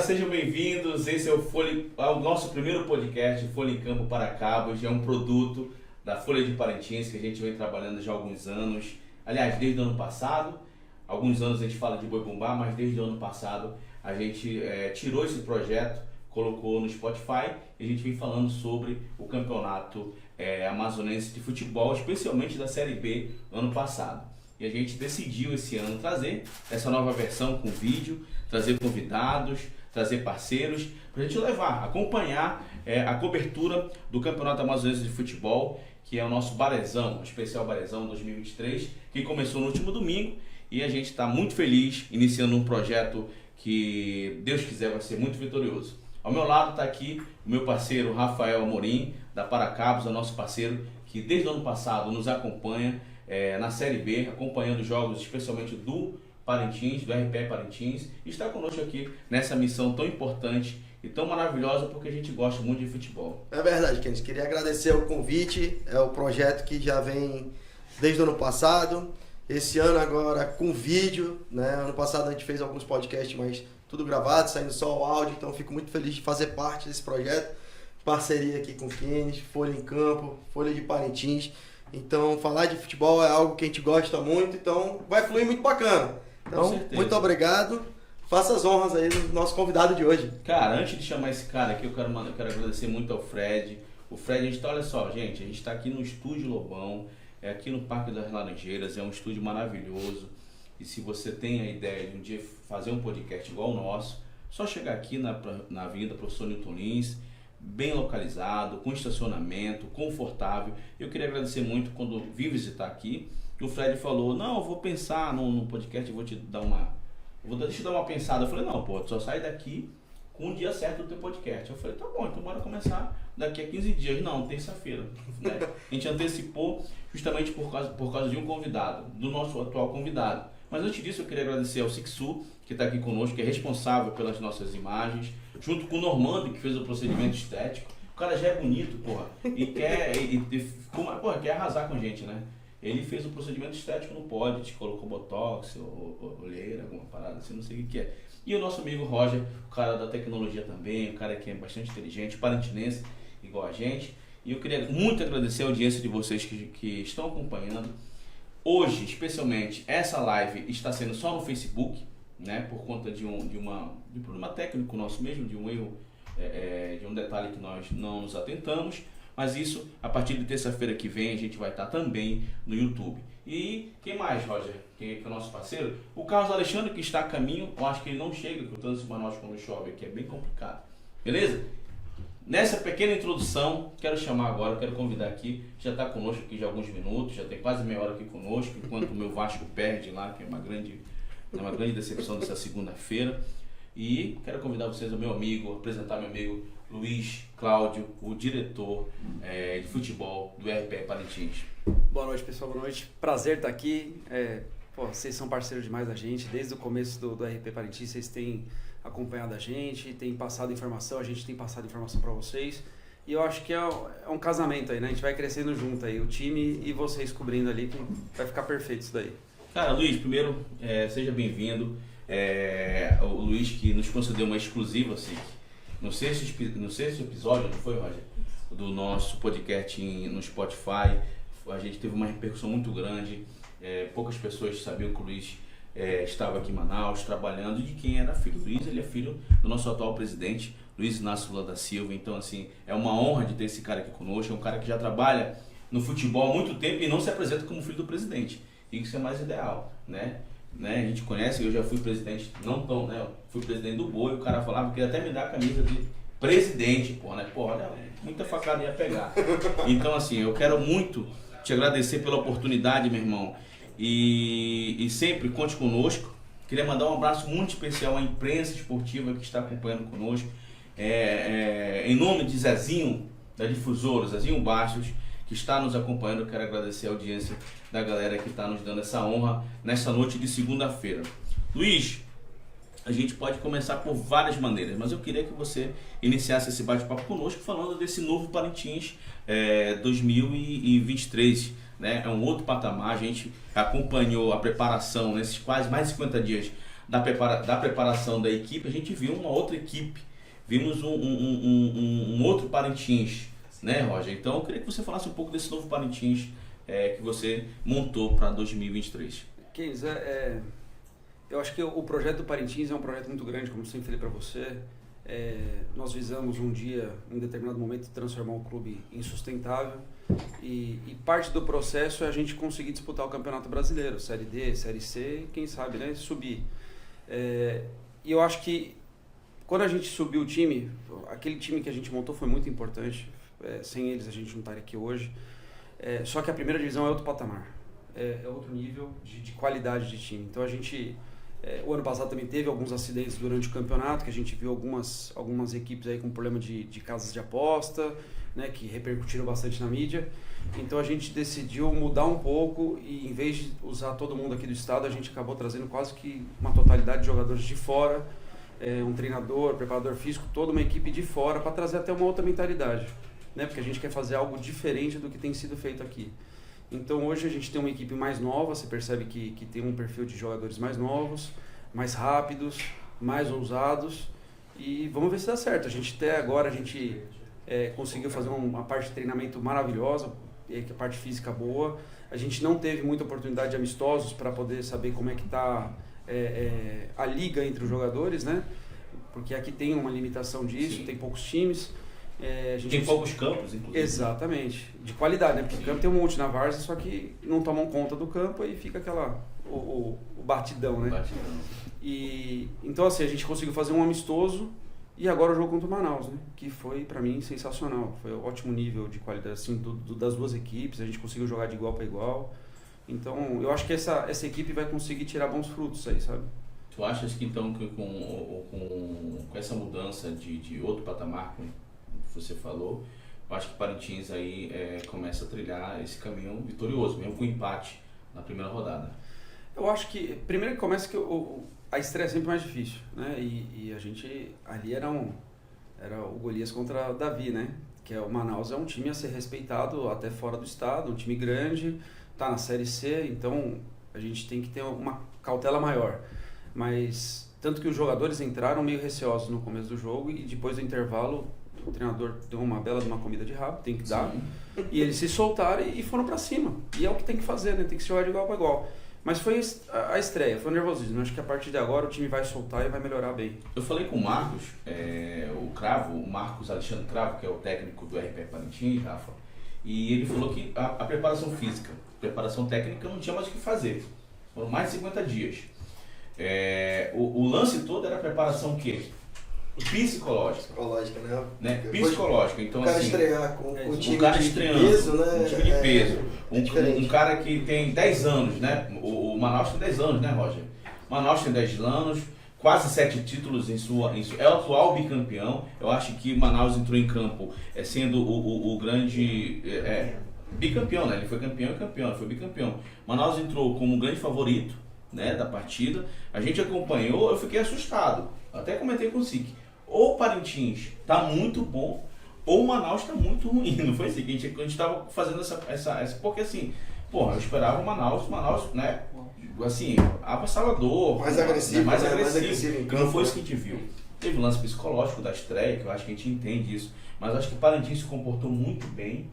sejam bem-vindos. Esse é o nosso primeiro podcast, Folha em Campo para Cabos. É um produto da Folha de Parintins que a gente vem trabalhando já há alguns anos. Aliás, desde o ano passado. Alguns anos a gente fala de Boi Bumbá, mas desde o ano passado a gente tirou esse projeto, colocou no Spotify e a gente vem falando sobre o campeonato amazonense de futebol, especialmente da Série B ano passado. E a gente decidiu esse ano trazer essa nova versão com vídeo, trazer convidados, trazer parceiros, para a gente levar, acompanhar a cobertura do Campeonato Amazonense de Futebol, que é o nosso Barezão, o especial Barezão 2023, que começou no último domingo e a gente está muito feliz, iniciando um projeto que, Deus quiser, vai ser muito vitorioso. Ao meu lado está aqui o meu parceiro Rafael Amorim, da Paracabos, é nosso parceiro que desde o ano passado nos acompanha na Série B, acompanhando jogos especialmente do Parintins, do RP Parintins, e está conosco aqui nessa missão tão importante e tão maravilhosa porque a gente gosta muito de futebol. É verdade, Kenneth. Queria agradecer o convite, é o projeto que já vem desde o ano passado, esse ano agora com vídeo, né? Ano passado a gente fez alguns podcasts, mas tudo gravado, saindo só o áudio, então fico muito feliz de fazer parte desse projeto, parceria aqui com o Kenneth, Folha em Campo, Folha de Parintins. Então, falar de futebol é algo que a gente gosta muito, então vai fluir muito bacana. Então, muito obrigado. Faça as honras aí do nosso convidado de hoje. Cara, antes de chamar esse cara aqui, eu quero agradecer muito ao Fred. O Fred, olha só, gente, a gente está aqui no Estúdio Lobão, aqui no Parque das Laranjeiras, é um estúdio maravilhoso. E se você tem a ideia de um dia fazer um podcast igual o nosso, só chegar aqui na Avenida Professor Newton Lins, bem localizado, com estacionamento, confortável. Eu queria agradecer muito quando vim visitar aqui. O Fred falou, não, eu vou pensar no podcast, deixa eu dar uma pensada. Eu falei, não, pô, tu só sai daqui com o dia certo do teu podcast. Eu falei, tá bom, então bora começar daqui a 15 dias. Não, terça-feira. Né? A gente antecipou justamente por causa de um convidado, do nosso atual convidado. Mas antes disso eu queria agradecer ao Sixu, que está aqui conosco, que é responsável pelas nossas imagens, junto com o Normando, que fez o procedimento estético. O cara já é bonito, porra, e quer arrasar com a gente, né? Ele fez o procedimento estético no Pod, colocou botox, olheira, alguma parada assim, não sei o que é. E o nosso amigo Roger, o cara da tecnologia também, o cara que é bastante inteligente, parintinense, igual a gente. E eu queria muito agradecer a audiência de vocês que estão acompanhando. Hoje, especialmente, essa live está sendo só no Facebook, né, por conta de um problema técnico nosso mesmo, de um erro, de um detalhe que nós não nos atentamos, mas isso, a partir de terça-feira que vem, a gente vai estar também no YouTube. E quem mais, Roger, que é o nosso parceiro? O Carlos Alexandre, que está a caminho, eu acho que ele não chega, porque o trânsito de Manaus quando chove aqui é bem complicado, beleza? Nessa pequena introdução, quero convidar aqui, já está conosco aqui já há alguns minutos, já tem quase meia hora aqui conosco, enquanto o meu Vasco perde lá, que é uma grande decepção dessa segunda-feira. E quero convidar vocês ao meu amigo, apresentar meu amigo Luiz Cláudio, o diretor de futebol do RP Parintins. Boa noite, pessoal, boa noite. Prazer estar aqui. Vocês são parceiros demais da gente, desde o começo do RP Parintins, vocês têm acompanhado a gente, têm passado informação, a gente tem passado informação para vocês. E eu acho que é um casamento aí, né? A gente vai crescendo junto aí, o time e vocês cobrindo ali, que vai ficar perfeito isso daí. Cara, Luiz, primeiro, seja bem-vindo. O Luiz que nos concedeu uma exclusiva, assim, no sexto episódio, não foi, Roger? Do nosso podcast no Spotify. A gente teve uma repercussão muito grande. Poucas pessoas sabiam que o Luiz estava aqui em Manaus trabalhando, de quem era filho. O Luiz, ele é filho do nosso atual presidente, Luiz Inácio Lula da Silva. Então, assim, é uma honra de ter esse cara aqui conosco. É um cara que já trabalha no futebol há muito tempo e não se apresenta como filho do presidente. E isso é mais ideal, né? A gente conhece, eu já fui presidente, fui presidente do Boi, o cara falava que ia até me dar a camisa de presidente, né? Olha, muita facada ia pegar. Então, assim, eu quero muito te agradecer pela oportunidade, meu irmão, e sempre conte conosco. Queria mandar um abraço muito especial à imprensa esportiva que está acompanhando conosco, em nome de Zezinho, da Difusora, Zezinho Bastos, que está nos acompanhando. Eu quero agradecer a audiência da galera que está nos dando essa honra nessa noite de segunda-feira. Luiz, a gente pode começar por várias maneiras, mas eu queria que você iniciasse esse bate-papo conosco falando desse novo Parintins 2023. Né? É um outro patamar, a gente acompanhou a preparação nesses quase mais de 50 dias da preparação da equipe, a gente viu uma outra equipe, vimos um outro Parintins, né, Roger? Então eu queria que você falasse um pouco desse novo Parintins que você montou para 2023. Keynes, eu acho que o projeto do Parintins é um projeto muito grande, como sempre falei para você. Nós visamos um dia, em determinado momento, transformar o clube em sustentável e parte do processo é a gente conseguir disputar o Campeonato Brasileiro, Série D, Série C e quem sabe, né, subir. E eu acho que quando a gente subiu o time, aquele time que a gente montou foi muito importante, sem eles a gente não estaria aqui hoje, só que a primeira divisão é outro patamar, é outro nível de qualidade de time. Então a gente... o ano passado também teve alguns acidentes durante o campeonato, que a gente viu algumas equipes aí com problema de casas de aposta, né, que repercutiram bastante na mídia. Então a gente decidiu mudar um pouco e em vez de usar todo mundo aqui do estado, a gente acabou trazendo quase que uma totalidade de jogadores de fora, um treinador, preparador físico, toda uma equipe de fora para trazer até uma outra mentalidade, né, porque a gente quer fazer algo diferente do que tem sido feito aqui. Então hoje a gente tem uma equipe mais nova, você percebe que tem um perfil de jogadores mais novos, mais rápidos, mais ousados e vamos ver se dá certo. Até agora a gente conseguiu fazer uma parte de treinamento maravilhosa, a parte física boa. A gente não teve muita oportunidade de amistosos para poder saber como é que está a liga entre os jogadores, né? Porque aqui tem uma limitação disso, tem poucos times. Tem poucos campos, inclusive. Exatamente, de qualidade, né? Porque o campo tem um monte na várzea, só que não tomam conta do campo e fica o batidão, né? E então assim, a gente conseguiu fazer um amistoso e agora o jogo contra o Manaus, né? Que foi pra mim sensacional, foi um ótimo nível de qualidade assim, das duas equipes, a gente conseguiu jogar de igual para igual. Então eu acho que essa equipe vai conseguir tirar bons frutos aí, sabe? Tu achas que então que com essa mudança de outro patamar, como você falou, eu acho que Parintins aí começa a trilhar esse caminho vitorioso, mesmo com empate na primeira rodada? Eu acho que, primeiro que começa que a estreia é sempre mais difícil, né? E a gente, ali era o Golias contra Davi, né? Que o Manaus é um time a ser respeitado até fora do estado, um time grande, tá na Série C, então a gente tem que ter uma cautela maior. Mas, tanto que os jogadores entraram meio receosos no começo do jogo e depois do intervalo o treinador deu uma bela de uma comida de rabo, tem que dar, e eles se soltaram e foram pra cima. E é o que tem que fazer, né? Tem que se jogar de igual para igual. Mas foi a estreia, foi nervosismo. Acho que a partir de agora o time vai soltar e vai melhorar bem. Eu falei com o Marcos, o Marcos Alexandre Cravo, que é o técnico do RP Parintins, Rafa, e ele falou que a preparação física, preparação técnica não tinha mais o que fazer. Foram mais de 50 dias. O lance todo era a preparação o quê? Psicológica. Psicológica, né? Psicológica. Então, o cara assim, estrear com um time de peso, né? Um time de peso. Um cara que tem 10 anos, né? O Manaus tem 10 anos, né, Roger? Manaus tem 10 anos, quase 7 títulos em sua. É o atual bicampeão. Eu acho que Manaus entrou em campo sendo o grande. Bicampeão, né? Ele foi campeão e campeão, ele foi bicampeão. Manaus entrou como um grande favorito, né, da partida. A gente acompanhou, eu fiquei assustado. Até comentei com o Sique. Ou o Parintins tá muito bom, ou o Manaus tá muito ruim. Não foi assim que a gente tava fazendo essa porque assim, porra, eu esperava o Manaus, né, assim, avassalador, mais agressivo, mais agressivo. Em campo, não foi isso que a gente viu. Teve o lance psicológico da estreia, que eu acho que a gente entende isso, mas eu acho que o Parintins se comportou muito bem.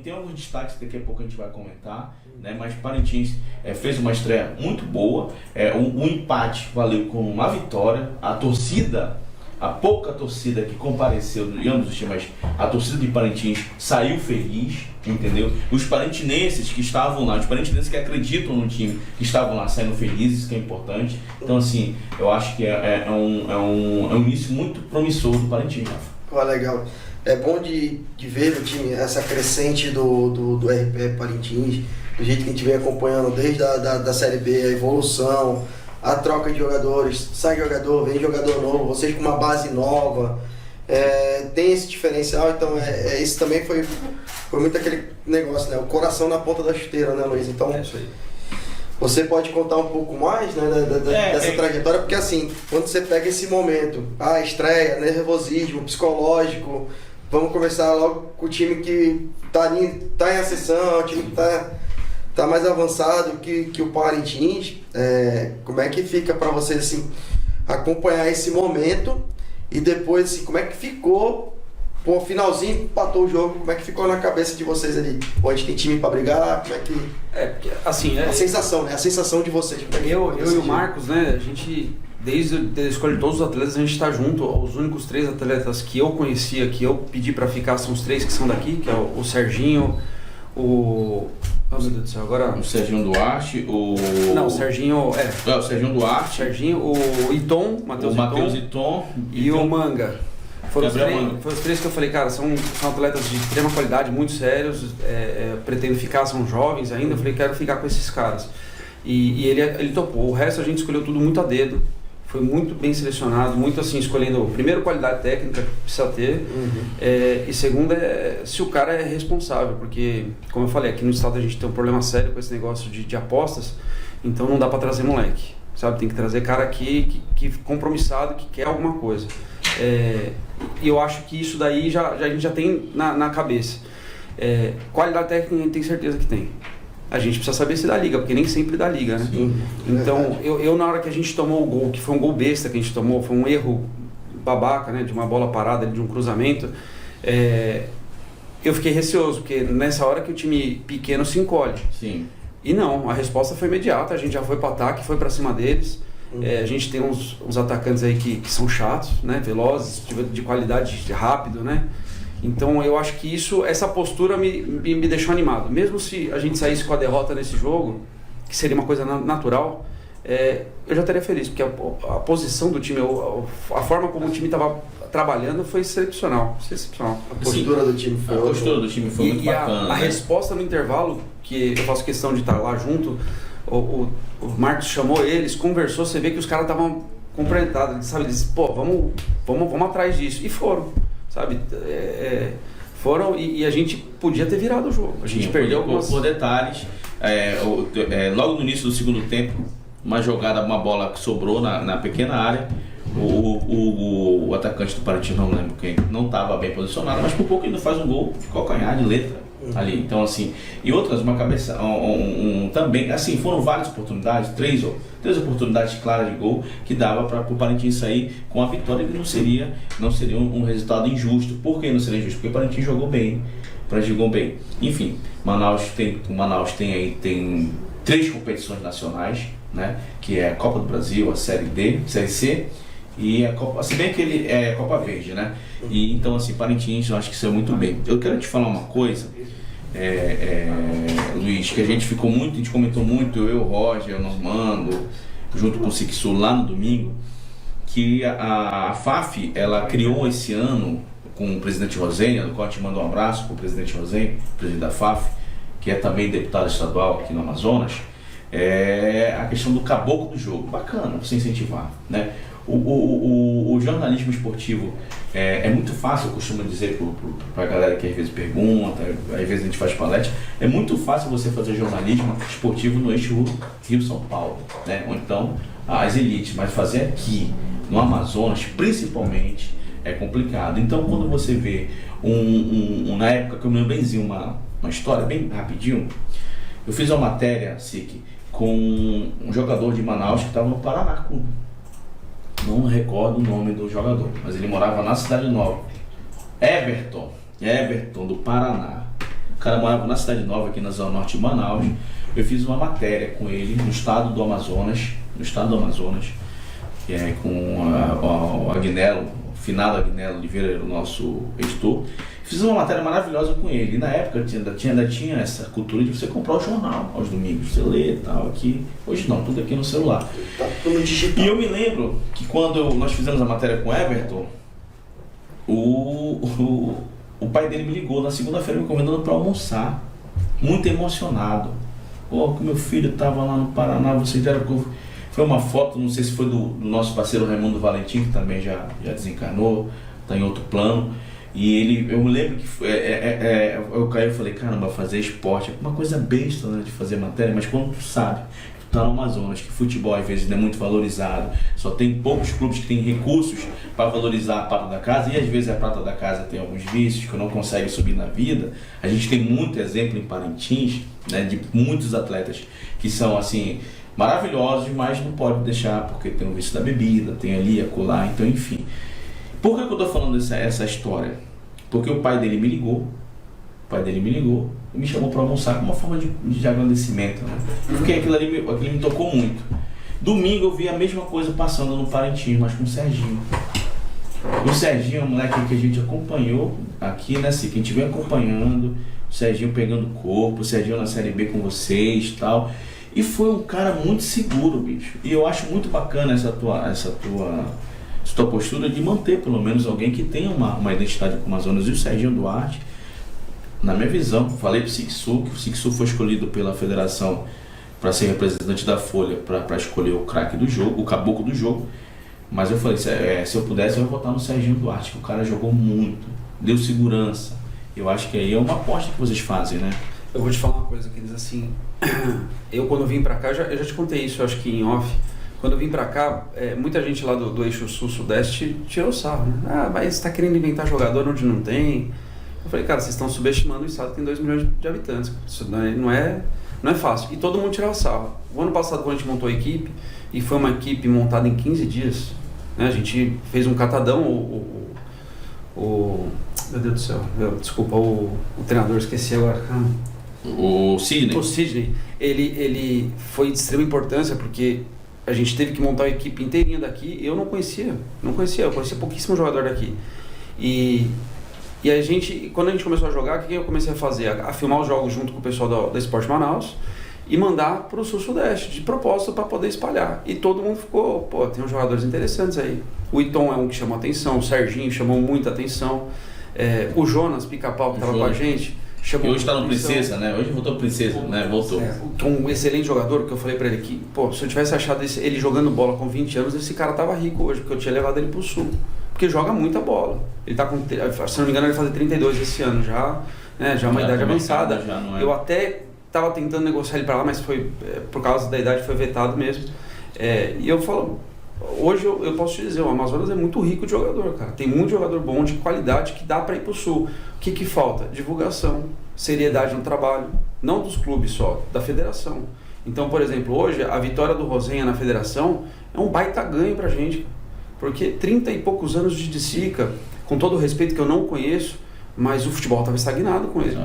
Tem alguns destaques que daqui a pouco a gente vai comentar, né? Mas o Parintins fez uma estreia muito boa, o empate valeu como uma vitória, a pouca torcida que compareceu em ambos os times, a torcida de Parintins saiu feliz, entendeu? Os parintinenses que estavam lá, os parintinenses que acreditam no time, que estavam lá saindo felizes, que é importante. Então assim, eu acho que é um início muito promissor do Parintins, Rafa. Pô, legal. É bom de ver no time essa crescente do RP Parintins, do jeito que a gente vem acompanhando desde da Série B, a evolução, a troca de jogadores, sai jogador, vem jogador novo, vocês com uma base nova, tem esse diferencial, então isso também foi muito aquele negócio, né? O coração na ponta da chuteira, né, Luiz? Então, é isso aí. Você pode contar um pouco mais, né, dessa trajetória, porque assim, quando você pega esse momento, a estreia, nervosismo, psicológico, vamos começar logo com o time que tá em ascensão, o time que tá tá mais avançado que o Parintins. Como é que fica para vocês assim, acompanhar esse momento e depois assim, como é que ficou? Pô, finalzinho, empatou o jogo, como é que ficou na cabeça de vocês ali? Pô, a gente tem time pra brigar, como é que... Porque, assim... A sensação, né? A sensação de vocês. Eu e o Marcos, né, a gente, desde a escolha de todos os atletas, a gente tá junto. Os únicos 3 atletas que eu conhecia, que eu pedi pra ficar, são os 3 que são daqui, que é o Serginho, Oh, meu Deus do céu, agora... O Serginho Duarte, Não, o Serginho... o Serginho Duarte. Serginho, o Iton, Matheus Iton. E o Manga. Foram os 3 que eu falei, cara, são atletas de extrema qualidade, muito sérios, pretendo ficar, são jovens ainda, eu falei, quero ficar com esses caras. E ele topou, o resto a gente escolheu tudo muito a dedo, foi muito bem selecionado, muito assim, escolhendo, primeiro, qualidade técnica que precisa ter, e segundo, se o cara é responsável, porque, como eu falei, aqui no estado a gente tem um problema sério com esse negócio de apostas, então não dá pra trazer moleque, sabe, tem que trazer cara aqui que compromissado, que quer alguma coisa. E eu acho que isso daí a gente já tem na cabeça. Qualidade técnica a gente tem certeza que tem. A gente precisa saber se dá liga, porque nem sempre dá liga, né? Sim, então, eu na hora que a gente tomou o gol, que foi um gol besta que a gente tomou, foi um erro babaca, né? De uma bola parada, de um cruzamento, eu fiquei receoso, porque nessa hora que o time pequeno se encolhe. Sim. E não, a resposta foi imediata, a gente já foi para ataque, foi para cima deles. A gente tem uns atacantes aí que são chatos, né? Velozes, de qualidade, rápido, né? Então eu acho que essa postura me deixou animado. Mesmo se a gente saísse com a derrota nesse jogo, que seria uma coisa natural, eu já estaria feliz, porque a posição do time, a forma como o time estava trabalhando foi excepcional. A postura do time foi A postura do time foi muito bacana. A resposta no intervalo, que eu faço questão de estar lá junto, o Marcos chamou eles, conversou, você vê que os caras estavam completados, sabe? Eles disse, pô, vamos atrás disso. E foram, sabe? Foram e a gente podia ter virado o jogo. A gente perdeu algumas... Por detalhes, logo no início do segundo tempo, uma jogada, uma bola que sobrou na pequena área, o atacante do Parintins, não lembro quem, não estava bem posicionado, mas por pouco ele faz um gol de calcanhar, de letra. Ali, então assim, e outras, uma cabeça, também, assim, foram várias oportunidades, três oportunidades claras de gol que dava para o Parintins sair com a vitória, que não seria um resultado injusto. Por que não seria injusto? Porque o Parintins jogou bem, Enfim, Manaus tem 3 competições nacionais, né? Que é a Copa do Brasil, a Série D, Série C e a Copa, se bem que ele é Copa Verde, né? E então assim, Parintins, eu acho que isso é muito bem. Eu quero te falar uma coisa, Luiz, que a gente comentou muito, eu, o Roger, o Normando, junto com o Sixu lá no domingo, que a FAF, ela criou esse ano com o presidente Rosenha, do qual eu te mando um abraço para o presidente Rosenha, presidente da FAF, que é também deputado estadual aqui no Amazonas, a questão do caboclo do jogo. Bacana você incentivar, né? O jornalismo esportivo é muito fácil, eu costumo dizer para a galera que às vezes pergunta, às vezes a gente faz palestra, é muito fácil você fazer jornalismo esportivo no eixo Rio-São Paulo, né? Ou então as elites, mas fazer aqui no Amazonas, principalmente, é complicado. Então quando você vê na época que eu me lembro benzinho, uma história bem rapidinho, eu fiz uma matéria, Sique, com um jogador de Manaus que estava no Paraná. Não recordo o nome do jogador, mas ele morava na Cidade Nova. Everton, do Paraná. O cara morava na Cidade Nova, aqui na Zona Norte de Manaus. Eu fiz uma matéria com ele no estado do Amazonas, que é com o Agnello, o finado Agnello Oliveira, era o nosso editor. Fiz uma matéria maravilhosa com ele. E na época ainda tinha essa cultura de você comprar o jornal aos domingos, você lê e tal, aqui. Hoje não, tudo aqui no celular. Tá tudo digital. E eu me lembro que quando nós fizemos a matéria com o Everton, o pai dele me ligou na segunda-feira me convidando para almoçar, muito emocionado. Pô, que meu filho estava lá no Paraná, vocês deram... Foi uma foto, não sei se foi do nosso parceiro Raimundo Valentim, que também já desencarnou, está em outro plano. E eu me lembro que eu caí e falei, caramba, fazer esporte é uma coisa besta, né, de fazer matéria, mas quando tu sabe, tu está no Amazonas, que futebol às vezes não é muito valorizado, só tem poucos clubes que têm recursos para valorizar a prata da casa, e às vezes a prata da casa tem alguns vícios que não consegue subir na vida. A gente tem muito exemplo em Parintins, né, de muitos atletas que são assim maravilhosos, mas não pode deixar porque tem o vício da bebida, tem ali, acolá, então enfim. Por que eu estou falando essa história? Porque o pai dele me ligou e me chamou para almoçar como uma forma de agradecimento, né? Porque aquilo me tocou muito. Domingo eu vi a mesma coisa passando no Parintins, mas com o Serginho. O Serginho é um moleque que a gente acompanhou aqui, né, que a gente vem acompanhando, o Serginho pegando corpo, o Serginho na Série B com vocês e tal. E foi um cara muito seguro, bicho. E eu acho muito bacana essa tua postura de manter pelo menos alguém que tenha uma identidade com o Amazonas. E o Serginho Duarte, na minha visão, falei pro Sixu, que o Sixu foi escolhido pela federação para ser representante da Folha, para escolher o craque do jogo, o caboclo do jogo. Mas eu falei, se eu pudesse eu ia votar no Serginho Duarte, que o cara jogou muito, deu segurança. Eu acho que aí é uma aposta que vocês fazem, né? Eu vou te falar uma coisa, queridos, assim, eu quando vim pra cá, eu já te contei isso, eu acho que em off, quando eu vim pra cá, muita gente lá do eixo sul-sudeste tirou sarro, né? Ah, mas você tá querendo inventar jogador onde não tem? Eu falei, cara, vocês estão subestimando o estado que tem 2 milhões de habitantes, isso não é fácil, e todo mundo tirava sarro. O ano passado, quando a gente montou a equipe, e foi uma equipe montada em 15 dias, né? A gente fez um catadão, meu Deus do céu, desculpa, o treinador, esqueci agora, O Sidney. O Sidney, ele foi de extrema importância porque a gente teve que montar a equipe inteirinha daqui. Eu não conhecia, eu conhecia pouquíssimo jogador daqui. E a gente, quando a gente começou a jogar, o que eu comecei a fazer? A filmar os jogos junto com o pessoal da Sport Manaus e mandar para o sul-sudeste, de propósito, para poder espalhar. E todo mundo ficou, pô, tem uns jogadores interessantes aí. O Iton é um que chamou atenção, o Serginho chamou muita atenção, o Jonas Pica-Pau, que estava com a gente, chamou. E hoje está no Princesa, né? Hoje voltou Princesa, né? Voltou. Um excelente jogador, que eu falei pra ele que, pô, se eu tivesse achado ele jogando bola com 20 anos, esse cara tava rico hoje, porque eu tinha levado ele pro sul. Porque joga muita bola. Ele tá com, se não me engano, ele vai fazer 32 esse ano já, né? Já é uma idade avançada. Já não é. Eu até tava tentando negociar ele pra lá, mas foi, por causa da idade, foi vetado mesmo. E eu falo, hoje eu posso te dizer, o Amazonas é muito rico de jogador, cara. Tem muito jogador bom, de qualidade, que dá pra ir pro sul. O que falta? Divulgação, seriedade no trabalho, não dos clubes só, da federação. Então, por exemplo, hoje a vitória do Rosenha na federação é um baita ganho pra gente, porque 30 e poucos anos de Sica, com todo o respeito que eu não conheço, mas o futebol estava estagnado com ele.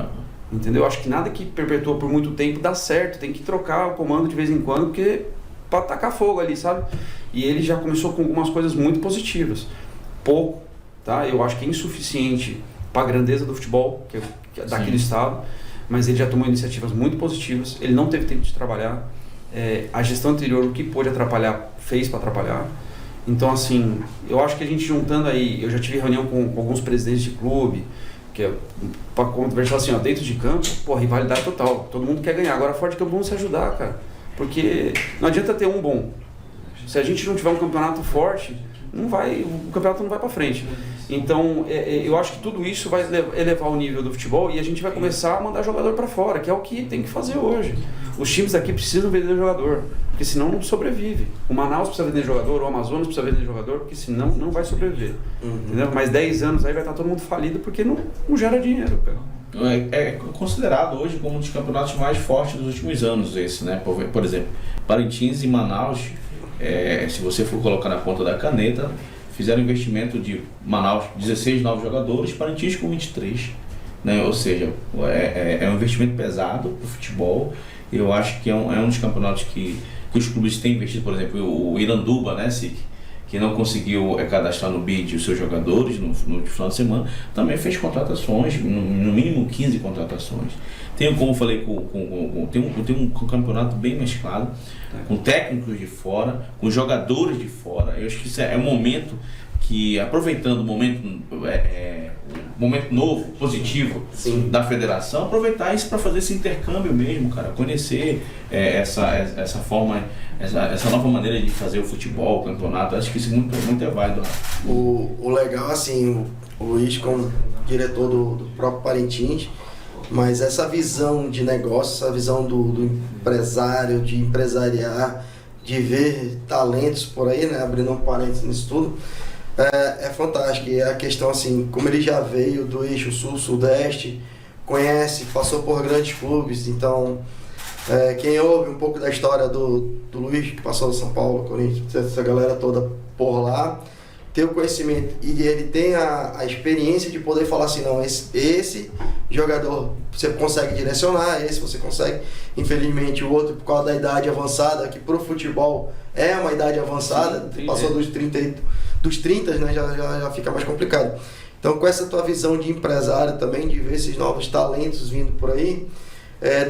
Entendeu? Eu acho que nada que perpetua por muito tempo dá certo, tem que trocar o comando de vez em quando, porque para tacar fogo ali, sabe? E ele já começou com algumas coisas muito positivas. Pouco, tá? Eu acho que é insuficiente para a grandeza do futebol, que é daquele estado, mas ele já tomou iniciativas muito positivas, ele não teve tempo de trabalhar, a gestão anterior, o que pôde atrapalhar, fez para atrapalhar. Então, assim, eu acho que a gente juntando aí, eu já tive reunião com alguns presidentes de clube, que é para conversar assim, ó, dentro de campo, pô, rivalidade total, todo mundo quer ganhar, agora fora de campo vamos se ajudar, cara, porque não adianta ter um bom, se a gente não tiver um campeonato forte, o campeonato não vai para frente. Então, eu acho que tudo isso vai elevar o nível do futebol e a gente vai começar a mandar jogador para fora, que é o que tem que fazer hoje. Os times daqui precisam vender jogador, porque senão não sobrevive. O Manaus precisa vender jogador, o Amazonas precisa vender jogador, porque senão não vai sobreviver. Entendeu? Mais 10 anos aí vai estar todo mundo falido, porque não gera dinheiro, cara. É considerado hoje como um dos campeonatos mais fortes dos últimos anos esse, né? Por exemplo, Parintins e Manaus, se você for colocar na ponta da caneta, fizeram investimento de Manaus 16 novos jogadores, Parintins com 23, né? Ou seja, é um investimento pesado para o futebol. Eu acho que é um dos campeonatos que os clubes têm investido. Por exemplo, o Iranduba, né, que não conseguiu cadastrar no BID os seus jogadores no final de semana, também fez contratações, no mínimo 15 contratações. Tem, como eu falei, tem um campeonato bem mesclado, com técnicos de fora, com jogadores de fora. Eu acho que isso é um momento que, aproveitando o momento novo, positivo, sim, da federação, aproveitar isso para fazer esse intercâmbio mesmo, cara, conhecer essa forma, essa nova maneira de fazer o futebol, o campeonato. Acho que isso muito é válido. O legal, assim, o Luiz, como diretor do próprio Parintins, mas essa visão de negócio, essa visão do empresário, de empresariar, de ver talentos por aí, né, abrindo um parênteses nisso tudo, é fantástico. E a questão assim, como ele já veio do eixo sul-sudeste, conhece, passou por grandes clubes, então quem ouve um pouco da história do Luiz, que passou do São Paulo, Corinthians, essa galera toda por lá, ter o conhecimento e ele tem a experiência de poder falar assim, não, esse jogador você consegue direcionar, esse você consegue. Infelizmente o outro, por causa da idade avançada, que pro futebol é uma idade avançada, sim, passou dos 30, né, já fica mais complicado. Então com essa tua visão de empresário também, de ver esses novos talentos vindo por aí,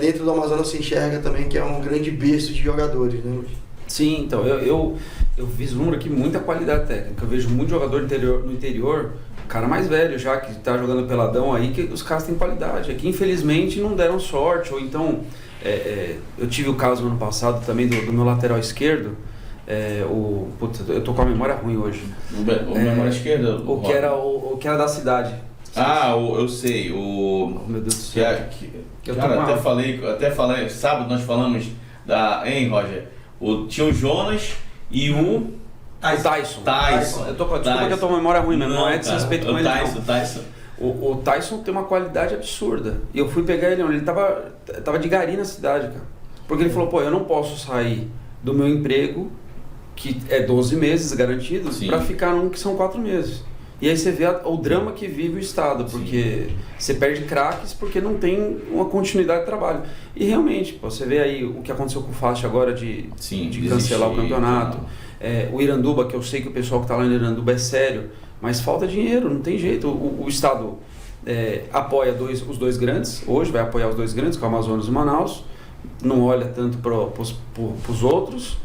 dentro do Amazonas se enxerga também que é um grande berço de jogadores, né, Luiz? Sim, então, eu vislumbro aqui muita qualidade técnica. Eu vejo muito jogador no interior, cara mais velho já, que tá jogando peladão aí, que os caras têm qualidade. Aqui, infelizmente, não deram sorte. Ou então, eu tive o caso no ano passado também do meu lateral esquerdo. Puta, eu tô com a memória ruim hoje. Memória esquerda? O que era da cidade. Eu sei. Meu Deus do céu. Cara, até falei, sábado nós falamos hein, Roger? Tinha o Jonas e o Tyson. Eu tô com a memória ruim mesmo, não é desrespeito com ele. Tyson. O Tyson tem uma qualidade absurda. E eu fui pegar ele tava de gari na cidade, cara. Porque ele falou, eu não posso sair do meu emprego, que é 12 meses garantidos, para ficar num que são 4 meses. E aí você vê o drama que vive o Estado, porque você perde craques porque não tem uma continuidade de trabalho. E realmente, você vê aí o que aconteceu com o Fast agora de cancelar o campeonato. O Iranduba, que eu sei que o pessoal que está lá no Iranduba é sério, mas falta dinheiro, não tem jeito. O Estado apoia os dois grandes, hoje vai apoiar os dois grandes, que é o Amazonas e o Manaus, não olha tanto para os outros.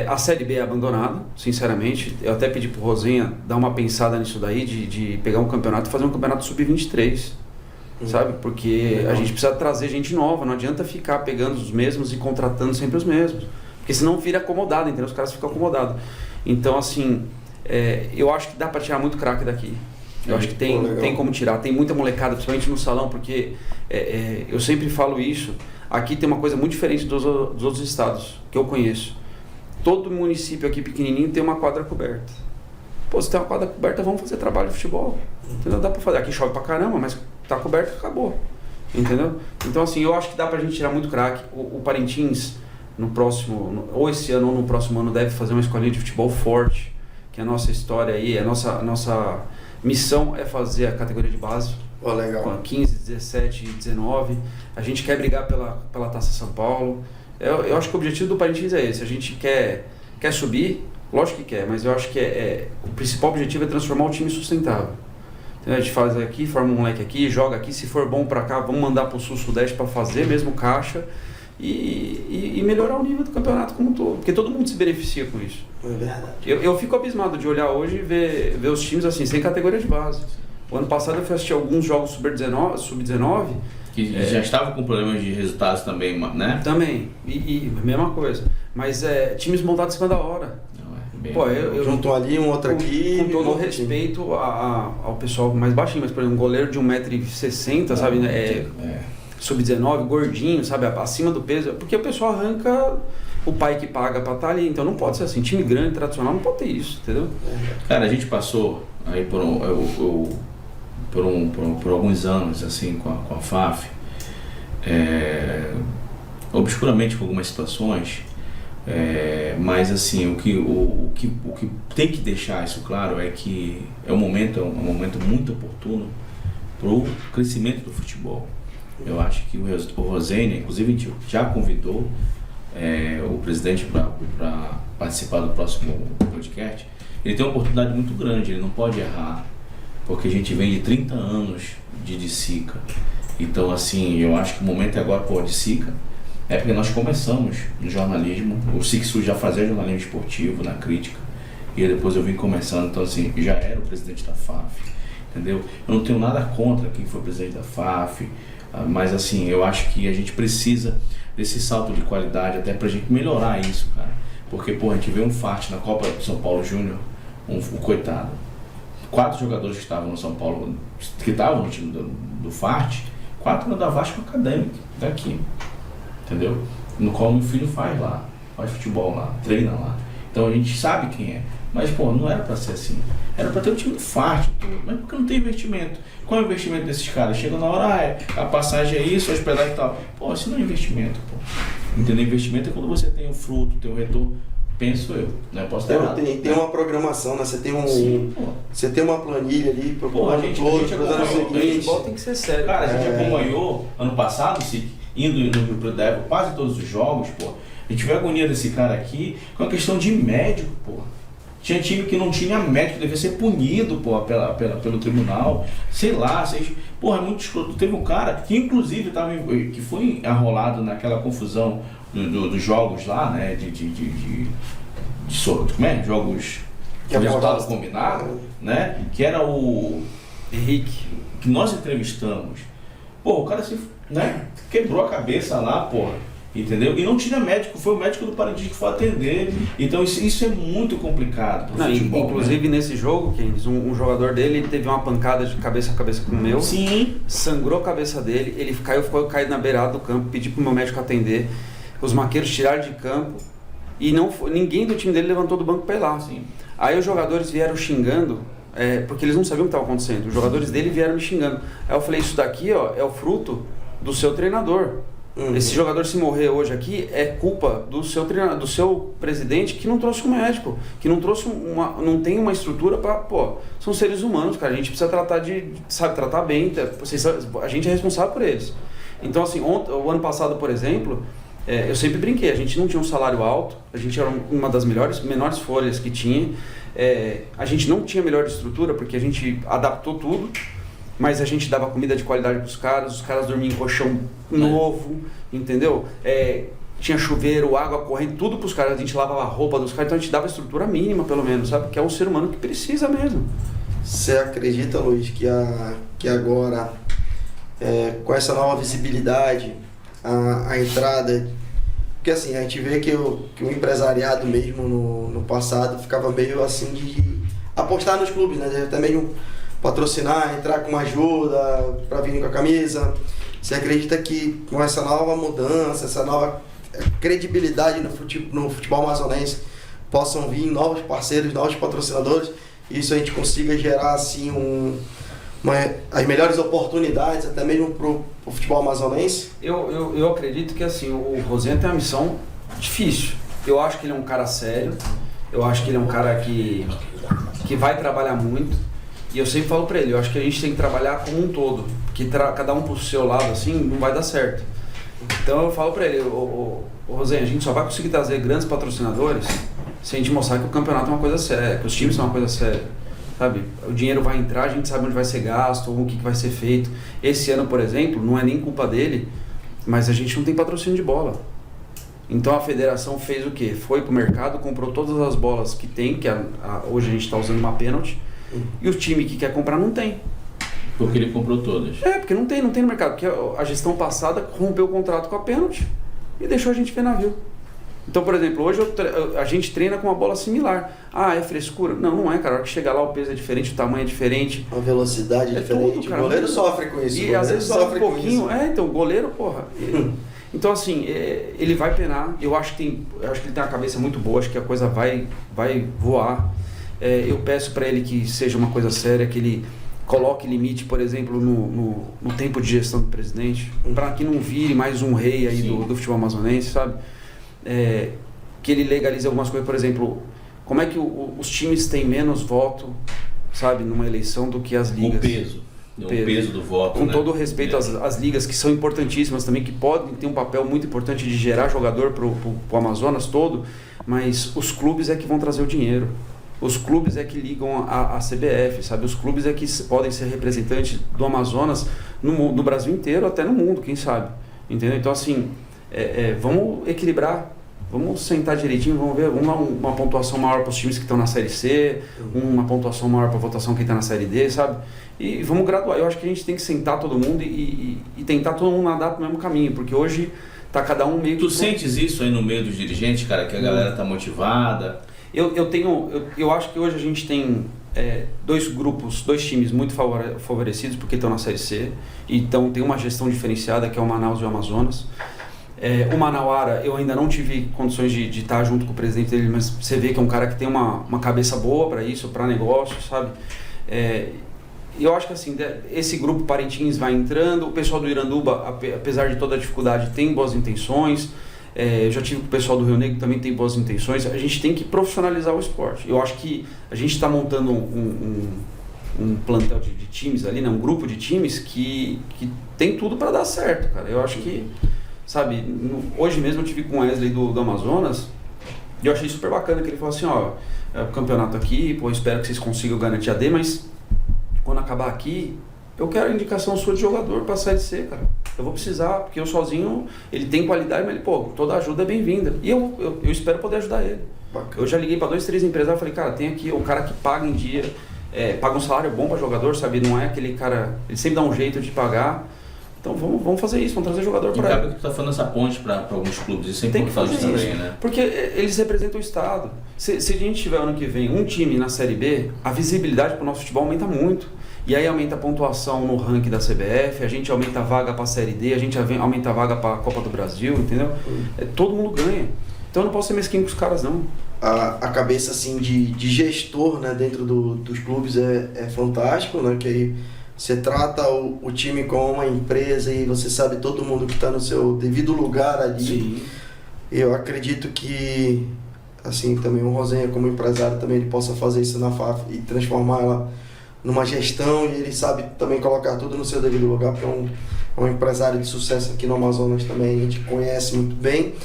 A Série B é abandonada, sinceramente. Eu até pedi pro Rosenha dar uma pensada nisso daí, de pegar um campeonato e fazer um campeonato sub-23, sabe? Porque a gente precisa trazer gente nova, não adianta ficar pegando os mesmos e contratando sempre os mesmos. Porque senão vira acomodado, entendeu? Os caras ficam acomodados. Então, assim, eu acho que dá para tirar muito craque daqui. Eu acho que tem como tirar. Tem muita molecada, principalmente no salão, porque eu sempre falo isso. Aqui tem uma coisa muito diferente dos outros estados que eu conheço. Todo município aqui pequenininho tem uma quadra coberta. Se tem uma quadra coberta, vamos fazer trabalho de futebol. Entendeu? Dá pra fazer. Aqui chove pra caramba, mas tá coberto, acabou. Entendeu? Então, assim, eu acho que dá pra gente tirar muito craque. O Parintins, no próximo, ou esse ano ou no próximo ano, deve fazer uma escolinha de futebol forte, que é a nossa história aí, a nossa missão é fazer a categoria de base. Legal. Com 15, 17 e 19. A gente quer brigar pela Taça São Paulo. Eu acho que o objetivo do Parintins é esse. A gente quer subir, lógico que quer, mas eu acho que o principal objetivo é transformar o time sustentável. Então, a gente faz aqui, forma um moleque aqui, joga aqui, se for bom pra cá, vamos mandar pro Sul-Sudeste para fazer mesmo caixa e melhorar o nível do campeonato como um todo, porque todo mundo se beneficia com isso. É verdade. Eu fico abismado de olhar hoje e ver os times assim, sem categoria de base. O ano passado eu fui assistir alguns jogos sub-19, que já estava com problemas de resultados também, né? Também, e mesma coisa. Mas times montados em cima da hora. Eu junto ali, um outro aqui. Com todo o respeito ao pessoal mais baixinho, mas por exemplo, um goleiro de 1,60 m, sabe? Sub-19, gordinho, sabe? Acima do peso. Porque o pessoal arranca o pai que paga pra estar ali. Então não pode ser assim. Time grande, tradicional, não pode ter isso, entendeu? Cara, a gente passou aí por alguns anos assim com a FAF, obscuramente com algumas situações, mas assim o que tem que deixar isso claro é que é um momento muito oportuno para o crescimento do futebol. Eu acho que o Rosenha, inclusive, a gente já convidou o presidente para participar do próximo podcast. Ele tem uma oportunidade muito grande, ele não pode errar, porque a gente vem de 30 anos de SICA. Então, assim, eu acho que o momento é agora de SICA. Porque nós começamos no jornalismo, o SIC-Sul já fazia jornalismo esportivo, na crítica, e depois eu vim começando, então assim, já era o presidente da FAF, entendeu? Eu não tenho nada contra quem foi presidente da FAF, mas assim, eu acho que a gente precisa desse salto de qualidade até pra gente melhorar isso, cara. Porque, a gente vê um Fart na Copa do São Paulo Júnior, o coitado. 4 jogadores que estavam no São Paulo, que estavam no time do Fart, quadra da Vasco Acadêmica, daqui, entendeu? No qual meu filho faz lá, faz futebol lá, treina lá. Então a gente sabe quem é. Mas, pô, não era pra ser assim. Era pra ter um time forte, mas porque não tem investimento. Qual é o investimento desses caras? Chega na hora, a passagem é isso, a hospedagem e tal. Pô, isso não é investimento, pô. Entendeu? Investimento é quando você tem o fruto, tem o retorno. Penso eu, né? Posso ter errado. Tem uma programação, né? Você tem você tem uma planilha ali para o ano todo, para os anos seguintes. Tem que ser sério. Cara, a gente acompanhou ano passado, indo pro Devo, quase todos os jogos, pô. A gente vê a agonia desse cara aqui com a questão de médico, pô. Tinha time que não tinha médico, devia ser punido, pô, pelo tribunal. Sei lá, porra, é muito escroto. Teve um cara que inclusive que foi arrolado naquela confusão dos jogos lá, né? Como é? Jogos de resultado combinado, né? Que era o Henrique, que nós entrevistamos. Pô, o cara quebrou a cabeça lá, porra. Entendeu? E não tinha médico, foi o médico do Parintins que foi atender. Então isso é muito complicado pro futebol, inclusive, né? nesse jogo, um jogador dele teve uma pancada de cabeça a cabeça com o meu. Sim. Sangrou a cabeça dele, ele ficou caído na beirada do campo, pediu pro meu médico atender. Os maqueiros tiraram de campo e ninguém do time dele levantou do banco para ir lá. Sim. Aí os jogadores vieram xingando, porque eles não sabiam o que estava acontecendo. Os jogadores dele vieram me xingando. Aí eu falei, isso daqui, ó, é o fruto do seu treinador. Esse jogador, se morrer hoje aqui, é culpa do seu treinador, do seu presidente, que não trouxe um médico, que não trouxe não tem uma estrutura para, são seres humanos, cara, a gente precisa tratar bem, a gente é responsável por eles. Então, assim, o ano passado, por exemplo, eu sempre brinquei, a gente não tinha um salário alto, a gente era uma das menores folhas que tinha, a gente não tinha melhor estrutura, porque a gente adaptou tudo, mas a gente dava comida de qualidade para os caras dormiam em colchão novo, entendeu? Tinha chuveiro, água correndo, tudo para os caras, a gente lavava a roupa dos caras, então a gente dava estrutura mínima, pelo menos, sabe? Que é um ser humano que precisa mesmo. Você acredita, Luiz, que agora, com essa nova visibilidade, a entrada... Porque assim, a gente vê que o empresariado mesmo no passado ficava meio assim de apostar nos clubes, né? Até mesmo patrocinar, entrar com uma ajuda para vir com a camisa. Você acredita que com essa nova mudança, essa nova credibilidade no futebol amazonense, possam vir novos parceiros, novos patrocinadores, e isso a gente consiga gerar assim as melhores oportunidades até mesmo para o futebol amazonense? Eu acredito que assim, o Rosinha tem uma missão difícil. Eu acho que ele é um cara sério, eu acho que ele é um cara que vai trabalhar muito. E eu sempre falo pra ele, eu acho que a gente tem que trabalhar como um todo, que cada um pro seu lado, assim, não vai dar certo. Então eu falo pra ele, Rosinha, a gente só vai conseguir trazer grandes patrocinadores se a gente mostrar que o campeonato é uma coisa séria, que os times são uma coisa séria, sabe? O dinheiro vai entrar, a gente sabe onde vai ser gasto, o que vai ser feito. Esse ano, por exemplo, não é nem culpa dele, mas a gente não tem patrocínio de bola. Então a federação fez o quê? Foi pro mercado, comprou todas as bolas que tem, que hoje a gente está usando uma pênalti, e o time que quer comprar não tem. Porque ele comprou todas. Porque não tem no mercado. Porque a gestão passada rompeu o contrato com a pênalti e deixou a gente ver navio. Então, por exemplo, hoje a gente treina com uma bola similar. É frescura? Não é, cara. A hora que chegar lá o peso é diferente, o tamanho é diferente. A velocidade é diferente. Tudo, cara. O goleiro sofre com isso. E às vezes sofre um pouquinho. Então o goleiro, Então, assim, ele vai penar. Eu acho que ele tem uma cabeça muito boa. Acho que a coisa vai voar. Eu peço para ele que seja uma coisa séria, que ele coloque limite, por exemplo, no tempo de gestão do presidente, para que não vire mais um rei aí do futebol amazonense, sabe? Que ele legalize algumas coisas, por exemplo, como é que os times têm menos voto, sabe, numa eleição do que as ligas. O peso do voto. Com todo o respeito às ligas, que são importantíssimas também, que podem ter um papel muito importante de gerar jogador pro Amazonas todo, mas os clubes é que vão trazer o dinheiro. Os clubes é que ligam a CBF, sabe? Os clubes é que podem ser representantes do Amazonas no Brasil inteiro, até no mundo, quem sabe. Entendeu? Então, assim, vamos equilibrar, vamos sentar direitinho, vamos dar uma pontuação maior para os times que estão na Série C, uma pontuação maior para a votação quem está na Série D, sabe? E vamos graduar. Eu acho que a gente tem que sentar todo mundo e tentar todo mundo nadar para o mesmo caminho, porque hoje tá cada um meio que... Tu sentes isso aí no meio dos dirigentes, cara, que a galera tá motivada? Eu acho que hoje a gente tem dois times muito favorecidos porque estão na Série C, então tem uma gestão diferenciada que é o Manaus e o Amazonas. O Manauara, eu ainda não tive condições de estar junto com o presidente dele, mas você vê que é um cara que tem uma cabeça boa para isso, para negócio, sabe? Eu acho que assim, esse grupo Parintins vai entrando, o pessoal do Iranduba, apesar de toda a dificuldade, tem boas intenções. Eu já tive com o pessoal do Rio Negro, também tem boas intenções. A gente tem que profissionalizar o esporte. Eu acho que a gente está montando um plantel de times ali, né? Um grupo de times que tem tudo para dar certo, cara. Eu acho que, sabe, hoje mesmo eu tive com o Wesley do Amazonas e eu achei super bacana que ele falou assim, ó, o campeonato aqui, pô, espero que vocês consigam garantir a D, mas quando acabar aqui, eu quero a indicação sua de jogador para a Série C, cara. Eu vou precisar, porque eu sozinho, ele tem qualidade, mas ele, pô, toda ajuda é bem-vinda. E eu espero poder ajudar ele. Bacana. Eu já liguei para 2, 3 empresários e falei, cara, tem aqui o cara que paga em dia, paga um salário bom para jogador, sabe? Não é aquele cara, ele sempre dá um jeito de pagar. Então vamos fazer isso, vamos trazer jogador para ele. E que tu tá falando essa ponte para alguns clubes, isso é importante também, né? Porque eles representam o estado. Se a gente tiver ano que vem um time na Série B, a visibilidade para o nosso futebol aumenta muito. E aí aumenta a pontuação no ranking da CBF, a gente aumenta a vaga para a Série D, a gente aumenta a vaga para a Copa do Brasil, entendeu? Todo mundo ganha. Então eu não posso ser mesquinho com os caras, não. A cabeça assim de gestor, né, dentro dos clubes é fantástico, né? Que aí você trata o time como uma empresa e você sabe todo mundo que está no seu devido lugar ali. Sim. Eu acredito que, assim, também o Rosenha como empresário também ele possa fazer isso na FAF e transformá-la numa gestão, e ele sabe também colocar tudo no seu devido lugar, porque é um empresário de sucesso aqui no Amazonas também, a gente conhece muito bem.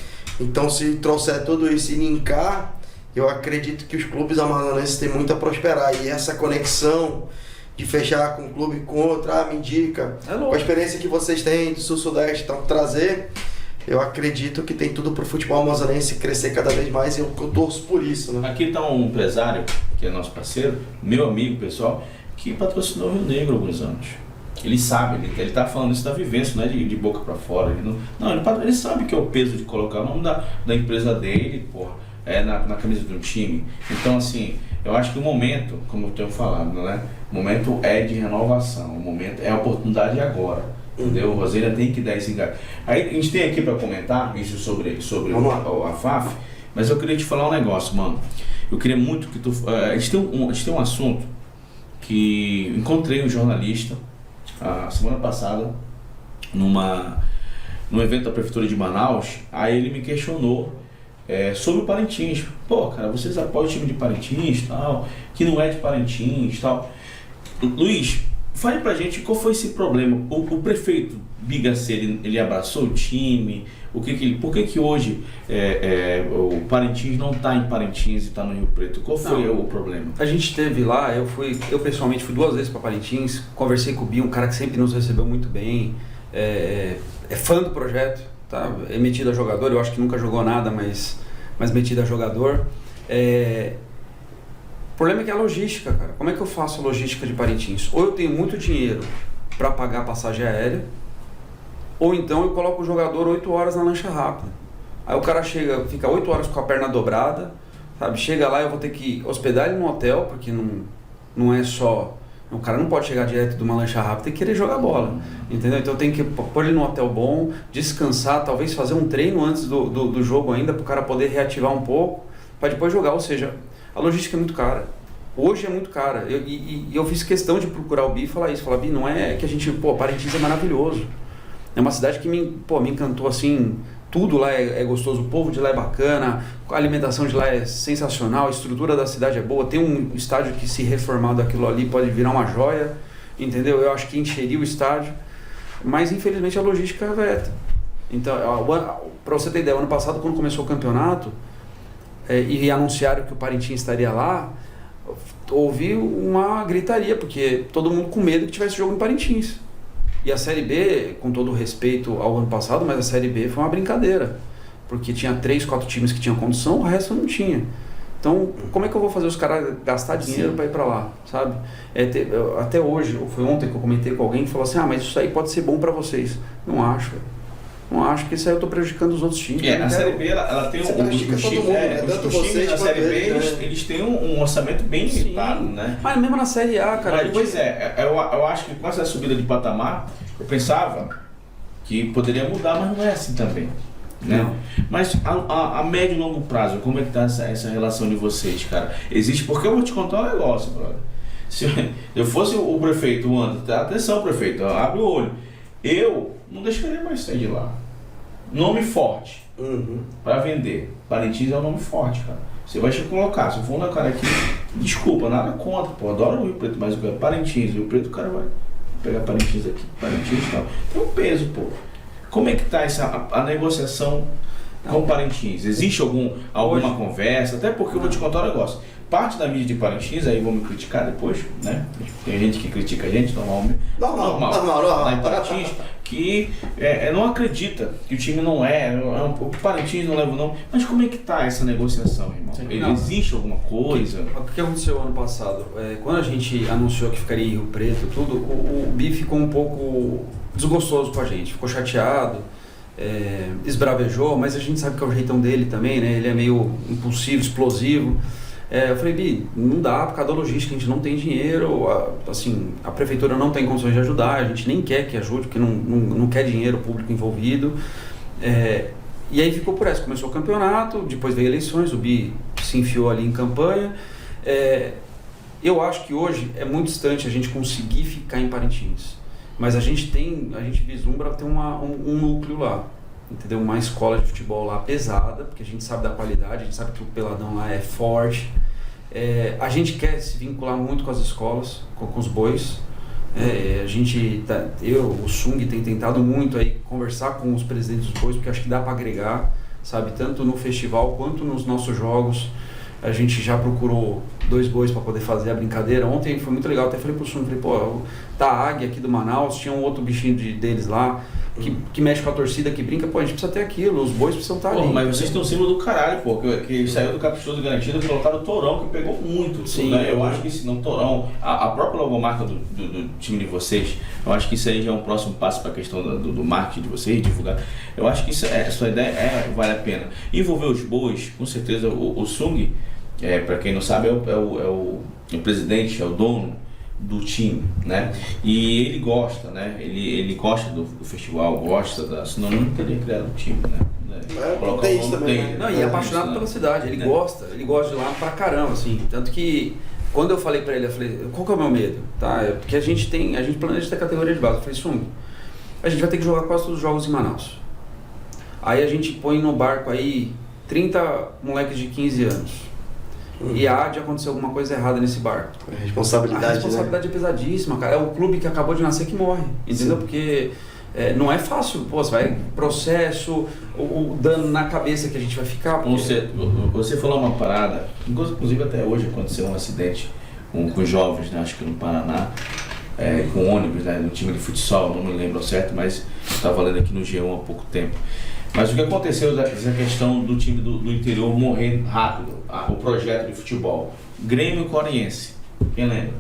Então, se trouxer tudo isso e linkar, eu acredito que os clubes amazonenses têm muito a prosperar, e essa conexão de fechar com um clube com outro, me indica, com a experiência que vocês têm do Sul-Sudeste, então trazer, eu acredito que tem tudo para o futebol amazonense crescer cada vez mais, e eu torço por isso, né? Aqui está um empresário, que é nosso parceiro, meu amigo, pessoal, que patrocinou o Rio Negro há alguns anos. Ele sabe, ele está falando isso da vivência, não é de boca para fora. Ele sabe que é o peso de colocar o nome da empresa dele, porra, na camisa de um time. Então, assim, eu acho que o momento, como eu tenho falado, né? O momento é de renovação, o momento é a oportunidade agora. Entendeu? O Roseira tem que dar esse engajamento. Aí a gente tem aqui para comentar isso sobre a FAF, mas eu queria te falar um negócio, mano. Eu queria muito que tu. A gente tem um assunto que encontrei um jornalista a semana passada num evento da Prefeitura de Manaus. Aí ele me questionou sobre o Parintins. Pô, cara, vocês apoiam o time de Parintins, tal, que não é de Parintins, tal. Luiz, fale pra gente qual foi esse problema. O prefeito Bigacê, ele abraçou o time? Por que hoje o Parintins não está em Parintins e está no Rio Preto? Qual foi o problema? A gente esteve lá, eu pessoalmente fui 2 vezes para Parintins, conversei com o Bi, um cara que sempre nos recebeu muito bem, é fã do projeto, tá? É metido a jogador, eu acho que nunca jogou nada, mas metido a jogador. O problema é que é a logística, cara. Como é que eu faço a logística de Parintins? Ou eu tenho muito dinheiro para pagar a passagem aérea, ou então eu coloco o jogador 8 horas na lancha rápida. Aí o cara fica 8 horas com a perna dobrada, sabe? Chega lá, eu vou ter que hospedar ele no hotel, porque não é só... O cara não pode chegar direto de uma lancha rápida e querer jogar bola, entendeu? Então eu tenho que pôr ele no hotel bom, descansar, talvez fazer um treino antes do jogo ainda, para o cara poder reativar um pouco, para depois jogar. Ou seja, a logística é muito cara. Hoje é muito cara. Eu fiz questão de procurar o Bi e falar isso. Falar, Bi, não é que a gente... Parintins é maravilhoso. É uma cidade que me encantou, assim, tudo lá é gostoso, o povo de lá é bacana, a alimentação de lá é sensacional, a estrutura da cidade é boa, tem um estádio que, se reformado aquilo ali, pode virar uma joia, entendeu? Eu acho que encheria o estádio, mas infelizmente a logística é veta. Então, para você ter ideia, ano passado, quando começou o campeonato, e anunciaram que o Parintins estaria lá, houve uma gritaria, porque todo mundo com medo que tivesse jogo em Parintins. E a Série B, com todo o respeito ao ano passado, mas a Série B foi uma brincadeira. Porque tinha 3, 4 times que tinham condição, o resto não tinha. Então, como é que eu vou fazer os caras gastar dinheiro para ir para lá, sabe? Até hoje, ou foi ontem que eu comentei com alguém que falou assim, mas isso aí pode ser bom para vocês. Não acho, Não acho que isso aí eu tô prejudicando os outros times. A Série B, ela tem Você prejudica todo mundo, né? Tanto os vocês times na quanto Série B, eles, eles têm um orçamento bem limitado, né? Mas mesmo na Série A, cara. Pois eu acho que com essa subida de patamar, eu pensava que poderia mudar, mas não é assim também. Né? Não. Mas a médio e longo prazo, como é que tá essa relação de vocês, cara? Existe, porque eu vou te contar um negócio, brother. Se eu fosse o prefeito, o Anderson, atenção prefeito, abre o olho. Eu não deixaria mais sair de lá. Nome forte para vender. Parintins é um nome forte, cara. Você vai colocar, se eu for um cara aqui, desculpa, nada contra, pô, adoro o Rio Preto, mas o Parintins, o Rio Preto, o cara vai pegar Parintins aqui, Parintins e tal. Tem um peso, pô. Como é que tá a negociação com o Parintins? Existe alguma conversa? Até porque eu vou te contar um negócio. Parte da mídia de Parintins, aí vão me criticar depois, né? Tem gente que critica a gente, normal. Lá em Parintins, que não acredita que o time não o Parintins não leva o nome. Mas como é que tá essa negociação, irmão? Existe alguma coisa? O que aconteceu ano passado? Quando a gente anunciou que ficaria em Rio Preto, tudo, o Bi ficou um pouco desgostoso com a gente, ficou chateado, esbravejou, mas a gente sabe que é o jeitão dele também, né? Ele é meio impulsivo, explosivo. Eu falei, Bi, não dá, por causa da logística, a gente não tem dinheiro, a prefeitura não tem condições de ajudar, a gente nem quer que ajude, porque não quer dinheiro público envolvido. E aí ficou por essa, começou o campeonato, depois veio eleições, o Bi se enfiou ali em campanha. Eu acho que hoje é muito distante a gente conseguir ficar em Parintins, mas a gente vislumbra ter um núcleo lá. Entendeu? Uma escola de futebol lá pesada, porque a gente sabe da qualidade, a gente sabe que o Peladão lá é forte. A gente quer se vincular muito com as escolas, com os bois. O Sung tem tentado muito aí conversar com os presidentes dos bois, porque acho que dá para agregar, sabe? Tanto no festival quanto nos nossos jogos. A gente já procurou 2 bois para poder fazer a brincadeira. Ontem foi muito legal, até falei pro Sung, tá a Águia aqui do Manaus, tinha um outro bichinho deles lá, que mexe com a torcida, que brinca, a gente precisa ter aquilo, os bois precisam estar ali. Mas vocês estão em cima do caralho, que saiu do Caprichoso Garantido e colocaram o Torão, que pegou muito. Sim, né? Eu acho que se não Torão, a própria logomarca do time de vocês, eu acho que isso aí já é um próximo passo para a questão do marketing de vocês, divulgar. Eu acho que essa ideia vale a pena. Envolver os bois, com certeza o Sung, para quem não sabe, é o presidente, é o dono do time, né? E ele gosta, né? Ele gosta do festival, gosta senão não teria criado o time, né? Tem isso também, né? Não, e é apaixonado pela cidade, ele gosta de lá pra caramba, assim. Tanto que quando eu falei pra ele, eu falei, qual que é o meu medo? Tá? Porque a gente planeja ter categoria de base. Eu falei, Sung, a gente vai ter que jogar quase todos os jogos em Manaus. Aí a gente põe no barco aí 30 moleques de 15 anos. E de acontecer alguma coisa errada nesse barco. A responsabilidade é pesadíssima, cara. É o clube que acabou de nascer que morre, entendeu? Sim. Porque não é fácil, você vai processo, o dano na cabeça que a gente vai ficar. Porque... Você falou uma parada, inclusive até hoje aconteceu um acidente com jovens, né? Acho que no Paraná, com ônibus, né? No time de futsal, não me lembro certo, mas estava lendo aqui no G1 há pouco tempo. Mas o que aconteceu essa questão do time do interior morrer rápido, o projeto de futebol? Grêmio Coriense, quem lembra?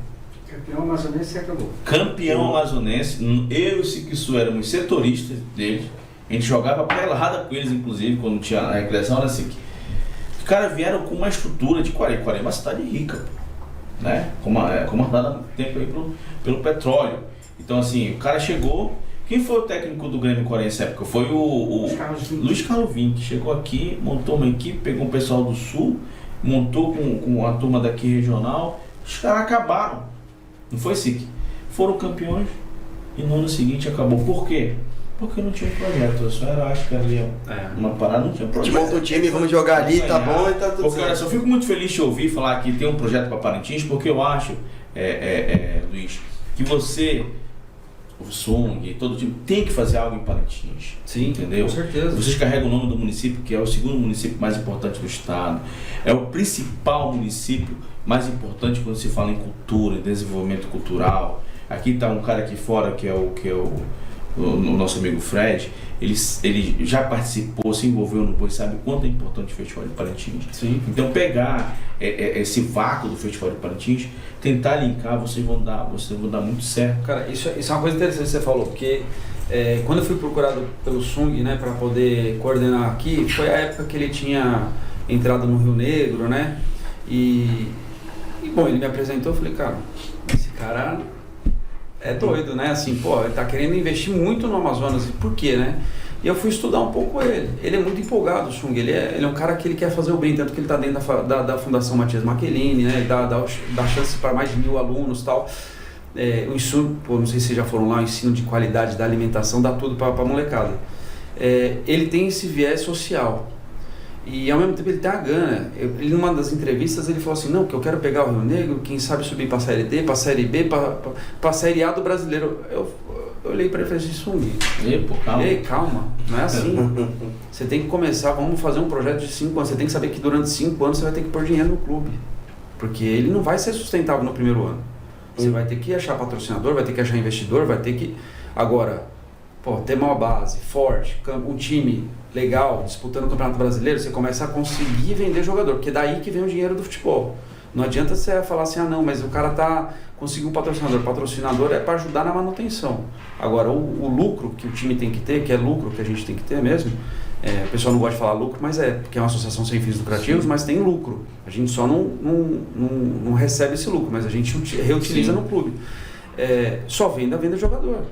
Campeão amazonense acabou. Campeão amazonense, eu e o Siquissu éramos setoristas deles, a gente jogava pelada com eles, inclusive, quando tinha a recreação, era assim. Os caras vieram com uma estrutura de Quaraí é uma cidade rica, né? Comandada há muito tempo aí pelo petróleo. Então, assim, o cara chegou. Quem foi o técnico do Grêmio Coriense nessa época? Foi o Luiz Carlos Vinck, que chegou aqui, montou uma equipe, pegou um pessoal do Sul, montou com a turma daqui regional, os caras acabaram. Não foi assim? Foram campeões e no ano seguinte acabou. Por quê? Porque não tinha projeto, eu só acho que ali uma parada, não tinha projeto. A gente monta o time, vamos jogar ali, tá bom e tá tudo certo. Olha só, eu fico muito feliz de ouvir falar que tem um projeto para Parintins, porque eu acho, Luiz, que você... o Sung, todo time tem que fazer algo em Parintins. Sim, entendeu? Com certeza. Vocês carregam o nome do município, que é o segundo município mais importante do estado. É o principal município mais importante quando se fala em cultura, em desenvolvimento cultural. Aqui está um cara aqui fora, que é o nosso amigo Fred. Ele já participou, se envolveu no Boi, sabe o quanto é importante o Festival de Parintins. Sim. Então pegar esse vácuo do Festival de Parintins, tentar linkar, vocês vão dar muito certo. Cara, isso é uma coisa interessante que você falou, porque Quando eu fui procurado pelo Sung, né, para poder coordenar aqui, foi a época que ele tinha entrado no Rio Negro, né? E bom, ele me apresentou, eu falei, cara, esse cara é doido, né? Assim, pô, ele tá querendo investir muito no Amazonas, e por quê, né? E eu fui estudar um pouco ele. Ele é muito empolgado, o Sung, ele é um cara que ele quer fazer o bem, tanto que ele tá dentro da Fundação Matias Michelini, né? Dá chance para mais de 1000 alunos e tal. O ensino, pô, não sei se vocês já foram lá, o ensino de qualidade da alimentação dá tudo pra molecada. Ele tem esse viés social e ao mesmo tempo ele tem a gana. Ele, numa das entrevistas, ele falou assim, não, que eu quero pegar o Rio Negro, quem sabe subir pra Série D, pra Série B, pra Série A do brasileiro. Eu olhei pra ele e falei assim, Sung, calma, não é assim. Você tem que começar, vamos fazer um projeto de 5 anos, você tem que saber que durante 5 anos você vai ter que pôr dinheiro no clube, porque ele não vai ser sustentável no primeiro ano. Você vai ter que achar patrocinador, vai ter que achar investidor, vai ter que... Agora, pô, ter uma base forte, um time legal, disputando o Campeonato Brasileiro, você começa a conseguir vender jogador, porque é daí que vem o dinheiro do futebol. Não adianta você falar assim, ah não, mas o cara conseguiu um patrocinador. O patrocinador é para ajudar na manutenção. Agora, o lucro que o time tem que ter, que é lucro que a gente tem que ter mesmo, o pessoal não gosta de falar lucro, mas porque é uma associação sem fins lucrativos, mas tem lucro. A gente só não recebe esse lucro, mas a gente reutiliza no clube. Só venda de jogador.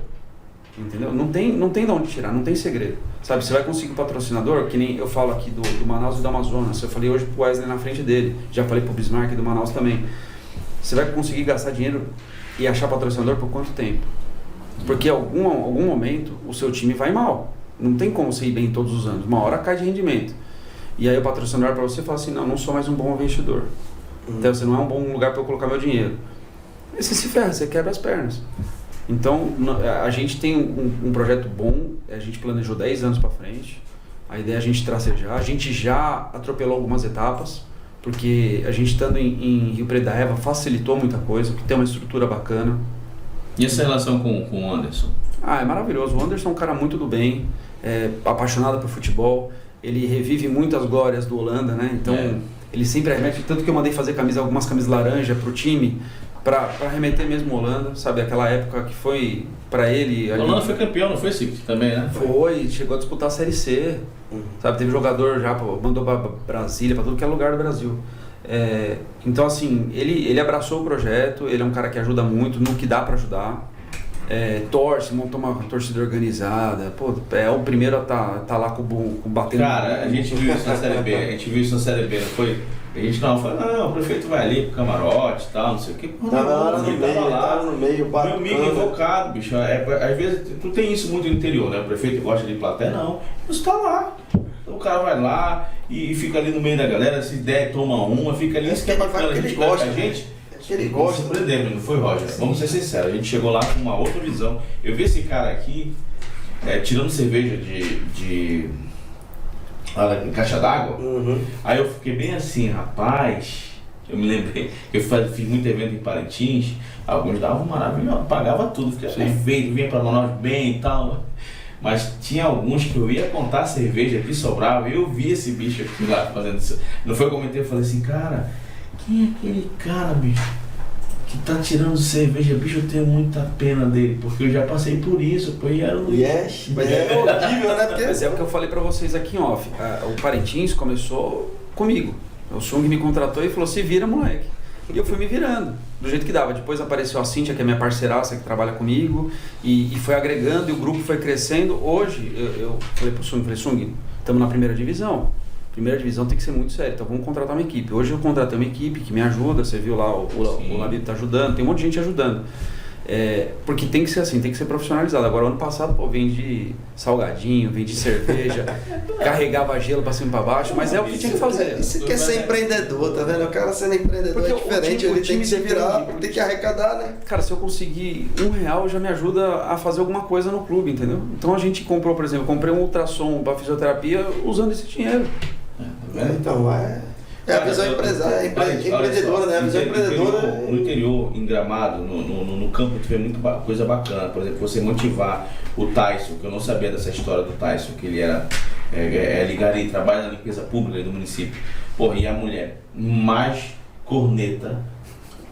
Entendeu? Não tem de onde tirar, não tem segredo. Sabe, você vai conseguir um patrocinador, que nem eu falo aqui do Manaus e do Amazonas. Eu falei hoje pro Wesley na frente dele, já falei pro Bismarck do Manaus também. Você vai conseguir gastar dinheiro e achar patrocinador por quanto tempo? Porque em algum momento o seu time vai mal. Não tem como você ir bem todos os anos. Uma hora cai de rendimento. E aí o patrocinador para você fala assim, não sou mais um bom investidor. Então você não é um bom lugar para eu colocar meu dinheiro. Aí você se ferra, você quebra as pernas. Então a gente tem um projeto bom, a gente planejou 10 anos para frente. A ideia é a gente tracejar. A gente já atropelou algumas etapas, porque a gente estando em Rio Preto da Eva facilitou muita coisa, porque tem uma estrutura bacana. E essa relação com o Anderson? É maravilhoso. O Anderson é um cara muito do bem, apaixonado por futebol, ele revive muitas glórias do Holanda, né? Então ele sempre remete, tanto que eu mandei fazer algumas camisas laranja pro time, para remeter mesmo Holanda, sabe? Aquela época que foi para ele... A Holanda foi campeão, não foi, Cic? Também, né? Foi, chegou a disputar a Série C, sabe? Teve jogador já, mandou para Brasília, para tudo que é lugar do Brasil. Então assim, ele abraçou o projeto, ele é um cara que ajuda muito no que dá para ajudar. Torce, montou uma torcida organizada, é o primeiro a tá lá batendo. Cara, a gente viu isso na Série B, não foi? A gente falou, o prefeito vai ali pro camarote e tal, não sei o que. Tava no meio, meu amigo invocado, bicho. Às vezes, tu tem isso muito no interior, né? O prefeito gosta de plateia, não. Isso tá lá. O cara vai lá e fica ali no meio da galera, se der, toma uma, fica ali. Isso que é bacana, a gente gosta. Ele gosta. Surpreendemos, não foi, Roger? Vamos ser sinceros, a gente chegou lá com uma outra visão. Eu vi esse cara aqui tirando cerveja de em caixa d'água. Aí eu fiquei bem assim, rapaz. Eu me lembrei, eu fiz muito evento em Parintins, alguns davam maravilhoso, pagava tudo, fiquei perfeito, vinha pra Manaus bem e tal. Mas tinha alguns que eu ia contar cerveja que sobrava, e eu vi esse bicho aqui lá fazendo isso. Não foi, eu comentei, eu falei assim, cara, quem é aquele cara, bicho, que tá tirando cerveja? Bicho, eu tenho muita pena dele, porque eu já passei por isso, e era o Luiz. Mas é horrível, né? Mas é o que eu falei pra vocês aqui em off. O Parintins começou comigo. O Sung me contratou e falou, se vira, moleque. E eu fui me virando, do jeito que dava. Depois apareceu a Cíntia, que é minha parceiraça, que trabalha comigo, e foi agregando, e o grupo foi crescendo. Hoje, eu falei pro Sung, estamos na primeira divisão. Primeira divisão tem que ser muito sério, então vamos contratar uma equipe. Hoje eu contratei uma equipe que me ajuda, você viu lá, o Labito tá ajudando, tem um monte de gente ajudando. Porque tem que ser assim, tem que ser profissionalizado. Agora, ano passado, vendi salgadinho, vendi cerveja, carregava gelo pra cima e pra baixo, mas é o que tinha que fazer. Isso quer ser empreendedor, tá vendo? O cara sendo empreendedor é diferente, ele tem que se virar, tem que arrecadar, né? Cara, se eu conseguir R$1 já me ajuda a fazer alguma coisa no clube, entendeu? Então a gente comprou, por exemplo, comprei um ultrassom pra fisioterapia usando esse dinheiro. Então, é a visão empreendedora, né? A visão empreendedora. No interior, em Gramado, no campo, tu vê muita coisa bacana. Por exemplo, você motivar o Tyson, que eu não sabia dessa história do Tyson, que ele era ligado e trabalha na limpeza pública do município. Porra, e a mulher mais corneta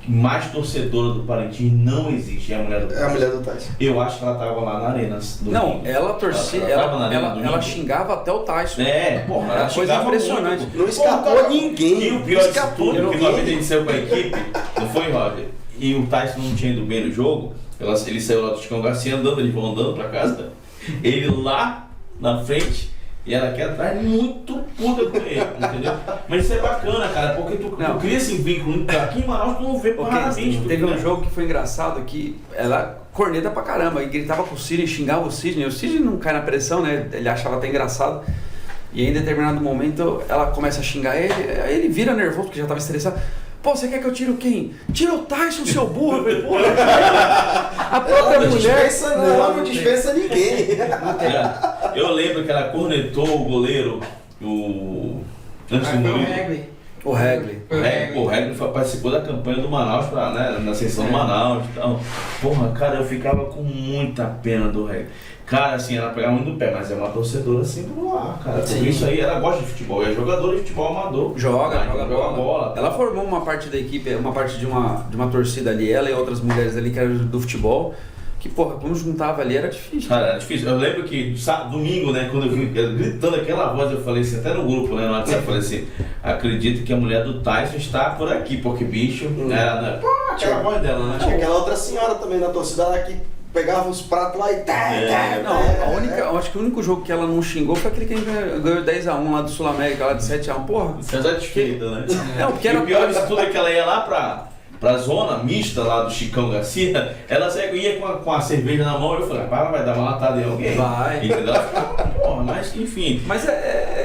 mais torcedora do Parintins não existe, é a mulher do Tyson. É a mulher do Tyson. Eu acho que ela tava lá na arena. Não, ela torcia, ela xingava até o Tyson. Porra, Era coisa impressionante. Muito. Não escapou ninguém. E o pior de escapou tudo, que ninguém. uma vez a gente saiu com a equipe, não foi, Roger? E o Tyson não tinha ido bem no jogo, ele saiu lá do Chicão Garcia andando, eles vão andando pra casa, ele lá na frente e ela aqui atrás, muito puta com ele, entendeu? Mas isso é bacana, cara, porque tu cria esse vínculo. Aqui em Manaus tu não vê raramente. Teve um jogo que foi engraçado que ela corneta pra caramba e gritava com o Sidney, xingava o Sidney. O Sidney não cai na pressão, né? Ele achava até engraçado. E aí, em determinado momento ela começa a xingar ele, aí ele vira nervoso porque já tava estressado. Pô, você quer que eu tire quem? Tira o Tyson, seu burro! Porra, a própria mulher... Não dispensa ninguém. Eu lembro que ela cornetou o goleiro, antes do Murilo. O Regli. O Regli participou da campanha do Manaus, na seção do Manaus e tal. Porra, cara, eu ficava com muita pena do Regli. Cara, assim, ela pegava muito no pé, mas é uma torcedora assim do ar, cara. Porque isso aí, ela gosta de futebol, é jogadora de futebol amador. Joga bola. Ela formou uma parte da equipe, uma parte de uma torcida ali, ela e outras mulheres ali que eram do futebol. Que, porra, quando juntava ali era difícil. Cara, era difícil. Eu lembro que domingo, né, quando eu vi ela gritando aquela voz, eu falei assim, até no grupo, né, no WhatsApp, eu falei assim, acredito que a mulher do Tyson está por aqui, porque bicho, era aquela voz dela, né? Tinha aquela outra senhora também na torcida lá que pegava os pratos lá e acho que o único jogo que ela não xingou foi aquele que ganhou 10-1 lá do Sul América, lá de 7-1, porra. Você é satisfeita, né? Não, porque era o pior disso tudo é que ela ia lá pra zona mista lá do Chicão Garcia, ela ia com a cerveja na mão e eu falei, ela vai dar uma latada em alguém. Vai. Entendeu? Porra, mas enfim. Mas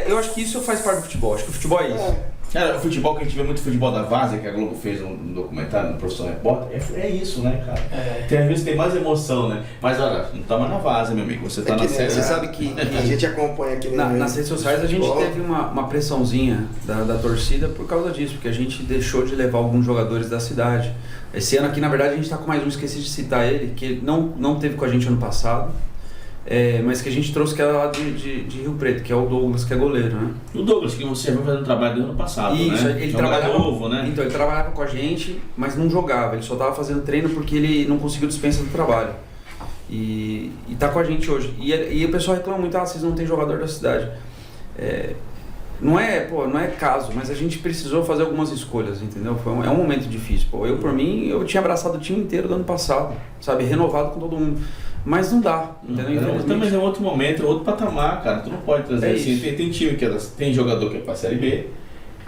eu acho que isso faz parte do futebol, acho que o futebol é isso. Cara, o futebol que a gente vê muito futebol da Várzea, que a Globo fez um documentário no Profissão Repórter, é isso, né, cara? Às vezes tem mais emoção, né? Mas olha, não tá mais na Várzea, meu amigo, você tá na série. Você sabe que a gente acompanha aqui nas redes sociais a gente teve uma pressãozinha da torcida por causa disso, porque a gente deixou de levar alguns jogadores da cidade. Esse ano aqui, na verdade, a gente tá com mais um, esqueci de citar ele, que não teve com a gente ano passado. Mas que a gente trouxe que era lá de Rio Preto, que é o Douglas, que é goleiro, né? O Douglas, que você vai fazer um trabalho do ano passado, isso, né? Ele trabalhava novo, né? Então, ele trabalhava com a gente, mas não jogava, ele só estava fazendo treino porque ele não conseguiu dispensa do trabalho. E tá com a gente hoje. E o pessoal reclama muito, vocês não tem jogador da cidade. Não é caso, mas a gente precisou fazer algumas escolhas, entendeu? É um momento difícil. Eu, por mim, eu tinha abraçado o time inteiro do ano passado, sabe? Renovado com todo mundo. Mas não dá, entendeu? Mas é outro momento, é outro patamar, cara. Tu não pode trazer assim. Tem time tem jogador que é pra Série B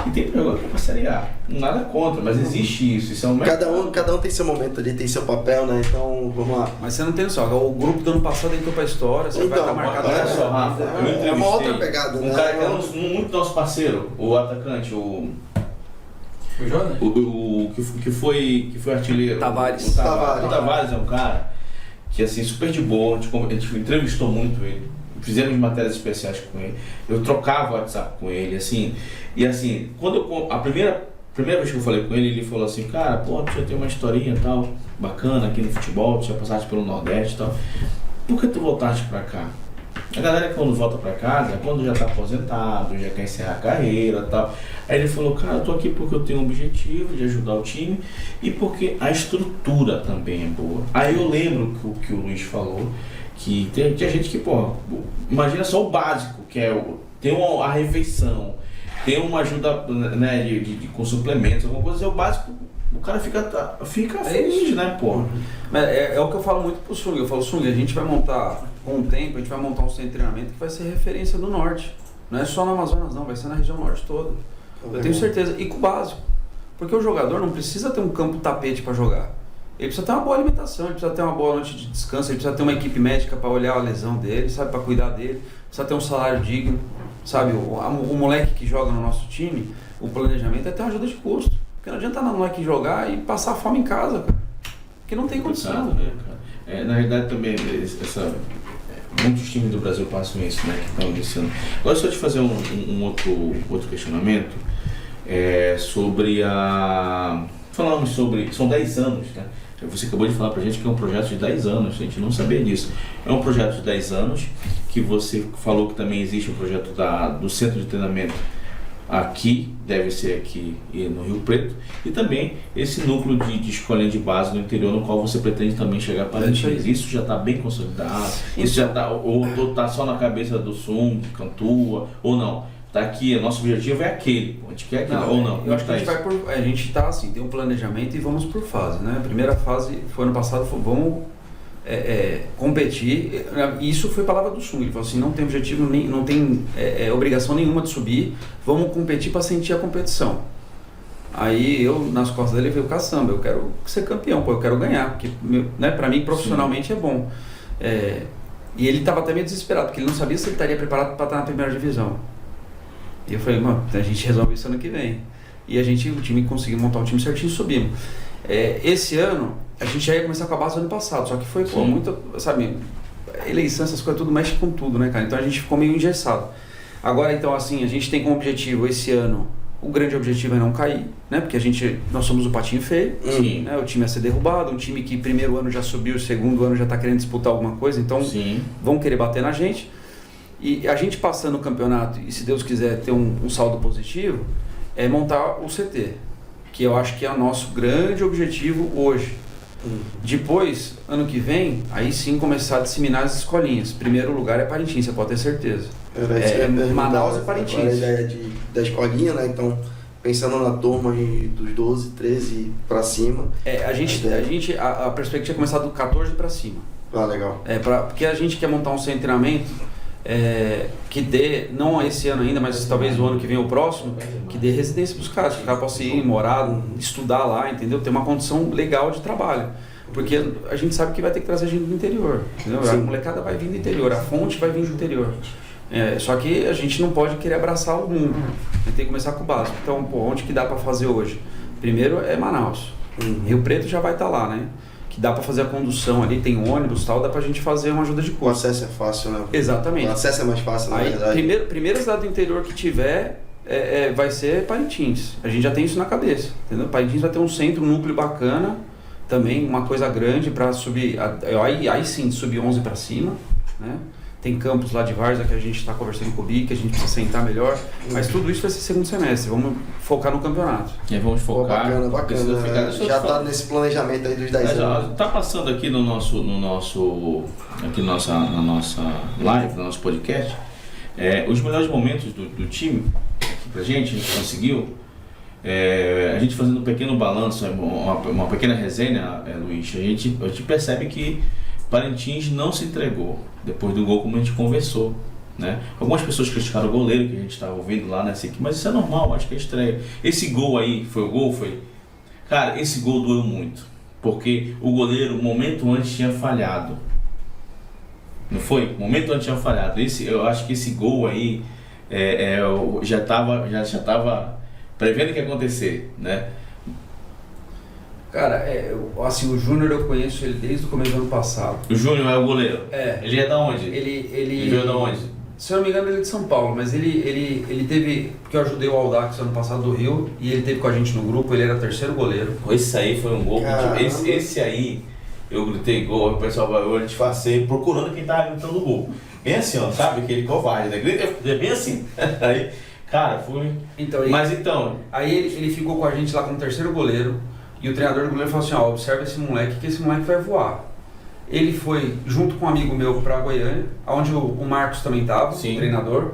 e tem jogador que é pra Série A. Nada contra, mas existe isso. Isso é um cada um tem seu momento ali, tem seu papel, né? Então, vamos lá. Mas você não tem noção, o grupo do ano passado entrou pra história, você vai estar marcado. Olha só, Rafa, eu entrevistei uma outra pegada, um cara que era muito nosso parceiro, o atacante, o Jonas? O que foi artilheiro. Tavares. O Tavares é um cara que assim, super de boa, a gente entrevistou muito ele, fizemos matérias especiais com ele, eu trocava WhatsApp com ele, assim, e assim, a primeira vez que eu falei com ele, ele falou assim, cara, pô, tu já tem uma historinha e tal, bacana aqui no futebol, tu já passaste pelo Nordeste e tal, por que tu voltaste pra cá? A galera quando volta pra casa é quando já tá aposentado, já quer encerrar a carreira e tal. Aí ele falou, cara, eu tô aqui porque eu tenho um objetivo de ajudar o time e porque a estrutura também é boa. Aí eu lembro que o Luiz falou que tem gente que, pô, imagina só o básico, que é tem a refeição, tem uma ajuda, né, com suplementos, alguma coisa, é o básico. O cara fica feliz, né, pô? É o que eu falo muito pro Sung. Eu falo, Sung, a gente vai montar, com o tempo, a gente vai montar um centro de treinamento que vai ser referência do Norte. Não é só no Amazonas, não, vai ser na região Norte toda. Eu tenho certeza. E com o básico. Porque o jogador não precisa ter um campo tapete para jogar. Ele precisa ter uma boa alimentação, ele precisa ter uma boa noite de descanso, ele precisa ter uma equipe médica para olhar a lesão dele, sabe, para cuidar dele, precisa ter um salário digno, sabe? O moleque que joga no nosso time, o planejamento é ter uma ajuda de custo. Porque não adianta não aqui jogar e passar fome em casa, cara. Porque não tem condição. Né, cara? Na realidade também, muitos times do Brasil passam isso, né? Que estão iniciando. Agora só te fazer um outro questionamento sobre falamos sobre. São 10 anos, né? Você acabou de falar pra gente que é um projeto de 10 anos, a gente não sabia disso. É um projeto de 10 anos, que você falou que também existe o projeto do centro de treinamento aqui, deve ser aqui no Rio Preto, e também esse núcleo de escolinha de base no interior, no qual você pretende também chegar para isso já está bem consolidado, isso já está, ou está só na cabeça do Sung, Cantua, ou não? Tá aqui, nosso objetivo é aquele, a gente quer aquilo, ou não? Eu acho que a gente tá assim, tem um planejamento e vamos por fase, né? A primeira fase foi ano passado, vamos competir, isso foi palavra do Sul, ele falou assim, não tem objetivo, não tem obrigação nenhuma de subir, vamos competir para sentir a competição. Aí eu, nas costas dele, veio caçamba, eu quero ser campeão, eu quero ganhar, porque né, para mim profissionalmente é bom. E ele estava até meio desesperado, porque ele não sabia se ele estaria preparado para estar na primeira divisão. E eu falei, mano, a gente resolve isso ano que vem. E o time conseguiu montar o time certinho e subimos. Esse ano, a gente já ia começar com a base do ano passado, só que foi muito, sabe, eleição, essas coisas, tudo mexe com tudo, né, cara? Então a gente ficou meio engessado. Agora, então, assim, a gente tem como objetivo esse ano, o grande objetivo é não cair, né? Porque nós somos o patinho feio, né? O time ia ser derrubado, um time que primeiro ano já subiu, o segundo ano já está querendo disputar alguma coisa, então vão querer bater na gente. E a gente passando o campeonato, e se Deus quiser ter um saldo positivo, é montar o CT, que eu acho que é o nosso grande objetivo hoje. Depois, ano que vem, aí sim começar a disseminar as escolinhas. Primeiro lugar é Parintins, você pode ter certeza. Manaus e Parintins. A ideia da escolinha, né? Então, pensando na turma aí dos 12, 13 para cima. A perspectiva é começar do 14 para cima. Ah, legal. Porque a gente quer montar um centro de treinamento que dê, não esse ano ainda, mas talvez o ano que vem ou o próximo, que dê residência para os caras, que o cara possa ir, morar, estudar lá, entendeu? Ter uma condição legal de trabalho. Porque a gente sabe que vai ter que trazer gente do interior, entendeu? A molecada vai vir do interior, a fonte vai vir do interior. Só que a gente não pode querer abraçar o mundo, a gente tem que começar com o básico. Então, onde que dá para fazer hoje? Primeiro é Manaus, Rio Preto já vai estar lá, né? Que dá para fazer a condução ali, tem ônibus e tal, dá pra gente fazer uma ajuda de custo. O acesso é fácil, né? Exatamente. O acesso é mais fácil, na verdade. Primeira cidade do interior que tiver, vai ser Parintins. A gente já tem isso na cabeça, entendeu? Parintins vai ter um centro, um núcleo bacana, também uma coisa grande para subir, aí sim, subir 11 para cima, né? Tem campos lá de Várzea que a gente está conversando com o BI, que a gente precisa sentar melhor, mas tudo isso vai ser segundo semestre, vamos focar no campeonato. Vamos focar. Bacana. Já está nesse planejamento aí dos 10 anos. Está passando aqui na nossa live, no nosso podcast, os melhores momentos do time, aqui pra gente, a gente conseguiu, a gente fazendo um pequeno balanço, uma pequena resenha, Luiz, a gente percebe que Parintins não se entregou depois do gol, como a gente conversou, né? Algumas pessoas criticaram o goleiro que a gente estava ouvindo lá nessa equipe, mas isso é normal, acho que é estreia. Esse gol aí, cara, esse gol doeu muito, porque o goleiro, um momento antes, tinha falhado. Não foi? Um momento antes tinha falhado. Eu acho que esse gol aí já estava prevendo o que ia acontecer, né? Cara, assim, o Júnior eu conheço ele desde o começo do ano passado. O Júnior é o goleiro? Ele é da onde? Ele veio da onde? Se eu não me engano, ele é de São Paulo, mas ele teve, porque eu ajudei o Aldax ano passado do Rio, e ele teve com a gente no grupo, ele era terceiro goleiro. Esse aí foi um gol, esse aí, eu gritei gol, o pessoal vai, eu disfarcei, procurando quem tava gritando gol. Bem assim, ó, sabe, aquele covarde, né? Bem assim. Aí, cara, foi... Aí ele ficou com a gente lá como terceiro goleiro, e o treinador do goleiro falou assim, observa esse moleque, que esse moleque vai voar. Ele foi junto com um amigo meu pra Goiânia, onde o Marcos também estava, o treinador,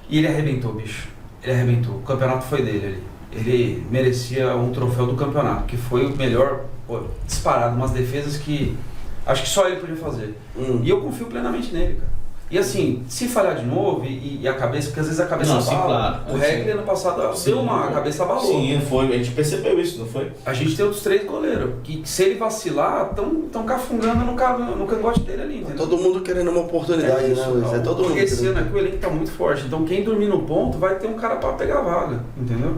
e ele arrebentou, bicho. Ele arrebentou. O campeonato foi dele ali. Ele merecia um troféu do campeonato, que foi o melhor, disparado, umas defesas que acho que só ele podia fazer. E eu confio plenamente nele, cara. E assim, se falhar de novo e a cabeça, porque às vezes a cabeça abala. Claro. O Regli ano passado deu uma, a cabeça abalou. Sim, foi. A gente percebeu isso, não foi? A gente tem outros 3 goleiros, que se ele vacilar, estão cafungando no cangote dele ali, entendeu? Todo mundo querendo uma oportunidade, né, Luiz? Todo mundo. Porque esse ano aqui o elenco tá muito forte, então quem dormir no ponto vai ter um cara para pegar a vaga, entendeu?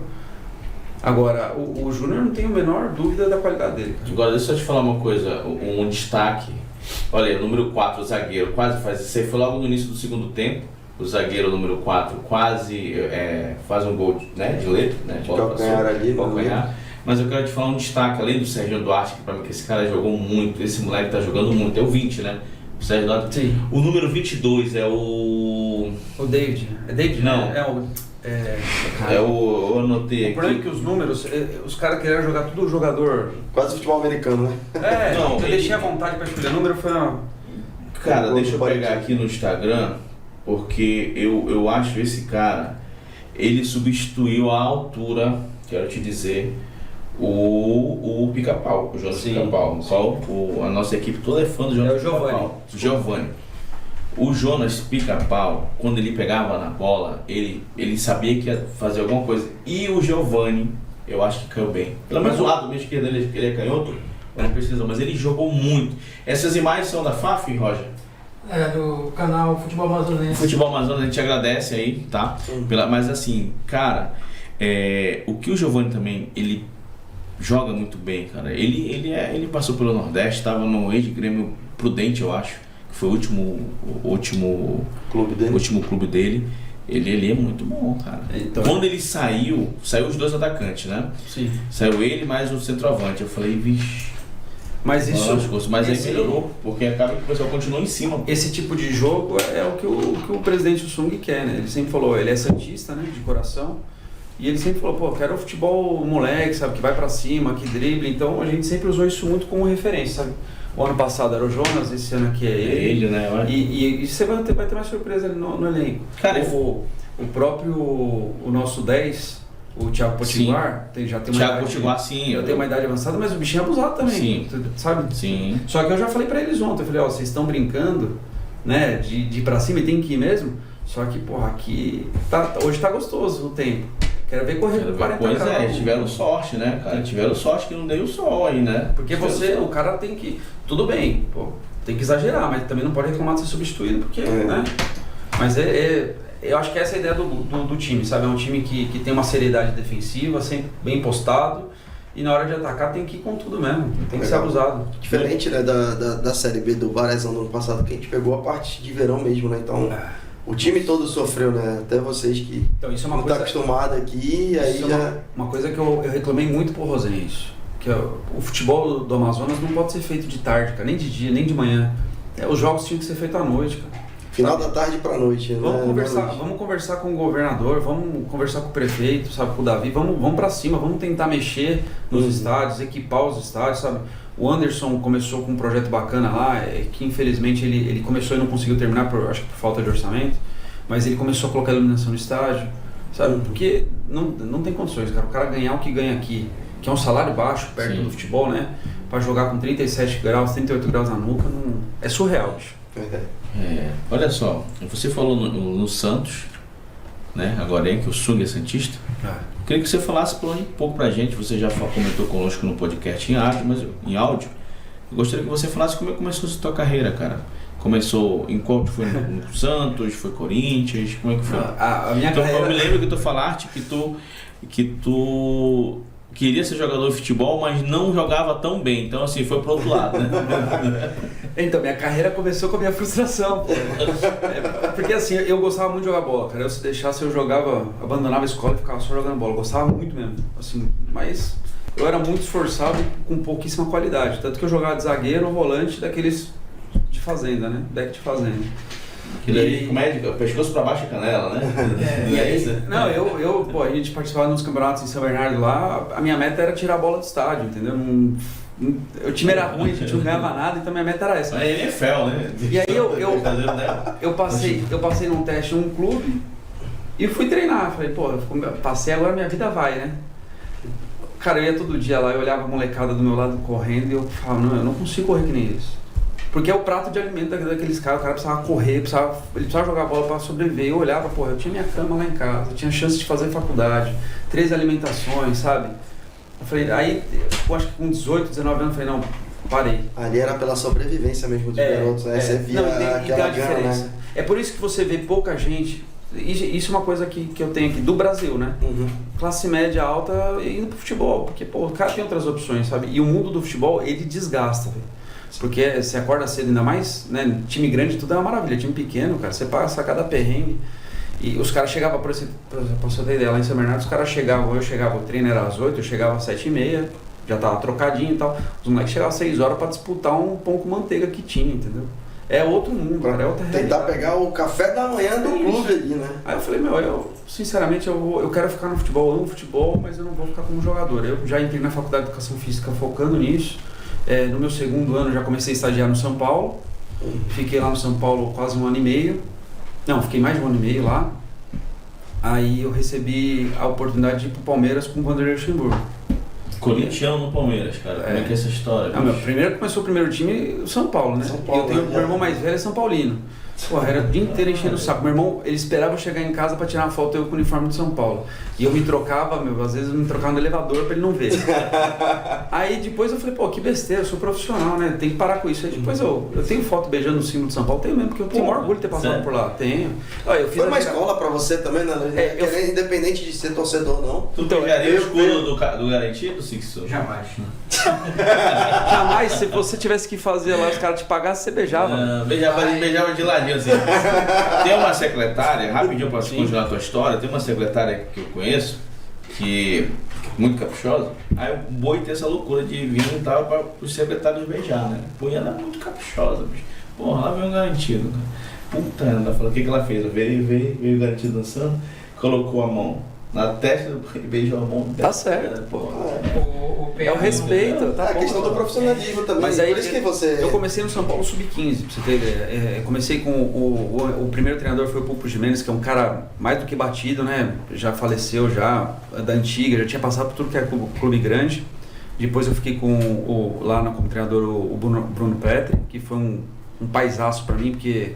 Agora, o Júnior não tem a menor dúvida da qualidade dele. Agora, deixa eu te falar uma coisa, um destaque. Olha, o número 4, o zagueiro, quase faz isso aí, foi logo no início do segundo tempo. O zagueiro número 4 quase faz um gol, né, de letra, né? De calcanhar ali, calcanhar. Mas eu quero te falar um destaque, além do Serginho Duarte, que pra mim que esse cara jogou muito, esse moleque tá jogando muito, é o 20, né? O Sérgio Duarte. Sim. O número 22 é o... O David. É David? Não. É o... Eu anotei O problema é aqui. que os números, os caras queriam jogar tudo jogador. Quase futebol americano, né? Não, Eu deixei à vontade pra escolher número, foi uma. Cara, deixa eu pegar aqui no Instagram, porque eu acho esse cara, ele substituiu a altura, quero te dizer, o Pica-Pau, o Jonas Sim, Pica-Pau. A nossa equipe toda é fã do Jonas É o Giovani. Pica-Pau. Giovani. O Jonas Pica-Pau, quando ele pegava na bola, ele sabia que ia fazer alguma coisa. E o Giovani, eu acho que caiu bem. Pelo menos o lado do esquerdo ele é canhoto, eu não preciso, mas ele jogou muito. Essas imagens são da FAF, Roger? Do canal Futebol Amazonense. Futebol Amazonas, a gente agradece aí, tá? Mas assim, cara, o que o Giovani também, ele joga muito bem, cara. Ele passou pelo Nordeste, estava no ex-Grêmio Prudente, eu acho, que foi o último clube dele. Ele é muito bom, cara. Então, quando ele saiu os dois atacantes, né? Sim. Saiu ele mais o centroavante. Eu falei, vixe. Mas isso. Mas aí melhorou, porque acaba que o pessoal continua em cima. Esse tipo de jogo é o que o presidente Sung quer, né? Ele sempre falou, ele é santista, né? De coração. E ele sempre falou, pô, quero o futebol moleque, sabe? Que vai pra cima, que drible. Então a gente sempre usou isso muito como referência, sabe? O ano passado era o Jonas, esse ano aqui é ele. Né? E você vai ter mais surpresa ali no elenco. Cara, o nosso 10, o Thiago Potiguar, já tem uma Thiago idade. Potiguar, sim. Eu tenho uma idade avançada, mas o bichinho é abusado também. Sim. Sabe? Sim. Só que eu já falei pra eles ontem, eu falei, ó, vocês estão brincando, né, de ir pra cima e tem que ir mesmo. Só que, porra, aqui hoje tá gostoso o tempo. Quero ver correr com 40 Pois graus. eles tiveram sorte, né, cara? Tiveram sorte que não deu o sol aí, né? Porque o cara tem que... Tudo bem, pô, tem que exagerar, mas também não pode reclamar de ser substituído, porque, né? Mas eu acho que essa é a ideia do time, sabe? É um time que tem uma seriedade defensiva, sempre bem postado, e na hora de atacar tem que ir com tudo mesmo, tem que ser abusado. Diferente, né, da Série B do Varezão do ano passado, que a gente pegou a parte de verão mesmo, né? Então, o time todo sofreu, né? Até vocês que Então, isso é uma não coisa... tá acostumado aqui, e aí Isso já... é uma coisa que eu reclamei muito pro Rosenha, isso. Que o futebol do Amazonas não pode ser feito de tarde, cara, nem de dia, nem de manhã. Os jogos tinham que ser feitos à noite, cara. Final da tarde pra noite, né? Vamos conversar com o governador, vamos conversar com o prefeito, sabe, com o Davi, vamos pra cima, vamos tentar mexer nos estádios, equipar os estádios, sabe. O Anderson começou com um projeto bacana lá, que infelizmente ele começou e não conseguiu terminar, acho que por falta de orçamento, mas ele começou a colocar iluminação no estádio, sabe, porque não tem condições, cara, o cara ganhar o que ganha aqui, que é um salário baixo perto do futebol, né, pra jogar com 37 graus, 38 graus na nuca, é surreal, bicho. Olha só, você falou no Santos, né? Agora que o Sung é santista. Queria que você falasse um pouco pra gente. Você já comentou conosco no podcast em áudio. Eu gostaria que você falasse como é que começou a sua carreira, cara. Começou em qual? Foi no Santos, foi Corinthians, como é que foi? A minha carreira... Eu me lembro que tu falaste que tu queria ser jogador de futebol, mas não jogava tão bem. Então, assim, foi pro outro lado, né? Então, minha carreira começou com a minha frustração, pô. Porque, assim, eu gostava muito de jogar bola, cara. Se deixasse, eu abandonava a escola e ficava só jogando bola. Eu gostava muito mesmo, assim, mas eu era muito esforçado com pouquíssima qualidade. Tanto que eu jogava de zagueiro ou volante daqueles de fazenda, né? Deck de fazenda. Como é? Pescoço pra baixo e canela, né? Não, a gente participava nos campeonatos em São Bernardo lá, a minha meta era tirar a bola do estádio, entendeu? O time era ruim, a gente não ganhava nada, então minha meta era essa. É NFL, né? E aí eu passei num teste num clube e fui treinar. Falei, pô, passei, agora minha vida vai, né? Cara, eu ia todo dia lá, eu olhava a molecada do meu lado correndo e eu falava, não, eu não consigo correr que nem eles. Porque é o prato de alimento daqueles caras, o cara precisava correr, ele precisava jogar bola para sobreviver. Eu olhava, porra, eu tinha minha cama lá em casa, eu tinha chance de fazer faculdade, 3 alimentações, sabe? Eu falei, aí, eu acho que com 18, 19 anos, eu falei, não, parei. Ali era pela sobrevivência mesmo dos garotos, né? Você via aquela diferença. Né? É por isso que você vê pouca gente, isso é uma coisa que eu tenho aqui, do Brasil, né? Classe média alta indo pro futebol, porque, pô, o cara tem outras opções, sabe? E o mundo do futebol, ele desgasta, velho. Porque você acorda cedo, ainda mais, né? Time grande tudo é uma maravilha, time pequeno, cara, você passa cada perrengue. E os caras chegavam, por exemplo, pra você ter ideia, lá em São Bernardo, os caras chegavam, o treino era às 8, eu chegava às 7h30, já tava trocadinho e tal. Os moleques chegavam às 6 horas pra disputar um pão com manteiga que tinha, entendeu? É outro mundo, cara, é outra realidade. Tentar pegar o café da manhã do clube ali, né? Aí eu falei, sinceramente, eu quero ficar no futebol, eu amo futebol, mas eu não vou ficar como jogador. Eu já entrei na faculdade de Educação Física focando nisso. No meu segundo ano já comecei a estagiar no São Paulo. Fiquei lá no São Paulo quase 1 ano e meio. Não, fiquei mais de 1 ano e meio lá. Aí eu recebi a oportunidade de ir pro Palmeiras com o Vanderlei Luxemburgo. Corintiano no Palmeiras, cara. Como é que é essa história? Começou o primeiro time o São Paulo, né? São Paulo, eu tenho meu irmão mais velho é São Paulino. Porra, era o dia inteiro enchendo o saco. Meu irmão, ele esperava eu chegar em casa pra tirar uma foto eu com o uniforme de São Paulo. E eu me trocava, às vezes eu me trocava no elevador pra ele não ver. Aí depois eu falei, pô, que besteira, eu sou profissional, né? Tem que parar com isso. Aí depois eu tenho foto beijando o símbolo de São Paulo, tenho mesmo, porque eu tenho o maior orgulho de ter passado por lá. Tenho. Eu fiz Foi uma escola pra você também, né? Independente de ser torcedor ou não. Tu pegaria o escudo do Garantido, Sixto? Jamais. Jamais, se você tivesse que fazer lá, os caras te pagassem, você beijava. Beijava de ladinho assim. Tem uma secretária, rapidinho pra continuar a tua história, tem uma secretária que eu conheço, que muito caprichosa. Aí o Boi tem essa loucura de vir e tal para os secretários beijar, né? Pô, e ela é muito caprichosa, bicho. Porra, lá vem um Garantido, cara. Puta, ela falou, o que ela fez? Veio o Garantido dançando, colocou a mão na testa e beijou a mão dela. Tá certo, pô. É o respeito, tá A bom. questão do profissionalismo também. Mas aí, por isso que você... Eu comecei no São Paulo Sub-15, pra você ter ideia. Comecei com o primeiro treinador foi o Pulpo Gimenez, que é um cara mais do que batido, né? Já faleceu, já da antiga, já tinha passado por tudo que era clube grande. Depois eu fiquei com lá como treinador o Bruno Petri, que foi um paisaço pra mim, porque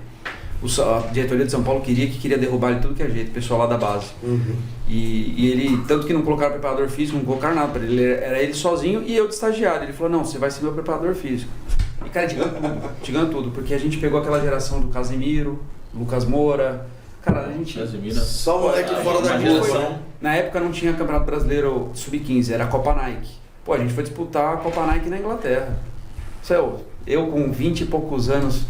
a diretoria de São Paulo queria derrubar ele tudo que é jeito, o pessoal lá da base. E ele, tanto que não colocaram preparador físico, não colocaram nada para ele, era ele sozinho e eu de estagiário. Ele falou, não, você vai ser meu preparador físico. E cara, digando tudo, porque a gente pegou aquela geração do Casemiro, Lucas Moura, cara, a gente... Casemiro. Só moleque fora da geração. Na época não tinha Campeonato Brasileiro Sub-15, era a Copa Nike. Pô, a gente foi disputar a Copa Nike na Inglaterra. Eu com 20 e poucos anos,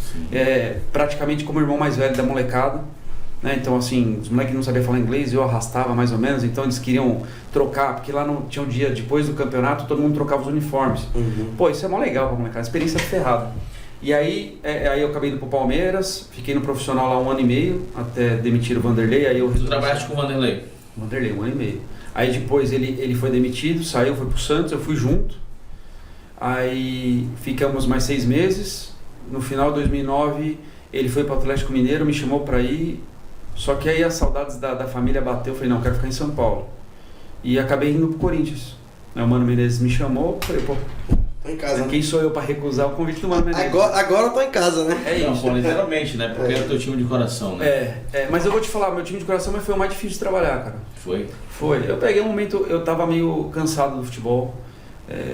praticamente como irmão mais velho da molecada, né? Então assim, os moleques não sabiam falar inglês, eu arrastava mais ou menos, então eles queriam trocar, porque lá não tinha um dia depois do campeonato, todo mundo trocava os uniformes. Pô, isso é mó legal pra molecada, experiência ferrada. E aí eu acabei indo pro Palmeiras, fiquei no profissional lá 1 ano e meio, até demitir o Vanderlei, aí eu... Tu trabalhaste com o Vanderlei? Vanderlei, 1 ano e meio. Aí depois ele foi demitido, saiu, foi pro Santos, eu fui junto. Aí ficamos mais 6 meses, no final de 2009 ele foi para o Atlético Mineiro, me chamou para ir, só que aí as saudades da família bateu, eu falei, não, quero ficar em São Paulo. E acabei indo pro Corinthians. O Mano Menezes me chamou, falei, pô, tô em casa, quem sou eu para recusar o convite do Mano Menezes? Agora eu tô em casa, né? É Não, isso. pô, literalmente, né? Porque é o teu time de coração, né? Mas eu vou te falar, meu time de coração foi o mais difícil de trabalhar, cara. Foi? Eu peguei um momento, eu tava meio cansado do futebol.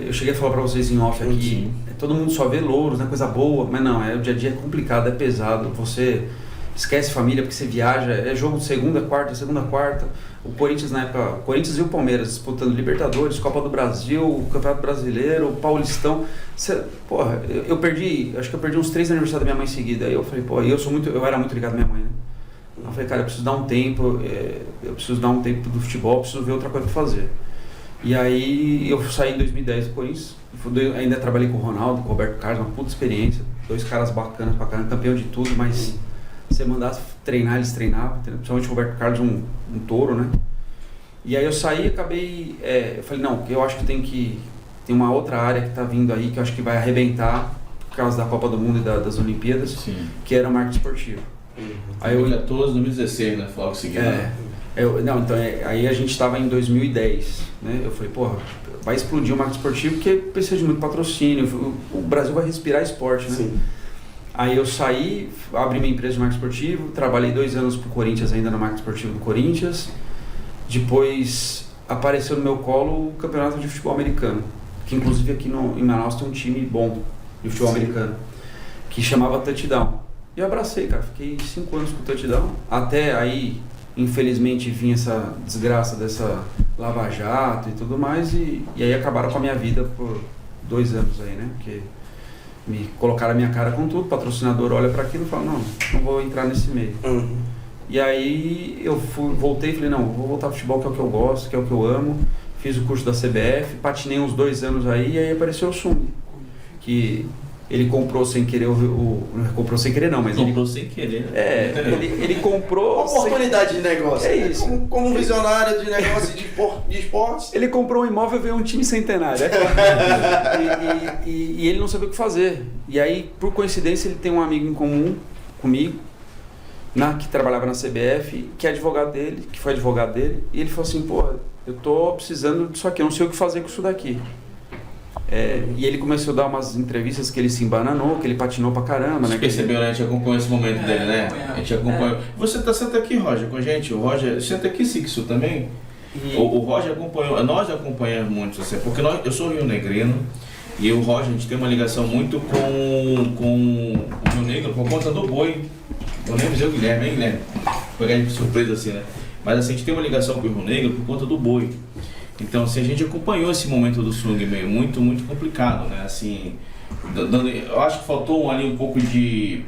Eu cheguei a falar pra vocês em off aqui, todo mundo só vê louros, né, coisa boa, mas não, o dia a dia é complicado, é pesado, você esquece família porque você viaja, é jogo de segunda, quarta, o Corinthians na época, Corinthians e o Palmeiras disputando Libertadores, Copa do Brasil, Campeonato Brasileiro, Paulistão, eu perdi uns 3 aniversários da minha mãe em seguida, aí eu falei, eu era muito ligado à minha mãe, né? Eu falei, cara, eu preciso dar um tempo, do futebol, preciso ver outra coisa pra fazer. E aí eu saí em 2010 do Corinthians, ainda trabalhei com o Ronaldo, com o Roberto Carlos, uma puta experiência, 2 caras bacanas pra caramba, campeão de tudo, mas você mandasse treinar, eles treinavam, principalmente o Roberto Carlos, um touro, né? E aí eu saí e acabei, eu falei, não, eu acho que tem uma outra área que tá vindo aí, que eu acho que vai arrebentar, por causa da Copa do Mundo e das Olimpíadas, Sim. Que era o marketing esportivo. Aí 2014, 2016, né? Logo seguindo. Aí a gente estava em 2010, né? Eu falei, porra, vai explodir o marketing esportivo porque precisa de muito patrocínio, o Brasil vai respirar esporte, né? Sim. Aí eu saí, abri minha empresa de marketing esportivo, trabalhei 2 anos pro Corinthians ainda no marketing esportivo do Corinthians, depois apareceu no meu colo o campeonato de futebol americano, que inclusive aqui em Manaus tem um time bom de futebol americano, que chamava Touchdown. E eu abracei, cara, fiquei 5 anos com o Touchdown, até aí... Infelizmente vinha essa desgraça dessa Lava Jato e tudo mais e aí acabaram com a minha vida por 2 anos aí, né? Porque me colocaram a minha cara com tudo, o patrocinador olha para aquilo e fala, não vou entrar nesse meio. E aí eu voltei e falei, não, vou voltar ao futebol que é o que eu gosto, que é o que eu amo. Fiz o curso da CBF, patinei uns 2 anos aí e aí apareceu o Sung, que Ele comprou sem querer comprou sem querer não, mas comprou sem querer. Ele comprou oportunidade de negócio. É isso. Como um visionário de negócio de esportes. Ele comprou um imóvel e veio um time centenário. E ele não sabia o que fazer. E aí, por coincidência, ele tem um amigo em comum comigo, que trabalhava na CBF, que é advogado dele, que foi advogado dele, e ele falou assim, pô, eu tô precisando disso aqui, eu não sei o que fazer com isso daqui. E ele começou a dar umas entrevistas que ele se embananou, que ele patinou pra caramba, né? Percebeu, né? A gente acompanhou esse momento dele, né? A gente acompanhou. Você senta aqui, Roger, com a gente. O Roger, senta aqui, Sixo, também. O Roger acompanhou, nós acompanhamos muito, assim, porque eu sou rio-negrino e o Roger, a gente tem uma ligação muito com o Rio Negro por conta do boi. Eu nem dizer o Guilherme, hein, Guilherme? Foi ganhar de surpresa assim, né? Mas assim, a gente tem uma ligação com o Rio Negro por conta do boi. Então, assim, a gente acompanhou esse momento do swing meio muito, muito complicado, né? Assim, eu acho que faltou ali um pouco de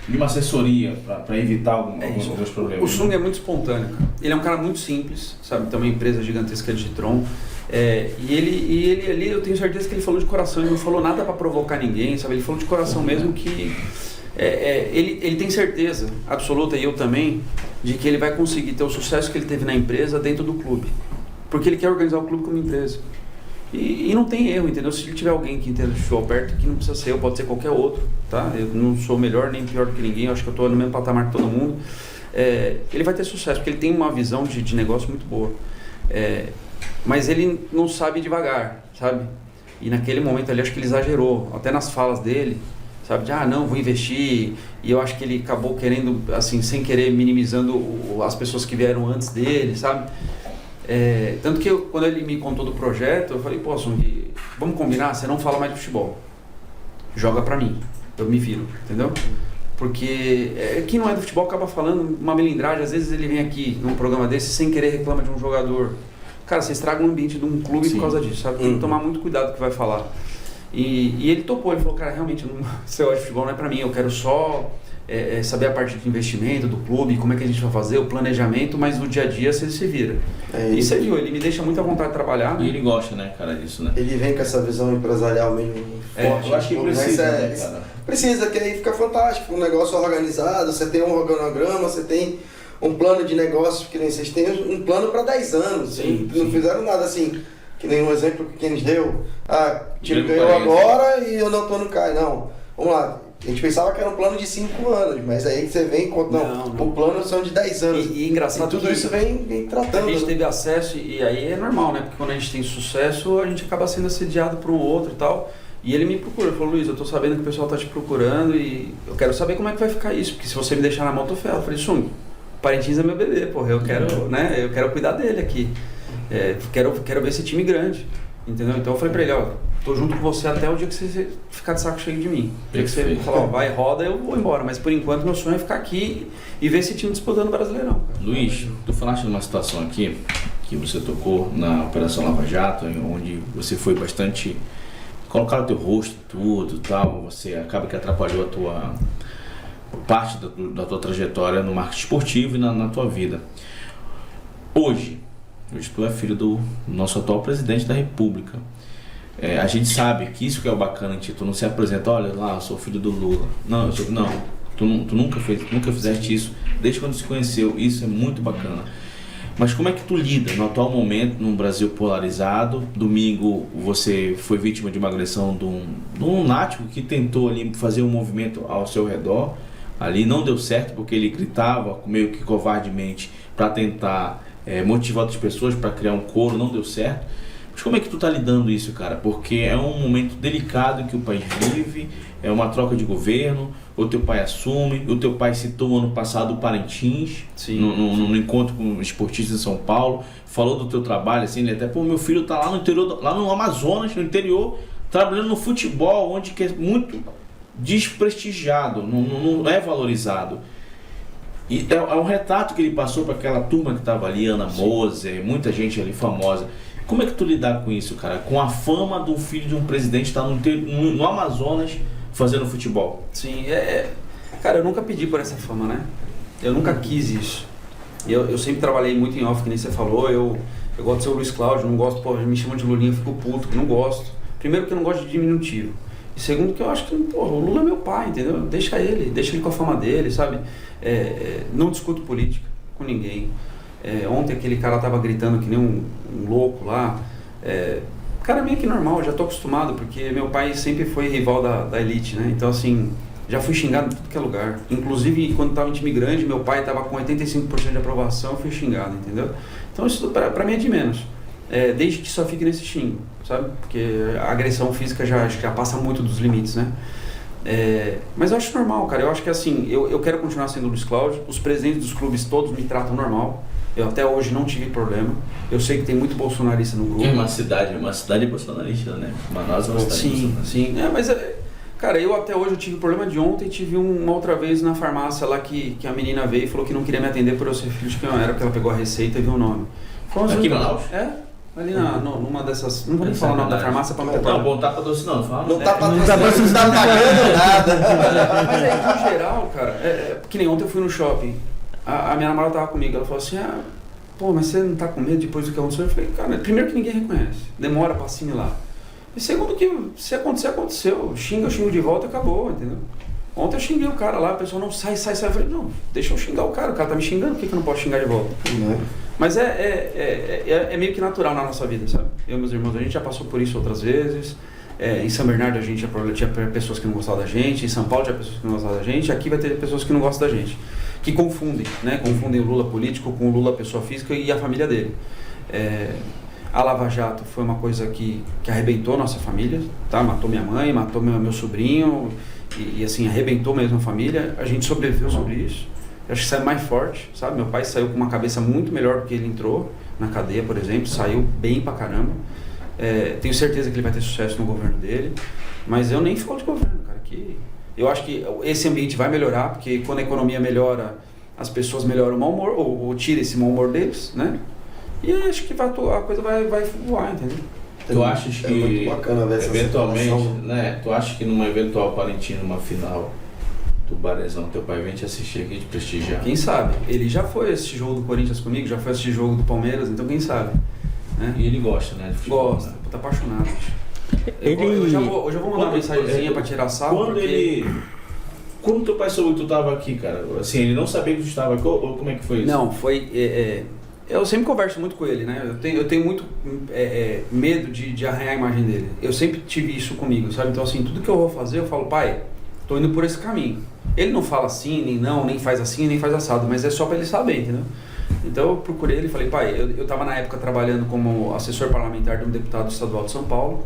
uma assessoria para evitar alguns problemas. O swing é muito espontâneo. Ele é um cara muito simples, sabe? Tem uma empresa gigantesca de Tron. E ele ali, eu tenho certeza que ele falou de coração. Ele não falou nada para provocar ninguém, sabe? Ele falou de coração mesmo que... ele tem certeza absoluta, e eu também, de que ele vai conseguir ter o sucesso que ele teve na empresa dentro do clube. Porque ele quer organizar o clube como empresa. E não tem erro, entendeu? Se ele tiver alguém que entenda de futebol perto, que não precisa ser eu, pode ser qualquer outro, tá? Eu não sou melhor nem pior do que ninguém, eu acho que eu estou no mesmo patamar que todo mundo. Ele vai ter sucesso, porque ele tem uma visão de negócio muito boa. Mas ele não sabe devagar, sabe? E naquele momento ali, acho que ele exagerou, até nas falas dele, sabe? Não, vou investir. E eu acho que ele acabou querendo, assim, sem querer, minimizando as pessoas que vieram antes dele, sabe? Tanto que quando ele me contou do projeto, eu falei, pô, Sung, vamos combinar? Você não fala mais de futebol. Joga pra mim. Eu me viro, entendeu? Porque quem não é do futebol acaba falando uma melindragem. Às vezes ele vem aqui num programa desse sem querer reclama de um jogador. Cara, você estraga o ambiente de um clube por causa disso, sabe? Tem que tomar muito cuidado com o que vai falar. E ele topou, ele falou, cara, realmente, esse negócio de futebol não é pra mim, eu quero só saber a parte de investimento do clube, como é que a gente vai fazer, o planejamento, mas no dia a dia você se vira. E você viu, ele me deixa muito à vontade de trabalhar. Né? E ele gosta, né, cara, disso, né? Ele vem com essa visão empresarial mesmo forte. Eu acho que precisa, né, cara? Precisa, que aí fica fantástico, um negócio organizado, você tem um organograma, você tem um plano de negócio, que nem vocês têm um plano para 10 anos. Não fizeram nada assim, que nem um exemplo que eles deu. O time ganhou agora e eu não tô no CAI. Não, vamos lá. A gente pensava que era um plano de 5 anos, mas aí você vem com... Não, o plano são de 10 anos. E engraçado, tudo isso vem tratando. A gente teve acesso, e aí é normal, né? Porque quando a gente tem sucesso, a gente acaba sendo assediado por um outro e tal. E ele me procura, ele falou, Luiz, eu tô sabendo que o pessoal tá te procurando e eu quero saber como é que vai ficar isso, porque se você me deixar na mão, eu tô ferrado. Eu falei, Sung, Parintins é meu bebê, porra, eu quero, né? Eu quero cuidar dele aqui. Quero ver esse time grande, entendeu? Então eu falei pra ele, ó, tô junto com você até o dia que você ficar de saco cheio de mim. O dia que você falar, vai, roda, eu vou embora. Mas por enquanto meu sonho é ficar aqui e ver esse time disputando o Brasileirão. Luiz, tu falaste de uma situação aqui que você tocou na Operação Lava Jato, onde você foi bastante... Colocaram o teu rosto, tudo e tal, você acaba que atrapalhou a tua parte da tua trajetória no marketing esportivo e na tua vida. Hoje tu é filho do nosso atual presidente da República. A gente sabe que isso que é o bacana em ti, tu não se apresenta, olha lá, eu sou filho do Lula. Tu nunca fizeste isso desde quando se conheceu, isso é muito bacana. Mas como é que tu lida no atual momento, num Brasil polarizado? Domingo você foi vítima de uma agressão de um lunático que tentou ali fazer um movimento ao seu redor. Ali não deu certo porque ele gritava meio que covardemente para tentar motivar outras pessoas para criar um coro, não deu certo. Mas como é que tu tá lidando isso, cara? Porque é um momento delicado em que o país vive, é uma troca de governo, o teu pai assume, o teu pai citou ano passado o Parintins, no encontro com esportistas em São Paulo, falou do teu trabalho, assim, ele até, meu filho tá lá no interior, lá no Amazonas, no interior, trabalhando no futebol, onde que é muito desprestigiado, não é valorizado. E é um retrato que ele passou para aquela turma que estava ali, Ana Moser, muita gente ali famosa. Como é que tu lidar com isso, cara? Com a fama do filho de um presidente estar no Amazonas fazendo futebol? Sim, cara, eu nunca pedi por essa fama, né? Eu nunca quis isso. Eu sempre trabalhei muito em off, que nem você falou. Eu gosto de ser o Luiz Cláudio, não gosto, me chamam de Lulinha, eu fico puto, não gosto. Primeiro porque eu não gosto de diminutivo. E segundo que eu acho que, pô, o Lula é meu pai, entendeu? Deixa ele com a fama dele, sabe? Não discuto política com ninguém. Ontem aquele cara tava gritando que nem um louco lá. Cara, meio que normal, eu já tô acostumado, porque meu pai sempre foi rival da elite, né? Então, assim, já fui xingado em tudo que é lugar. Inclusive, quando tava em time grande, meu pai tava com 85% de aprovação, eu fui xingado, entendeu? Então, isso pra mim é de menos. Desde que só fique nesse xingo, sabe? Porque a agressão física já passa muito dos limites, né? Mas eu acho normal, cara. Eu acho que, assim, eu quero continuar sendo o Luiz Cláudio. Os presidentes dos clubes todos me tratam normal. Eu até hoje não tive problema. Eu sei que tem muito bolsonarista no grupo. É uma cidade bolsonarista, né? Manaus é uma cidade bolsonarista. Sim. Mas, cara, eu até hoje eu tive problema de ontem. Tive uma outra vez na farmácia lá que a menina veio e falou que não queria me atender por eu ser filho de quem eu era, porque ela pegou a receita e viu o nome. Aqui em Manaus? Ali numa dessas... Não vou nem falar o nome da farmácia pra não ter Não, problema. bom, tá patrocinando, não fala. Não tá pagando nada. Mas aí, no geral, cara, que nem ontem eu fui no shopping. A minha namorada tava comigo, ela falou assim, pô, mas você não tá com medo depois do que aconteceu? Eu falei, cara, primeiro que ninguém reconhece, demora pra assimilar. E segundo que, se acontecer, aconteceu. Eu xingo de volta e acabou, entendeu? Ontem eu xinguei o cara lá, a pessoa não sai. Eu falei, não, deixa eu xingar o cara tá me xingando, por que eu não posso xingar de volta? Mas é meio que natural na nossa vida, sabe? Eu e meus irmãos, a gente já passou por isso outras vezes. Em São Bernardo a gente tinha pessoas que não gostavam da gente, em São Paulo tinha pessoas que não gostavam da gente, aqui vai ter pessoas que não gostam da gente. Que confundem, né? Confundem o Lula político com o Lula pessoa física e a família dele. A Lava Jato foi uma coisa que arrebentou nossa família, tá? Matou minha mãe, matou meu sobrinho e assim, arrebentou mesmo a família. A gente sobreviveu sobre isso. Eu acho que saiu mais forte, sabe? Meu pai saiu com uma cabeça muito melhor do que ele entrou na cadeia, por exemplo, saiu bem pra caramba. Tenho certeza que ele vai ter sucesso no governo dele, mas eu nem falo de governo, cara, que eu acho que esse ambiente vai melhorar, porque quando a economia melhora, as pessoas melhoram o mau humor, ou tira esse mau humor deles, né? E acho que a coisa vai voar, entendeu? Tu achas que, muito bacana ver essa eventualmente, situação. né? Tu acha que numa eventual Palentino, uma final, Tubarezão, teu pai vem te assistir aqui, te prestigiar? Quem sabe? Ele já foi assistir jogo do Corinthians comigo, já foi assistir jogo do Palmeiras, então quem sabe? Né? E ele gosta, né? De futebol, Gosta, né? tá apaixonado. Ele... Hoje eu vou mandar uma mensagenzinha pra tirar sarro. Quando teu pai soube que tu tava aqui, cara? Assim, ele não sabia que tu estava aqui, ou como é que foi isso? Não, foi... eu sempre converso muito com ele, né? Eu tenho muito medo de arranhar a imagem dele. Eu sempre tive isso comigo, sabe? Então, assim, tudo que eu vou fazer, eu falo, pai, tô indo por esse caminho. Ele não fala assim, nem faz assim, nem faz assado, mas é só pra ele saber, entendeu? Então eu procurei ele e falei, pai, eu tava na época trabalhando como assessor parlamentar de um deputado estadual de São Paulo,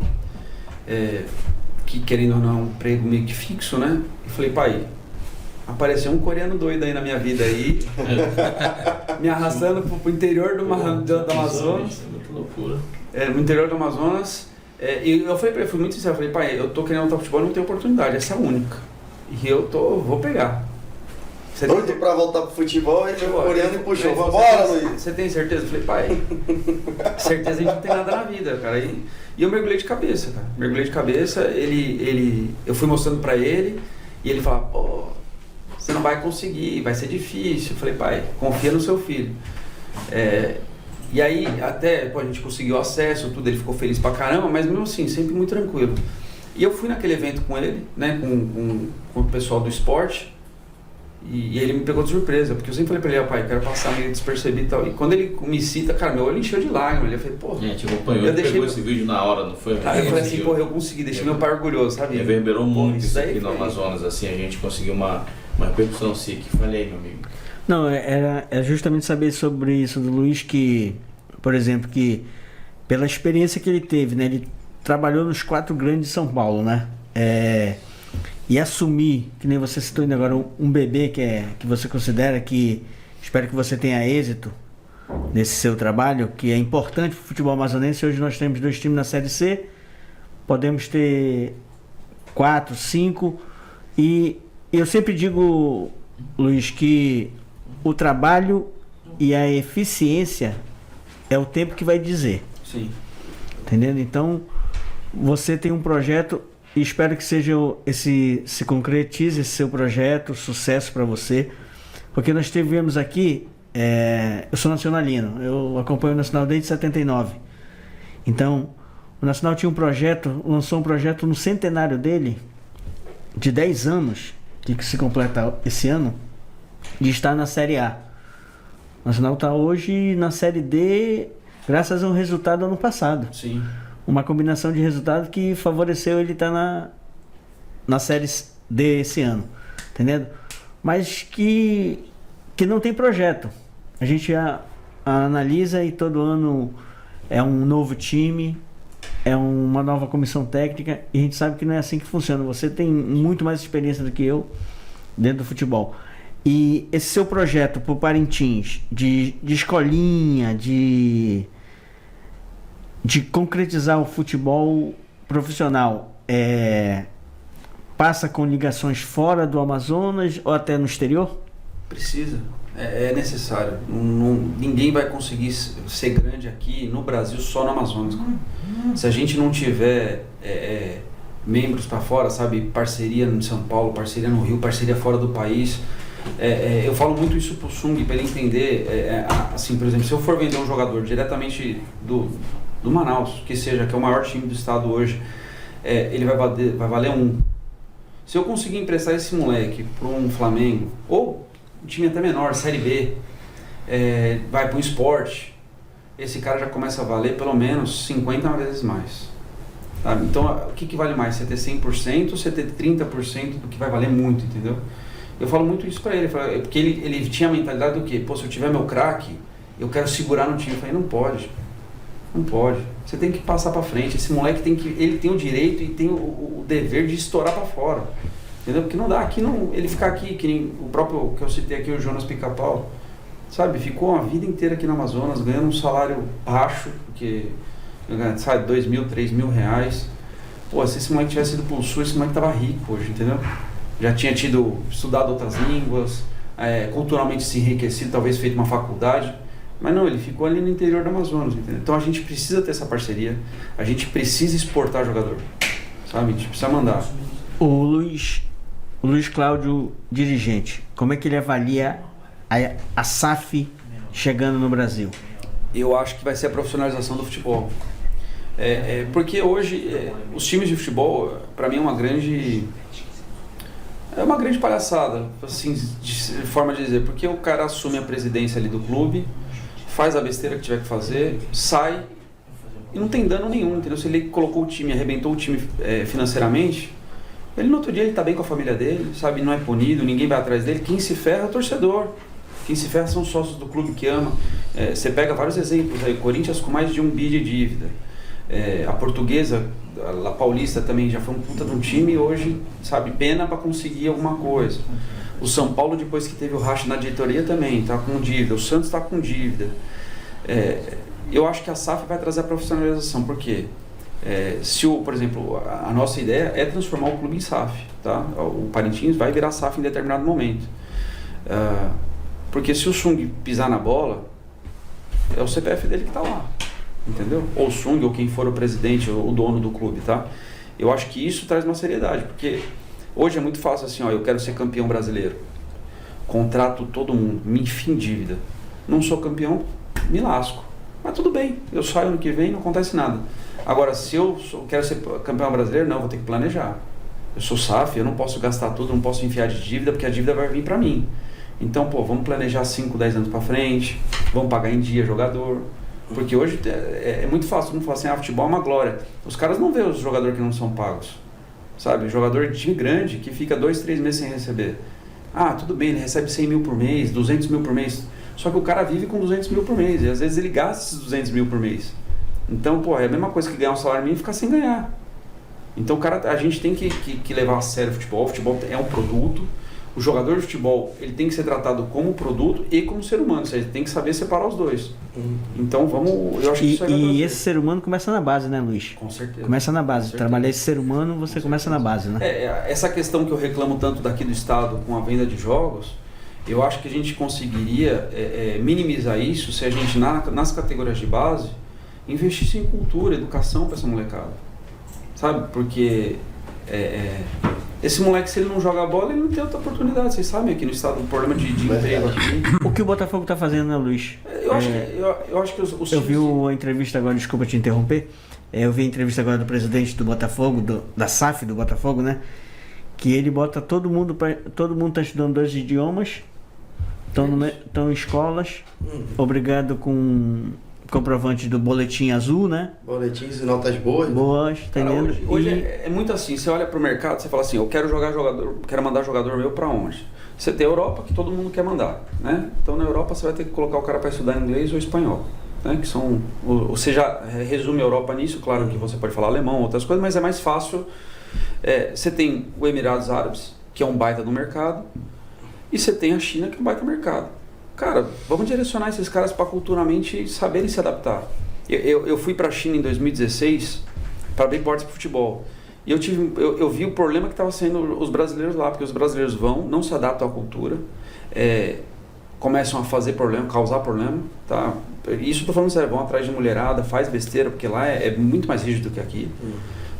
que querendo ou não é um emprego meio que fixo, né? E falei, pai, apareceu um coreano doido aí na minha vida aí, me arrastando pro interior do Amazonas. Muita loucura. No interior do Amazonas. E eu falei pra ele, fui muito sincero, falei, pai, eu tô querendo lutar futebol e não tenho oportunidade, essa é a única. E vou pegar. Doido pra voltar pro futebol, e o coreano e puxou, Mas vambora, Luiz. Você tem certeza? Eu falei, pai, certeza a gente não tem nada na vida, cara. E eu mergulhei de cabeça, cara. Mergulhei de cabeça, eu fui mostrando pra ele, e ele falava, pô, você não vai conseguir, vai ser difícil. Eu falei, pai, confia no seu filho. E aí, até, a gente conseguiu acesso, tudo, ele ficou feliz pra caramba, mas mesmo assim, sempre muito tranquilo. E eu fui naquele evento com ele, né, com o pessoal do esporte, e ele me pegou de surpresa, porque eu sempre falei pra ele, pai, quero passar meio despercebido e tal. E quando ele me cita, cara, meu olho encheu de lágrimas. Eu falei, pô... Gente, acompanhou, pegou esse vídeo na hora, não foi? Eu falei assim, pô, eu consegui, deixei meu pai orgulhoso, sabe? Reverberou muito isso aqui foi... no Amazonas, assim, a gente conseguiu uma repercussão, sim, que falei, meu amigo. Não, é justamente saber sobre isso do Luiz, que, por exemplo, que pela experiência que ele teve, né, ele trabalhou nos 4 grandes de São Paulo, né, e assumir, que nem você citou ainda agora, um bebê que você considera que, espero que você tenha êxito nesse seu trabalho, que é importante para o futebol amazonense. Hoje nós temos 2 times na Série C, podemos ter 4, 5, e eu sempre digo, Luiz, que o trabalho e a eficiência é o tempo que vai dizer. Sim. Entendendo? Então, você tem um projeto e espero que se concretize esse seu projeto, sucesso para você. Porque nós tivemos aqui, eu sou nacionalino, eu acompanho o Nacional desde 79. Então, O Nacional tinha um projeto, lançou um projeto no centenário dele, de 10 anos, que se completa esse ano, de estar na Série A. O Nacional está hoje na Série D, graças a um resultado ano passado. Sim. Uma combinação de resultados que favoreceu ele estar na Série D esse ano. Entendendo? Mas que não tem projeto. A gente analisa e todo ano é um novo time, é uma nova comissão técnica, e a gente sabe que não é assim que funciona. Você tem muito mais experiência do que eu dentro do futebol. E esse seu projeto para o Parintins, de escolinha, de concretizar o futebol profissional, passa com ligações fora do Amazonas ou até no exterior? Precisa. É necessário. Ninguém vai conseguir ser grande aqui no Brasil só no Amazonas. Se a gente não tiver membros para fora, sabe, parceria no São Paulo, parceria no Rio, parceria fora do país. Eu falo muito isso pro Sung, para ele entender, assim, por exemplo, se eu for vender um jogador diretamente do Manaus, que é o maior time do estado hoje, ele vai valer 1. Se eu conseguir emprestar esse moleque para um Flamengo, ou um time até menor, Série B, vai para um Sport, esse cara já começa a valer pelo menos 50 vezes mais. Sabe? Então, o que vale mais? Você ter 100% ou você ter 30% do que vai valer muito, entendeu? Eu falo muito isso pra ele, porque ele tinha a mentalidade do quê? Pô, se eu tiver meu craque, eu quero segurar no time. Eu falei, não pode. Não pode. Você tem que passar pra frente. Esse moleque ele tem o direito e tem o dever de estourar pra fora. Entendeu? Porque não dá aqui, ele ficar aqui, que nem o próprio que eu citei aqui, o Jonas Pica-Pau, sabe? Ficou a vida inteira aqui no Amazonas, ganhando um salário baixo, porque, sabe, 2 mil, 3 mil reais. Pô, se esse moleque tivesse ido pro Sul, esse moleque tava rico hoje, entendeu? Já tinha estudado outras línguas, culturalmente se enriquecido, talvez feito uma faculdade. Mas não, ele ficou ali no interior do Amazonas, entendeu? Então a gente precisa ter essa parceria, a gente precisa exportar jogador, sabe? A gente precisa mandar. O Luiz Cláudio, dirigente, como é que ele avalia a SAF chegando no Brasil? Eu acho que vai ser a profissionalização do futebol. Porque hoje, os times de futebol, para mim, é uma grande palhaçada, assim, de forma de dizer, porque o cara assume a presidência ali do clube, faz a besteira que tiver que fazer, sai e não tem dano nenhum, entendeu? Se ele colocou o time, arrebentou o time financeiramente, ele no outro dia ele tá bem com a família dele, sabe? Não é punido, ninguém vai atrás dele. Quem se ferra é o torcedor. Quem se ferra são os sócios do clube que ama. Você pega vários exemplos aí, Corinthians com mais de 1 bi de dívida. A Portuguesa, a Paulista também já foi um puta de um time e hoje, sabe, pena para conseguir alguma coisa. O São Paulo, depois que teve o racha na diretoria, também tá com dívida. O Santos está com dívida. Eu acho que a SAF vai trazer a profissionalização, porque por exemplo, a nossa ideia é transformar o clube em SAF, tá? O Parintins vai virar SAF em determinado momento. Porque se o Sung pisar na bola, é o CPF dele que está lá, entendeu? Ou o Sung, ou quem for o presidente, ou o dono do clube, tá? Eu acho que isso traz uma seriedade, porque hoje é muito fácil assim, eu quero ser campeão brasileiro, contrato todo mundo, me enfio em dívida, não sou campeão, me lasco, mas tudo bem, eu saio ano que vem, não acontece nada. Agora, se eu quero ser campeão brasileiro, não, vou ter que planejar. Eu sou SAF, eu não posso gastar tudo, não posso enfiar de dívida, porque a dívida vai vir para mim. Então, vamos planejar 5, 10 anos para frente, vamos pagar em dia jogador. Porque hoje é muito fácil, não falar assim, futebol é uma glória. Os caras não vêem os jogadores que não são pagos, sabe? Jogador de time grande que fica 2, 3 meses sem receber. Tudo bem, ele recebe 100 mil por mês, 200 mil por mês, só que o cara vive com 200 mil por mês, e às vezes ele gasta esses 200 mil por mês. Então, é a mesma coisa que ganhar um salário mínimo e ficar sem ganhar. Então, a gente tem que levar a sério o futebol. O futebol é um produto. O jogador de futebol, ele tem que ser tratado como produto e como ser humano. Ou seja, ele tem que saber separar os dois. Então, eu acho que isso E esse ser humano começa na base, né, Luiz? Com certeza. Começa na base. Trabalhar esse ser humano, você começa na base, né? Essa questão que eu reclamo tanto daqui do estado com a venda de jogos, eu acho que a gente conseguiria minimizar isso se a gente, nas categorias de base, investisse em cultura, educação para essa molecada, sabe? Porque esse moleque, se ele não joga bola, ele não tem outra oportunidade. Vocês sabem aqui no estado o problema de emprego aqui. O que o Botafogo está fazendo, né, Luiz? Eu acho que os Eu vi times- a entrevista agora, desculpa te interromper. Eu vi a entrevista agora do presidente do Botafogo, da SAF do Botafogo, né? Que ele bota todo mundo tá estudando 2 idiomas, estão em escolas, obrigado com comprovante do boletim azul, né? Boletins e notas boas. Boas, tá Cara, entendendo? hoje é muito assim, você olha pro mercado, você fala assim, eu quero quero mandar jogador meu para onde? Você tem a Europa, que todo mundo quer mandar, né? Então na Europa você vai ter que colocar o cara para estudar inglês ou espanhol, né? Que são, você já resume a Europa nisso, claro que você pode falar alemão, outras coisas, mas é mais fácil. Você tem o Emirados Árabes, que é um baita do mercado, e você tem a China, que é um baita mercado. Cara, vamos direcionar esses caras para culturalmente saberem se adaptar. Eu fui para a China em 2016 para abrir portas para futebol. E eu vi o problema que estava sendo os brasileiros lá, porque os brasileiros não se adaptam à cultura, começam a fazer problema, causar problema, tá? Isso eu tô falando sério, vão atrás de mulherada, faz besteira, porque lá é muito mais rígido do que aqui,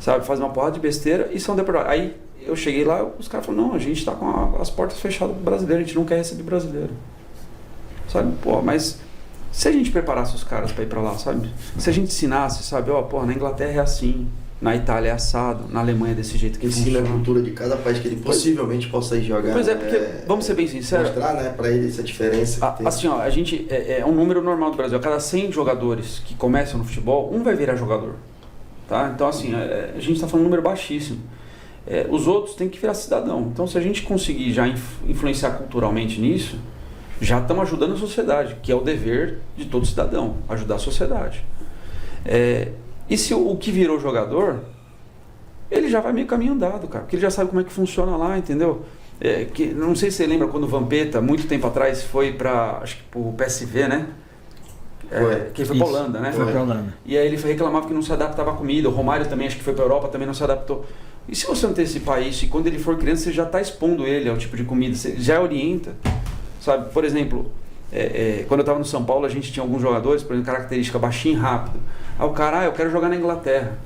sabe? Faz uma porrada de besteira e são deportados. Aí eu cheguei lá, os caras falaram, não, a gente está com as portas fechadas para brasileiro, a gente não quer receber brasileiro. Sabe? Pô, mas se a gente preparasse os caras para ir para lá, sabe? Se a gente ensinasse, sabe? Na Inglaterra é assim, na Itália é assado, na Alemanha é desse jeito que Ensina a funciona. cultura de cada país que ele possivelmente possa ir jogar. Pois é, porque, vamos ser bem sinceros, Mostrar, né, pra ele essa diferença que tem. assim, a gente é um número normal do Brasil. A cada 100 jogadores que começam no futebol, um vai virar jogador. Tá? Então, assim, a gente está falando um número baixíssimo. Os outros têm que virar cidadão. Então, se a gente conseguir já influenciar culturalmente nisso, já estamos ajudando a sociedade, que é o dever de todo cidadão, ajudar a sociedade. E se o que virou jogador, ele já vai meio caminho andado, cara, porque ele já sabe como é que funciona lá, entendeu? Não sei se você lembra quando o Vampeta, muito tempo atrás, foi para, acho que pro PSV, né? Que ele foi para Holanda, né? Foi pra Holanda. E aí ele reclamava que não se adaptava à comida. O Romário também, acho que foi para Europa, também não se adaptou. E se você antecipar isso, e quando ele for criança, você já está expondo ele ao tipo de comida, você já orienta, sabe? Por exemplo, quando eu estava no São Paulo, a gente tinha alguns jogadores, por exemplo, característica baixinho e rápido. Aí o cara, eu quero jogar na Inglaterra.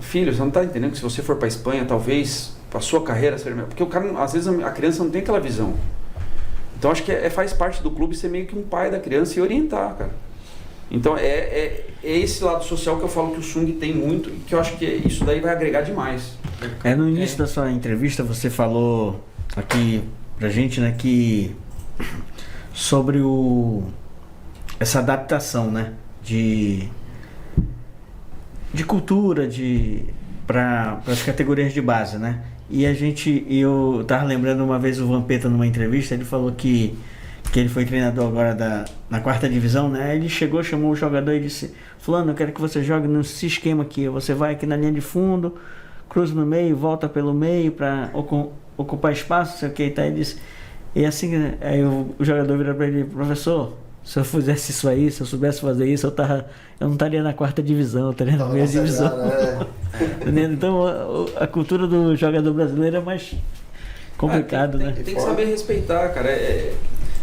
Filho, você não está entendendo que se você for para a Espanha, talvez a sua carreira seja melhor. Porque o cara, às vezes a criança não tem aquela visão. Então acho que faz parte do clube ser meio que um pai da criança e orientar, cara. Então é esse lado social que eu falo que o Sung tem muito e que eu acho que isso daí vai agregar demais. No início da sua entrevista você falou aqui pra gente, né, que sobre essa adaptação, né, de cultura para as categorias de base, né? E eu tava lembrando uma vez o Vampeta numa entrevista, ele falou que ele foi treinador agora na 4ª divisão, né? Ele chegou, chamou o jogador e disse: Fulano, eu quero que você jogue nesse esquema aqui. Você vai aqui na linha de fundo, cruza no meio, volta pelo meio para ocupar espaço, não sei o que e tal. Ele disse, e assim, aí o jogador vira para ele: professor, se eu fizesse isso aí, se eu soubesse fazer isso, eu não estaria na 4ª divisão, eu estaria na meia divisão. Então a cultura do jogador brasileiro é mais complicado, né? Tem que saber respeitar, cara.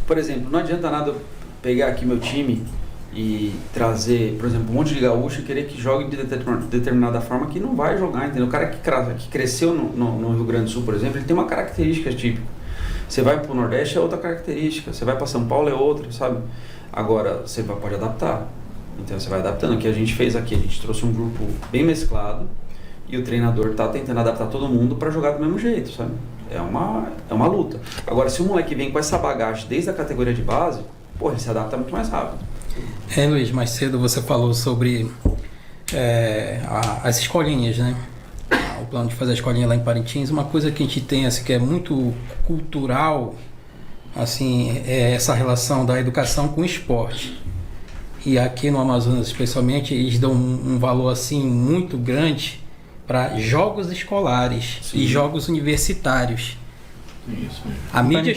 Por exemplo, não adianta nada eu pegar aqui meu time e trazer, por exemplo, um monte de gaúcho e querer que jogue de determinada forma que não vai jogar, entendeu? O cara que cresceu no Rio Grande do Sul, por exemplo, ele tem uma característica típica. Você vai para o Nordeste é outra característica, você vai para São Paulo é outra, sabe? Agora, você pode adaptar. Então você vai adaptando. O que a gente fez aqui, a gente trouxe um grupo bem mesclado e o treinador está tentando adaptar todo mundo para jogar do mesmo jeito, sabe? É uma luta. Agora, se o moleque vem com essa bagagem desde a categoria de base, ele se adapta muito mais rápido. Luiz, mais cedo você falou sobre as escolinhas, né? O plano de fazer a escolinha lá em Parintins. Uma coisa que a gente tem, assim, que é muito cultural, assim, é essa relação da educação com o esporte. E aqui no Amazonas, especialmente, eles dão um valor, assim, muito grande para jogos escolares. Sim. E jogos universitários. Isso mesmo. A mídia,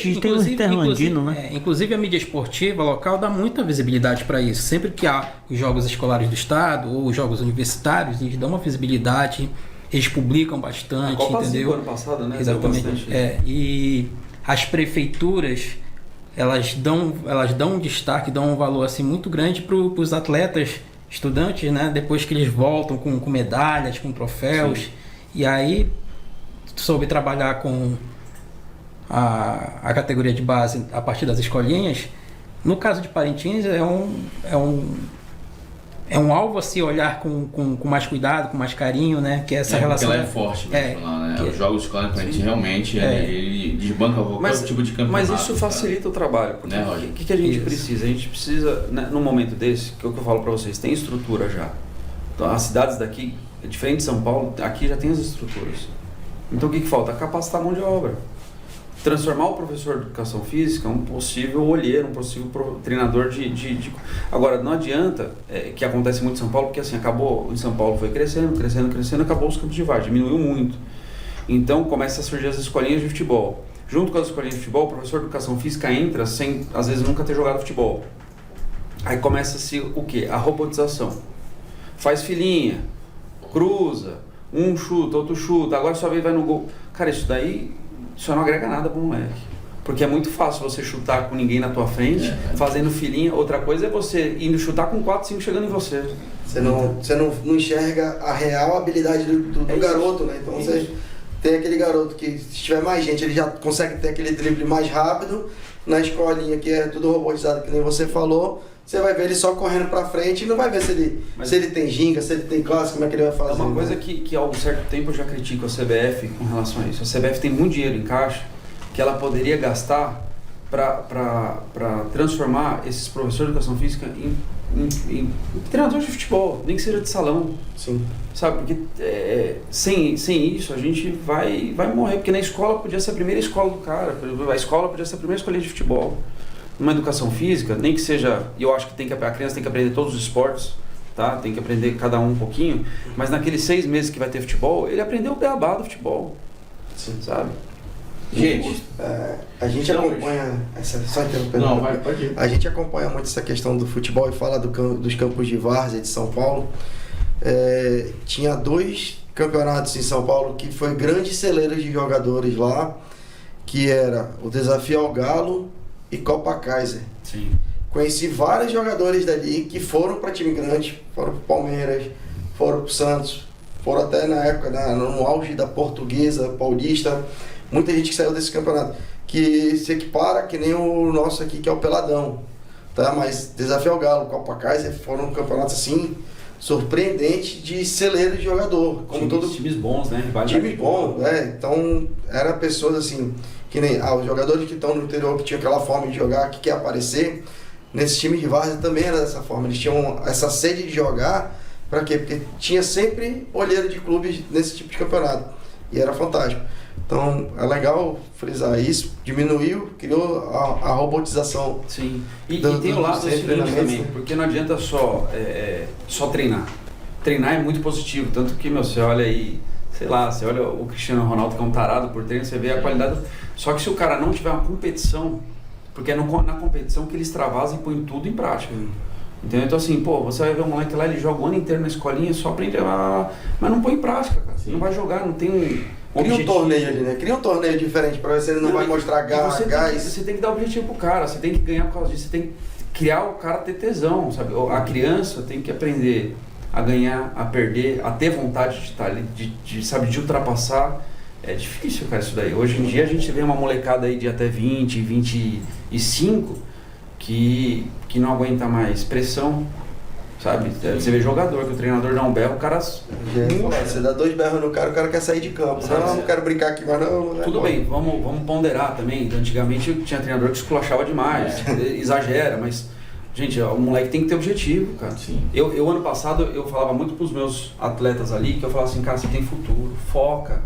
inclusive a mídia esportiva local dá muita visibilidade para isso. Sempre que há os jogos escolares do estado ou os jogos universitários, eles dão uma visibilidade, eles publicam bastante, a Copa entendeu? Ano passado, né? Exatamente. E as prefeituras elas dão um destaque, dão um valor assim muito grande para os atletas estudantes, né? Depois que eles voltam com medalhas, com troféus. Sim. E aí soube trabalhar com a categoria de base a partir das escolinhas, No caso de Parintins, é um alvo a se olhar com mais cuidado, com mais carinho, né? Que é essa relação. Porque ela é forte mesmo lá, né? Os jogos de escola Parintins realmente ele desbanca qualquer tipo de campeonato. Mas isso facilita o trabalho. Porque né, o que a gente precisa? A gente precisa, né, num momento desse, que é o que eu falo para vocês, tem estrutura já. Então, as cidades daqui, diferente de São Paulo, aqui já tem as estruturas. Então o que falta? Capacitar a mão de obra. Transformar o professor de educação física um possível olheiro, um possível treinador de... Agora, não adianta, que acontece muito em São Paulo, porque assim, acabou, em São Paulo foi crescendo, acabou os campos de várzea, diminuiu muito. Então, começa a surgir as escolinhas de futebol. Junto com as escolinhas de futebol, o professor de educação física entra sem, às vezes, nunca ter jogado futebol. Aí começa-se o quê? A robotização. Faz filinha, cruza, um chuta, outro chuta, agora sua vez vai no gol. Cara, isso daí... Isso não agrega nada pro moleque. Porque é muito fácil você chutar com ninguém na tua frente, fazendo filinha. Outra coisa é você indo chutar com 4, 5 chegando em você. Você não enxerga a real habilidade do garoto, né? Então você tem aquele garoto que, se tiver mais gente, ele já consegue ter aquele drible mais rápido. Na escolinha, que é tudo robotizado, que nem você falou, você vai ver ele só correndo pra frente e não vai ver se ele tem ginga, se ele tem classe, como é que ele vai fazer. É uma coisa que há algum certo tempo eu já critico a CBF com relação a isso. A CBF tem muito dinheiro em caixa que ela poderia gastar para transformar esses professores de educação física em treinadores de futebol, nem que seja de salão. Sim. Sabe, porque sem isso a gente vai morrer, porque na escola podia ser a primeira escola do cara, a escola podia ser a primeira escolinha de futebol. Numa educação física, nem que seja, eu acho que a criança tem que aprender todos os esportes, tá? Tem que aprender cada um pouquinho, mas naqueles 6 meses que vai ter futebol, ele aprendeu o beabá do futebol. Sim. Sabe? Gente, a gente acompanha só interrompendo. Não, pode ir. A gente acompanha muito essa questão do futebol e fala dos campos de várzea de São Paulo. Tinha 2 campeonatos em São Paulo que foi grandes celeiros de jogadores lá, que era o Desafio ao Galo e Copa Kaiser. Sim. Conheci vários jogadores dali que foram para time grande, foram para Palmeiras, foram para Santos, foram até na época, no auge da Portuguesa, Paulista, muita gente que saiu desse campeonato, que se equipara que nem o nosso aqui, que é o Peladão, tá? Mas Desafio ao Galo, Copa Kaiser foram campeonatos assim, surpreendentes de celeiro de jogador. Como times bons, né? Time bom, então era pessoas assim, que nem os jogadores que estão no interior, que tinham aquela forma de jogar, que quer aparecer, nesse time de várzea também era dessa forma, eles tinham essa sede de jogar. Pra quê? Porque tinha sempre olheiro de clubes nesse tipo de campeonato, e era fantástico. Então é legal frisar isso, diminuiu, criou a robotização. Sim, e tem o lado seguinte também, porque não adianta só treinar. Treinar é muito positivo, tanto que, você olha aí, sei lá, você olha o Cristiano Ronaldo, que é um tarado por treino, você vê a qualidade. Só que se o cara não tiver uma competição, porque é na competição que ele extravasa e põe tudo em prática. Entendeu? Então assim, você vai ver um moleque lá, ele joga o ano inteiro na escolinha, só aprende mas não põe em prática, cara. Sim. Não vai jogar, não tem Cria um torneio ali, né? Cria um torneio diferente pra ver se ele não vai mostrar gás. Você tem que dar objetivo pro cara, você tem que ganhar por causa disso, você tem que criar o cara ter tesão, sabe? A criança tem que aprender a ganhar, a perder, a ter vontade de estar ali, de ultrapassar. É difícil, cara, isso daí. Hoje em dia a gente vê uma molecada aí de até 20, 25 que não aguenta mais pressão, sabe? Você vê jogador, que o treinador dá um berro, o cara... Você dá 2 berros no cara, o cara quer sair de campo. Não quero brincar aqui, mas não. Tudo bem, vamos ponderar também. Antigamente tinha treinador que esculachava demais, exagera, mas... Gente, o moleque tem que ter objetivo, cara. Sim. Eu ano passado, eu falava muito pros meus atletas ali, que eu falava assim, cara, você tem futuro, foca.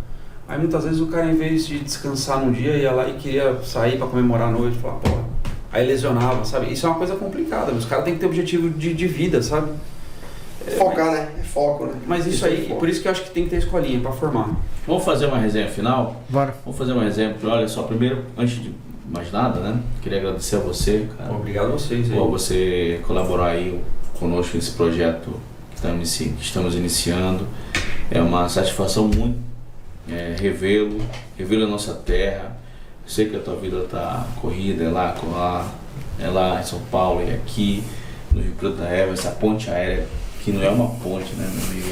Aí muitas vezes o cara, em vez de descansar num dia, ia lá e queria sair pra comemorar a noite, falar, aí lesionava, sabe? Isso é uma coisa complicada, os caras têm que ter objetivo de vida, sabe? Focar, né? É foco, né? Mas isso aí, por isso que eu acho que tem que ter escolinha pra formar. Vamos fazer uma resenha final? Bora. Vamos fazer uma resenha, porque olha só, primeiro, antes de mais nada, né? Queria agradecer a você, cara. Obrigado a vocês aí. Por você colaborar aí conosco nesse projeto que estamos iniciando. É uma satisfação muito revê-lo a nossa terra. Eu sei que a tua vida tá corrida, é lá em São Paulo e aqui no Rio Preto da Eva, essa ponte aérea, que não é uma ponte, né, meu amigo?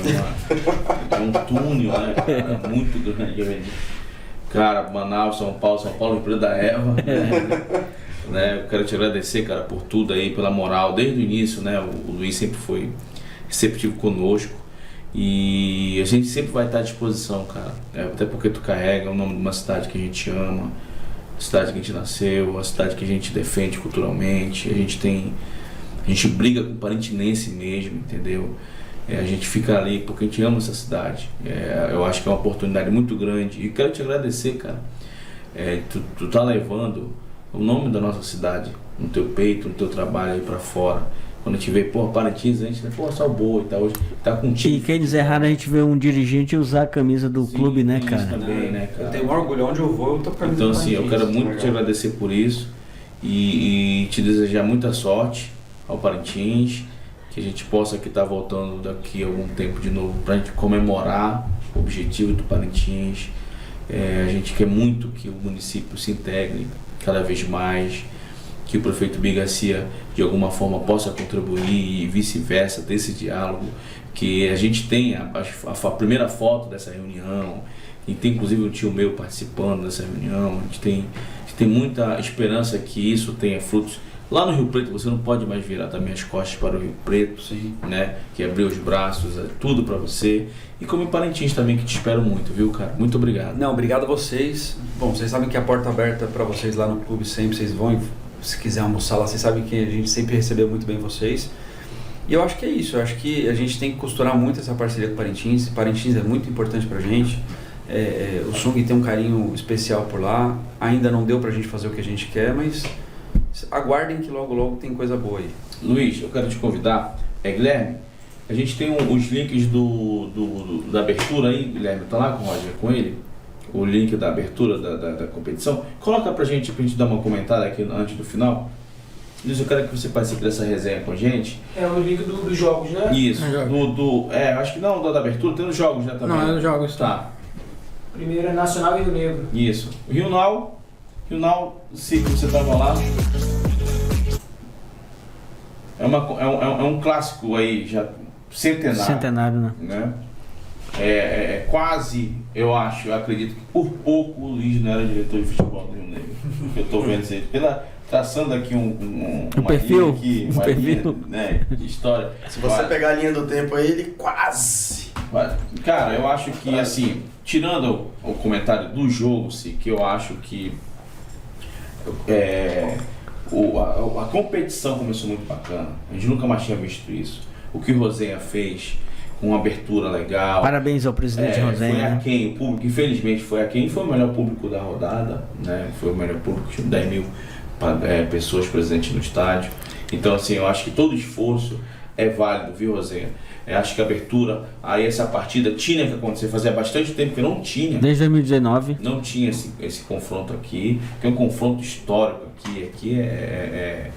É um túnel, né, cara? É muito grande. Cara, Manaus, São Paulo, Rio Preto da Eva, né? né? Eu quero te agradecer, cara, por tudo aí, pela moral, desde o início, né? O Luiz sempre foi receptivo conosco e a gente sempre vai estar à disposição, cara. Até porque tu carrega o nome de uma cidade que a gente ama, a cidade que a gente nasceu, a cidade que a gente defende culturalmente. A gente briga com o parintinense mesmo, entendeu? A gente fica ali porque a gente ama essa cidade. Eu acho que é uma oportunidade muito grande e quero te agradecer, cara. Tu tá levando o nome da nossa cidade no teu peito, no teu trabalho aí pra fora. Quando a gente vê, pô, Parintins, a gente, pô, só o Boi, tá hoje, tá contigo. E quem dizer errado, a gente vê um dirigente usar a camisa do clube, né, cara? Também, né, cara? Eu tenho um orgulho, onde eu vou, eu tô com a camisa Então, do assim, eu Parintins. quero muito te agradecer por isso e te desejar muita sorte ao Parintins, que a gente possa aqui estar voltando daqui a algum tempo de novo pra gente comemorar o objetivo do Parintins. A gente quer muito que o município se integre cada vez mais, que o prefeito Bi Garcia de alguma forma possa contribuir e vice-versa, ter esse diálogo, que a gente tenha a primeira foto dessa reunião, e tem inclusive um tio meu participando dessa reunião. A gente tem muita esperança que isso tenha frutos. Lá no Rio Preto você não pode mais virar também as costas para o Rio Preto, Sim. né? Que abrir os braços, tudo para você. E como em Parintins também, que te espero muito, viu, cara? Muito obrigado. Não, obrigado a vocês. Bom, vocês sabem que a porta aberta para vocês lá no clube sempre, vocês vão, se quiser almoçar lá, vocês sabem que a gente sempre recebeu muito bem vocês. E eu acho que é isso, eu acho que a gente tem que costurar muito essa parceria com Parintins. Parintins é muito importante pra gente. O Sung tem um carinho especial por lá. Ainda não deu pra gente fazer o que a gente quer, mas aguardem que logo logo tem coisa boa aí. Luiz, eu quero te convidar. Guilherme, a gente tem os links da abertura aí, Guilherme, tá lá com o Roger, com ele? O link da abertura da competição. Coloca pra gente dar uma comentada aqui antes do final. Luiz, eu quero que você participe dessa resenha com a gente. É o link dos jogos, né? Isso, Jogos. acho que não, da abertura, tem os jogos, né, também? Não, é os jogos. Tá. Primeiro é Nacional e Rio Negro. Isso. Rio Nau, se você tava lá. É um clássico aí, já centenário. Centenário, né? Quase, eu acredito que por pouco o Luiz não era diretor de futebol do Rio Negro. Eu tô vendo isso aí. Traçando aqui uma perfil, linha aqui, uma linha, né, de história. Se você pegar a linha do tempo aí, ele quase. Cara, eu acho que assim, tirando o comentário do jogo, que eu acho que a competição começou muito bacana. A gente nunca mais tinha visto isso. O que o Rosenha fez com uma abertura legal. Parabéns ao presidente Rosenha. Foi aquém, o público, infelizmente foi aquém, foi o melhor público da rodada, né? Foi o melhor público, 10 mil pessoas presentes no estádio. Então, assim, eu acho que todo esforço é válido, viu, Rosenha? Eu acho que a abertura, aí essa partida tinha que acontecer, fazia bastante tempo que não tinha. Desde 2019. Não tinha esse confronto aqui, que é um confronto histórico aqui é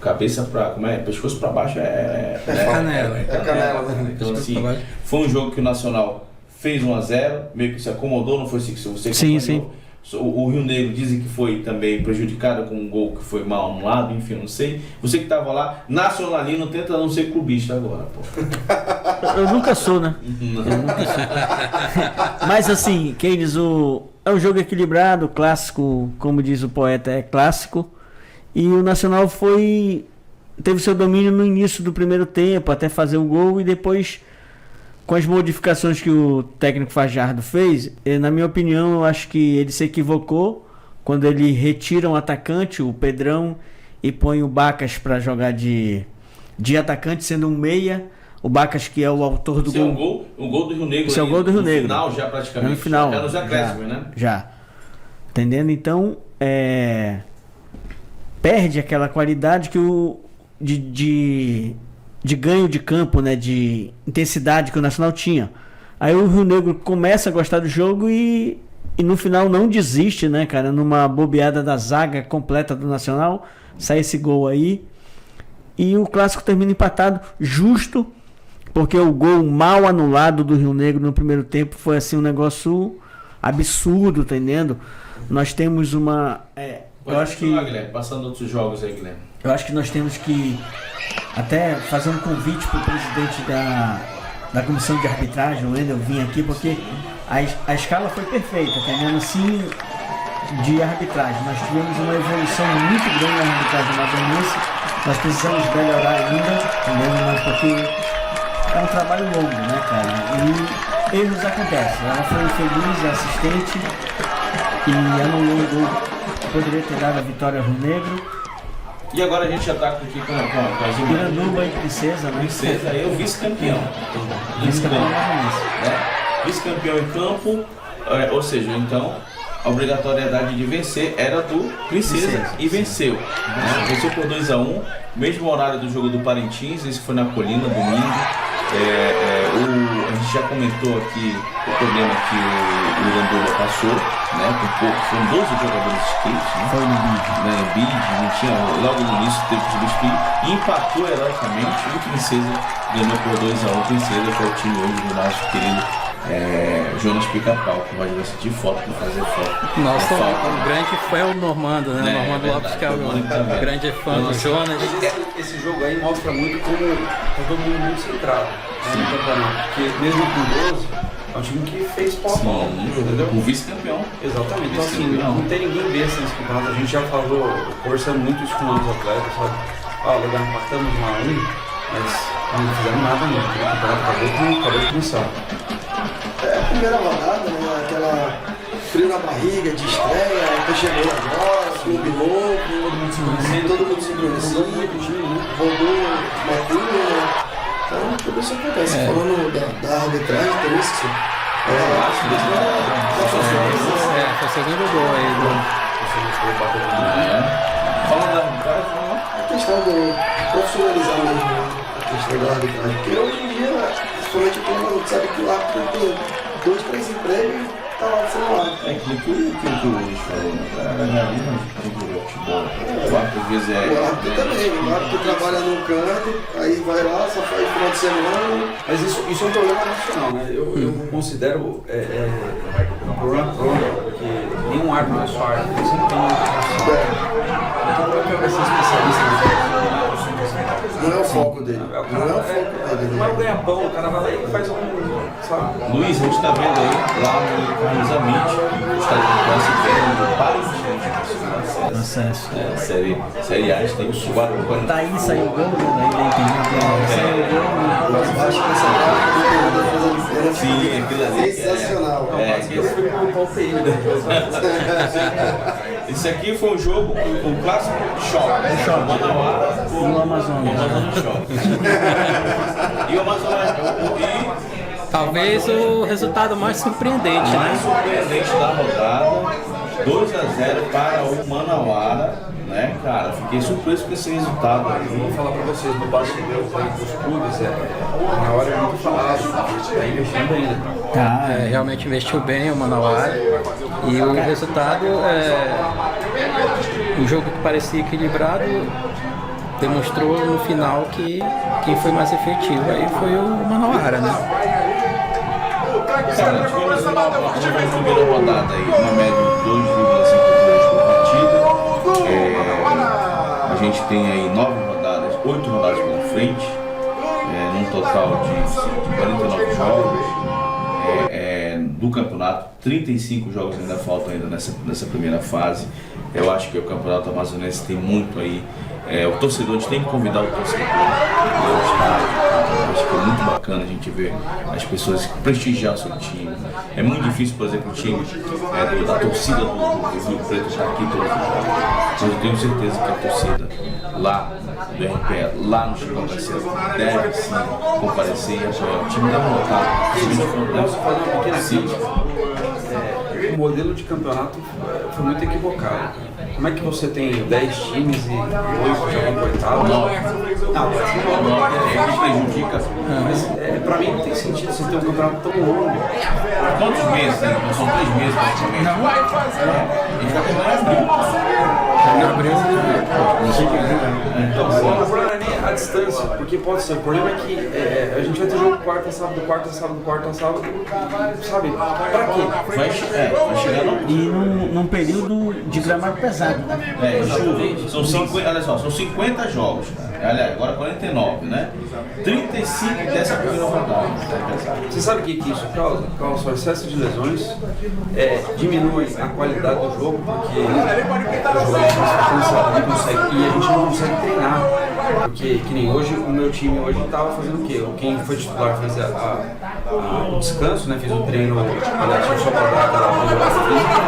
cabeça pra, pescoço pra baixo canela. É canela, né? Então, assim, foi um jogo que o Nacional fez 1-0, meio que se acomodou, não foi assim que você Sim, acompanhou. O Rio Negro dizem que foi também prejudicado com um gol que foi mal anulado, enfim, não sei. Você que estava lá, nacionalino, tenta não ser clubista agora, pô. Eu nunca sou, né? Eu nunca sou. Mas assim, quem diz é um jogo equilibrado, clássico, como diz o poeta, é clássico. E o Nacional teve seu domínio no início do primeiro tempo, até fazer o gol, e depois, com as modificações que o técnico Fajardo fez, na minha opinião, eu acho que ele se equivocou quando ele retira um atacante, o Pedrão, e põe o Bacas para jogar de atacante, sendo um meia. O Bacas, que é o autor do gol. O gol do Rio Negro. Esse é o gol do Rio Negro. No final, já praticamente. No final. Já nos acréscimos, né? Já. Entendendo? Então, perde aquela qualidade que de ganho de campo, né, de intensidade que o Nacional tinha. Aí o Rio Negro começa a gostar do jogo e no final não desiste, né, cara? Numa bobeada da zaga completa do Nacional, sai esse gol aí. E o clássico termina empatado, justo, porque o gol mal anulado do Rio Negro no primeiro tempo foi assim um negócio absurdo, tá entendendo? Nós temos uma... eu acho que... Guilherme, passando outros jogos aí, Guilherme. Eu acho que nós temos que até fazer um convite para o presidente da comissão de arbitragem, o Wendel, vir aqui, porque a escala foi perfeita, tá entendendo? Sim, de arbitragem. Nós tivemos uma evolução muito grande na arbitragem amazonense. Nós precisamos melhorar ainda, entendeu? Mas porque é um trabalho longo, né, cara? E erros acontecem. Ela foi infeliz, assistente, e anulou o gol que poderia ter dado a vitória ao Rio Negro. E agora a gente já tá aqui com as Piranduba e Princesa, né? Princesa, aí o vice-campeão. Vice-campeão amazonense. Vice-campeão em campo, ou seja, então a obrigatoriedade de vencer era do Princesa e venceu. Né? Venceu por 2-1, mesmo horário do jogo do Parintins, esse foi na Colina, domingo. A gente já comentou aqui o problema que o Iranduba passou, né? Foram 12 jogadores inscritos, né? Foi no bid. No bid, não tinha, logo no início teve que substituir e empatou heroicamente. E o Princesa ganhou por 2-1. Princesa, que é o time hoje do nosso querido Jonas Pica-Pau, que vai sentir foto para fazer foto. Nossa, o grande fã é o Normando, né? Normando Lopes, que é o grande fã do Jonas. Esse jogo aí mostra muito como tá todo mundo muito centrado, né, no campeonato. Porque mesmo com 12, é um time que fez pau a pau, entendeu? O vice-campeão. Exatamente. Então assim, não tem ninguém besta nesse campeonato. A gente já falou, conversando muito isso com os atletas, sabe? Legal, empatamos uma 1, mas não fizemos nada ainda. O campeonato acabou de começar. É a primeira rodada, né? Aquela frio na barriga, de estreia, tá chegando agora, clube novo, todo mundo se conhecido, rodou uma turma, né? Então tudo isso acontece. Falando da arbitragem, também isso. Foi o segundo gol aí Falando da arbitragem, a questão do profissionalizar mesmo, né? A questão da arbitragem. Porque hoje em dia, principalmente quando a gente sabe que o árbitro tem 2, 3 empregos, tá lá do celular. Aquilo que o Luiz falou, né? Tem que ver futebol. O árbitro às vezes O árbitro também, o árbitro trabalha num canto, aí vai lá, só faz final de semana. Mas isso é um problema nacional, né? Eu considero um problema crônico, porque nenhum árbitro é só árbitro, ele sempre tem uma então vai ser especialista Não é o foco dele. Não é o ganha-pão, o cara vai lá e faz sabe? Luiz, a gente tá vendo aí lá no Carlos Amite, o estádio do Câncer, vendo Parintins. Acesso. Série A, a gente tem os 4. Daí saiu o gol, né? Daí saiu o gol. Eu acho que essa parte Sim, aquilo ali. sensacional. Esse aqui foi um jogo, um clássico choque. Manauara No Amazonas. E o Amazonas. Talvez o resultado mais surpreendente, Mais né? surpreendente da rodada, 2-0 para o Manauara, né, cara? Fiquei surpreso com esse resultado aí. Eu vou falar pra vocês, no bastidor dos clubes, na hora é muito falado, tá investindo ainda. Realmente investiu bem o Manauara. E o resultado, um jogo que parecia equilibrado, demonstrou no final que quem foi mais efetivo aí foi o Manauara, né? Cara, tivemos uma primeira rodada aí, uma média de 2,5 gols por partida. A gente tem aí 8 rodadas pela frente, num total de 49 jogos do campeonato. 35 jogos ainda faltam ainda nessa primeira fase. Eu acho que o campeonato amazonense tem muito aí. O torcedor, a gente tem que convidar o torcedor ao estádio. Acho que é muito bacana a gente ver as pessoas prestigiar o seu time. É muito difícil, por exemplo, o time da torcida do Rio Preto estar aqui todos os jogos. Mas eu tenho certeza que a torcida lá do RPE, lá no Chicão Garcia, deve sim comparecer e apoiar. O time deve voltar. Posso fazer uma pequena crítica? O modelo de campeonato foi muito equivocado. Como é que você tem 10 times e 8 jogando oitavo? Não, que prejudica. Mas pra mim não tem sentido você ter um campeonato tão longo. Quantos meses? Né? São 3 meses praticamente. A gente vai terminar em abril. Então, o problema não é nem a distância, porque pode ser. O problema é que a gente vai ter jogo quarta, sábado, sabe? Pra quê? Vai chegar no... E num período de gramado pesado, né? Chuva. São 50 jogos, cara. aliás, agora 49, né? 35 dessa primeira rodada. Você sabe o que isso causa? Causa o excesso de lesões, diminui a qualidade do jogo, porque o jogo é cansado, e a gente não consegue treinar. Porque, que nem hoje, o meu time hoje estava fazendo o quê? Quem foi titular fez o descanso, né? Fez o treino, aliás, só para dar aquela melhorada física,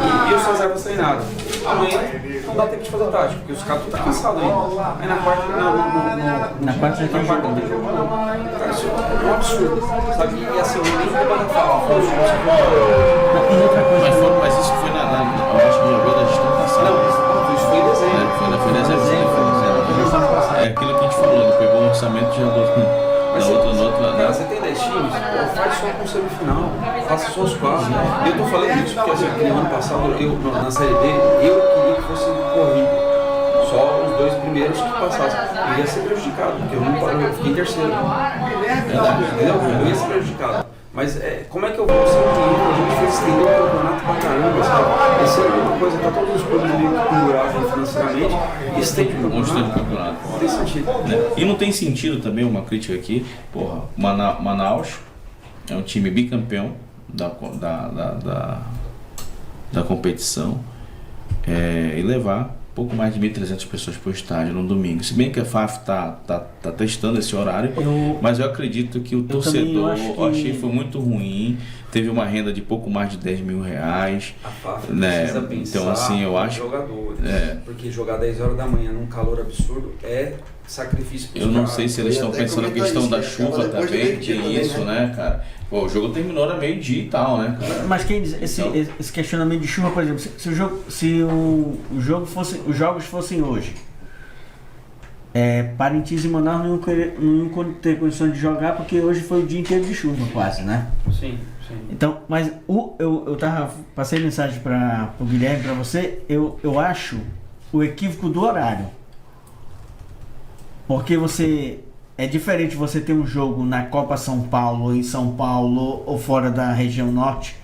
e eu só reservas treinadas. Amanhã não dá tempo de fazer tática, porque os caras estão cansados ainda. Aí na quarta, Na quarta já tem jogo. Cara, isso é um absurdo, sabe? E assim, eu nem vou bater Mas isso foi eu acho que já veio da gestão passada. Não, isso foi em dezembro. Foi em dezembro. É aquilo que a gente falou, ele pegou o orçamento e já botou na outra. Cara, você tem 10 times? Pô, faz só com semifinal, faça só os 4. E eu tô falando isso porque assim, no ano passado, na Série D, eu queria que fosse corrido. Só os 2 primeiros que passassem. Eu ia ser prejudicado, porque eu fiquei em terceiro. Entendeu? Eu ia ser prejudicado. Mas como é que eu vou ser cliente? A gente fez estender o campeonato pra caramba, sabe? Essa é uma coisa, tá todos os clubes meio que pendurados financeiramente e estende o campeonato. Não tem sentido. Né? E não tem sentido também, uma crítica aqui, porra, Manaus é um time bicampeão da competição e levar pouco mais de 1.300 pessoas para o estádio no domingo. Se bem que a FAF tá testando esse horário, mas eu acredito que o torcedor, achei que foi muito ruim. Teve uma renda de pouco mais de 10 mil reais. A FAF né? precisa pensar então, assim, eu acho jogadores, porque jogar 10 horas da manhã num calor absurdo é sacrifício. Eu não sei se eles estão pensando na questão da chuva também, que tem isso, né, cara? Pô, o jogo terminou na meio-dia e tal, né, cara? Mas quem diz, esse questionamento de chuva, por exemplo, se os jogos fossem hoje, Parintins e Manaus não iam ter condições de jogar porque hoje foi o dia inteiro de chuva quase, né? Sim. Então, mas passei mensagem para o Guilherme, para você, eu acho o equívoco do horário. Porque é diferente você ter um jogo na Copa São Paulo, em São Paulo ou fora da região norte,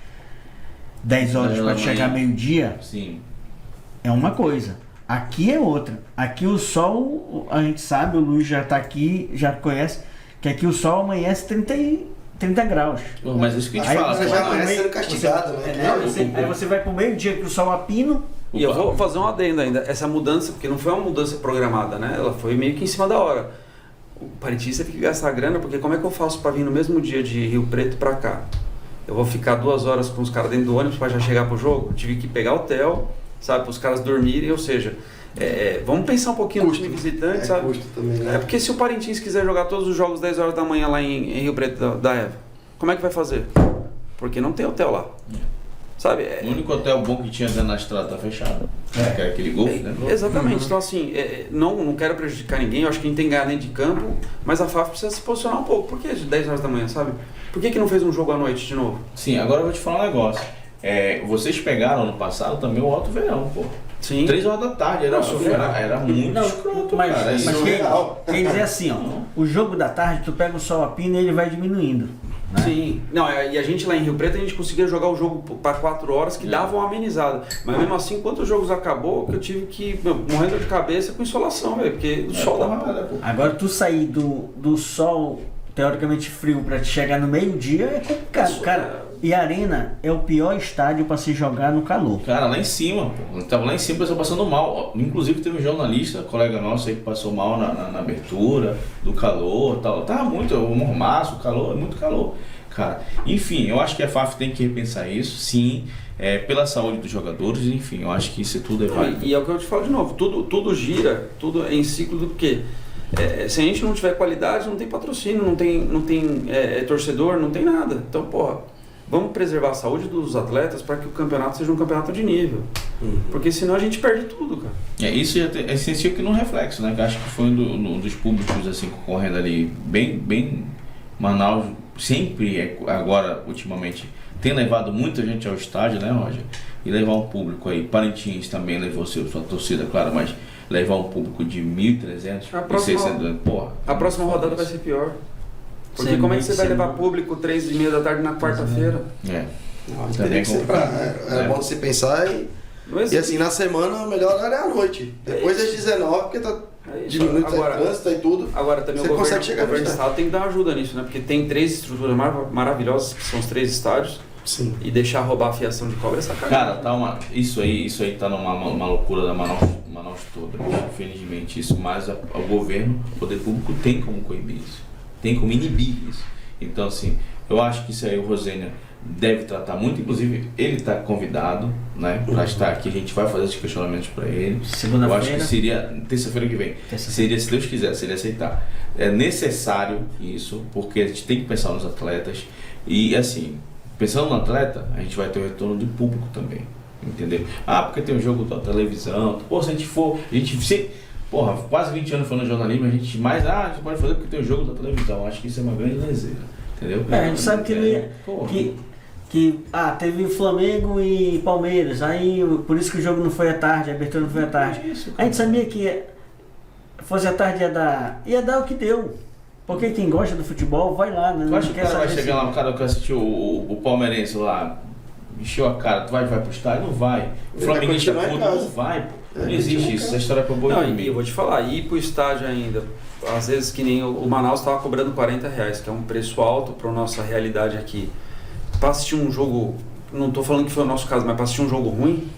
10 horas para chegar meio-dia. Sim. É uma coisa. Aqui é outra. Aqui o sol, a gente sabe, o Luiz já está aqui, já conhece, que aqui o sol amanhece 30 graus. Pô, mas isso que a gente fala. Você já amanhece sendo castigado, né? Aí você vai pro meio-dia que o sol a pino. E eu vou fazer um adendo ainda. Essa mudança, porque não foi uma mudança programada, né? Ela foi meio que em cima da hora. O parintista tem que gastar grana, porque como é que eu faço para vir no mesmo dia de Rio Preto para cá? Eu vou ficar 2 horas com os caras dentro do ônibus para já chegar pro jogo? Eu tive que pegar hotel, sabe, para os caras dormirem, ou seja, vamos pensar um pouquinho no time visitante, sabe? Custo também, né? Porque se o Parintins quiser jogar todos os jogos 10 horas da manhã lá em Rio Preto da Eva, como é que vai fazer? Porque não tem hotel lá. Sabe? O único hotel bom que tinha dentro da estrada tá fechado. Que era aquele Golf, né? Exatamente. Então, assim, não quero prejudicar ninguém. Eu acho que quem tem que ganhar dentro de campo, mas a FAF precisa se posicionar um pouco. Por que 10 horas da manhã, sabe? Por que não fez um jogo à noite de novo? Sim, agora eu vou te falar um negócio. Vocês pegaram ano passado também o alto verão, pô. Sim. 3 horas da tarde, era muito escroto, mas, cara. Mas quem dizer assim, ó, o jogo da tarde, tu pega o sol a pino e ele vai diminuindo. Né? Sim. Não, e a gente lá em Rio Preto, a gente conseguia jogar o jogo para 4 horas que dava uma amenizada. Mas mesmo assim, quando os jogos acabou, eu tive que, morrendo de cabeça com insolação, velho, porque o sol dava. Agora tu sair do sol teoricamente frio para te chegar no meio-dia é complicado, cara. E a Arena é o pior estádio para se jogar no calor. Cara, lá em cima, pô. Eu tava lá em cima, o pessoal passando mal. Inclusive teve um jornalista, colega nosso aí, que passou mal na abertura, do calor e tal. Tava muito, o mormaço, o calor, muito calor. Cara, enfim, eu acho que a FAF tem que repensar isso, sim, pela saúde dos jogadores, enfim, eu acho que isso tudo é válido. E é o que eu te falo de novo, tudo gira, tudo é em ciclo do quê? Se a gente não tiver qualidade, não tem patrocínio, não tem torcedor, não tem nada. Então, porra, vamos preservar a saúde dos atletas para que o campeonato seja um campeonato de nível. Porque senão a gente perde tudo, cara. Isso é sensível que no reflexo, né? Que acho que foi um dos públicos assim, concorrendo ali, bem Manaus, sempre, agora, ultimamente, tem levado muita gente ao estádio, né, Roger? E levar um público aí, Parintins também levou sua torcida, claro, mas levar um público de 1.300 e 600, porra. A próxima rodada vai ser pior. Porque como é que você vai levar público 3h30 da tarde na quarta-feira? Teria que ser é bom se pensar e assim, na semana o melhor horário é à noite. Depois das 19, porque tá É isso. diminui o Agora, trânsito e tudo. agora também Você o consegue governo, chegar o governo no do estado tem que dar ajuda nisso, né? Porque tem 3 estruturas maravilhosas, que são os 3 estádios, Sim. e deixar roubar a fiação de cobra é sacanagem. Cara, tá isso aí tá uma loucura da Manaus toda, bicho, infelizmente isso, mas o governo, o poder público tem como coibir isso, tem como inibir isso. Então assim, eu acho que isso aí o Rosênia deve tratar muito, inclusive ele está convidado, né, para estar aqui, a gente vai fazer esses questionamentos para ele. Eu acho que Segunda-feira. seria terça-feira que vem, seria, se Deus quiser, se ele aceitar. É necessário isso, porque a gente tem que pensar nos atletas e assim, pensando no atleta, a gente vai ter o retorno do público também, entendeu? Ah, porque tem um jogo da televisão, pô, se a gente for, porra, quase 20 anos falando jornalismo, a gente pode fazer porque tem o jogo da televisão, acho que isso é uma grande leseira, entendeu? A gente sabe que teve Flamengo e Palmeiras, aí por isso que o jogo não foi à tarde, a abertura não foi à tarde. A gente sabia que fosse à tarde ia dar o que deu. Porque quem gosta do futebol vai lá, né? Tu acha que o cara vai chegar lá, o cara que assistiu o palmeirense lá, encheu a cara, tu vai pro estádio? Não vai. O flamenguista puto, não vai, pô. Não existe isso, essa história é pra boi Não, dormir. e eu vou te falar, ir pro estádio ainda, às vezes que nem o Manaus estava cobrando R$40, que é um preço alto para nossa realidade aqui. Para assistir um jogo, não tô falando que foi o nosso caso, mas para assistir um jogo ruim,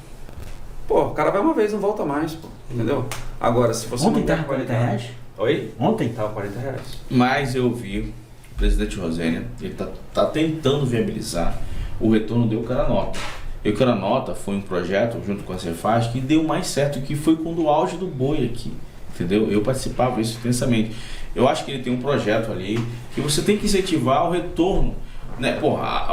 pô, o cara vai uma vez, não volta mais, pô, entendeu? Agora, se você Ontem não tem tava R$40? Oi? Ontem? Tava R$40. Mas eu vi o presidente Rosênia, ele tá tentando viabilizar o retorno do Eucaranota. Eucaranota foi um projeto junto com a Cefaz que deu mais certo, que foi quando o auge do boi aqui, entendeu? Eu participava disso intensamente. Eu acho que ele tem um projeto ali que você tem que incentivar o retorno, né? Porra,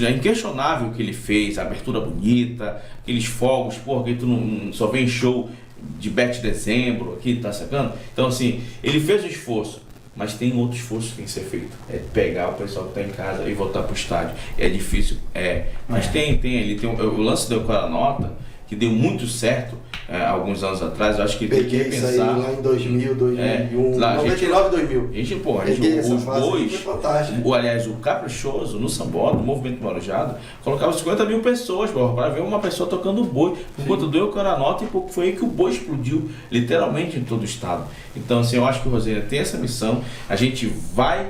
é inquestionável o que ele fez, a abertura bonita, aqueles fogos, porra, que tu não só vem show de Bet Dezembro aqui, tá sacando? Então assim, ele fez o esforço, mas tem outro esforço que tem que ser feito. É pegar o pessoal que tá em casa e voltar pro estádio. É difícil, mas tem o lance do Eucaranota, que deu muito certo alguns anos atrás. Eu acho que ele tem que Peguei isso aí repensar. lá em 2000, 2001, lá, 99, 2000. Gente, porra, Peguei essa os fase, bois, foi fantástico. aliás, o Caprichoso, no Sambó, no Movimento Marujado, colocava 50 mil pessoas, porra, para ver uma pessoa tocando boi, por conta do Eucaranota, e foi aí que o boi explodiu, literalmente, em todo o estado. Então, assim, eu acho que o Rosênia tem essa missão, a gente vai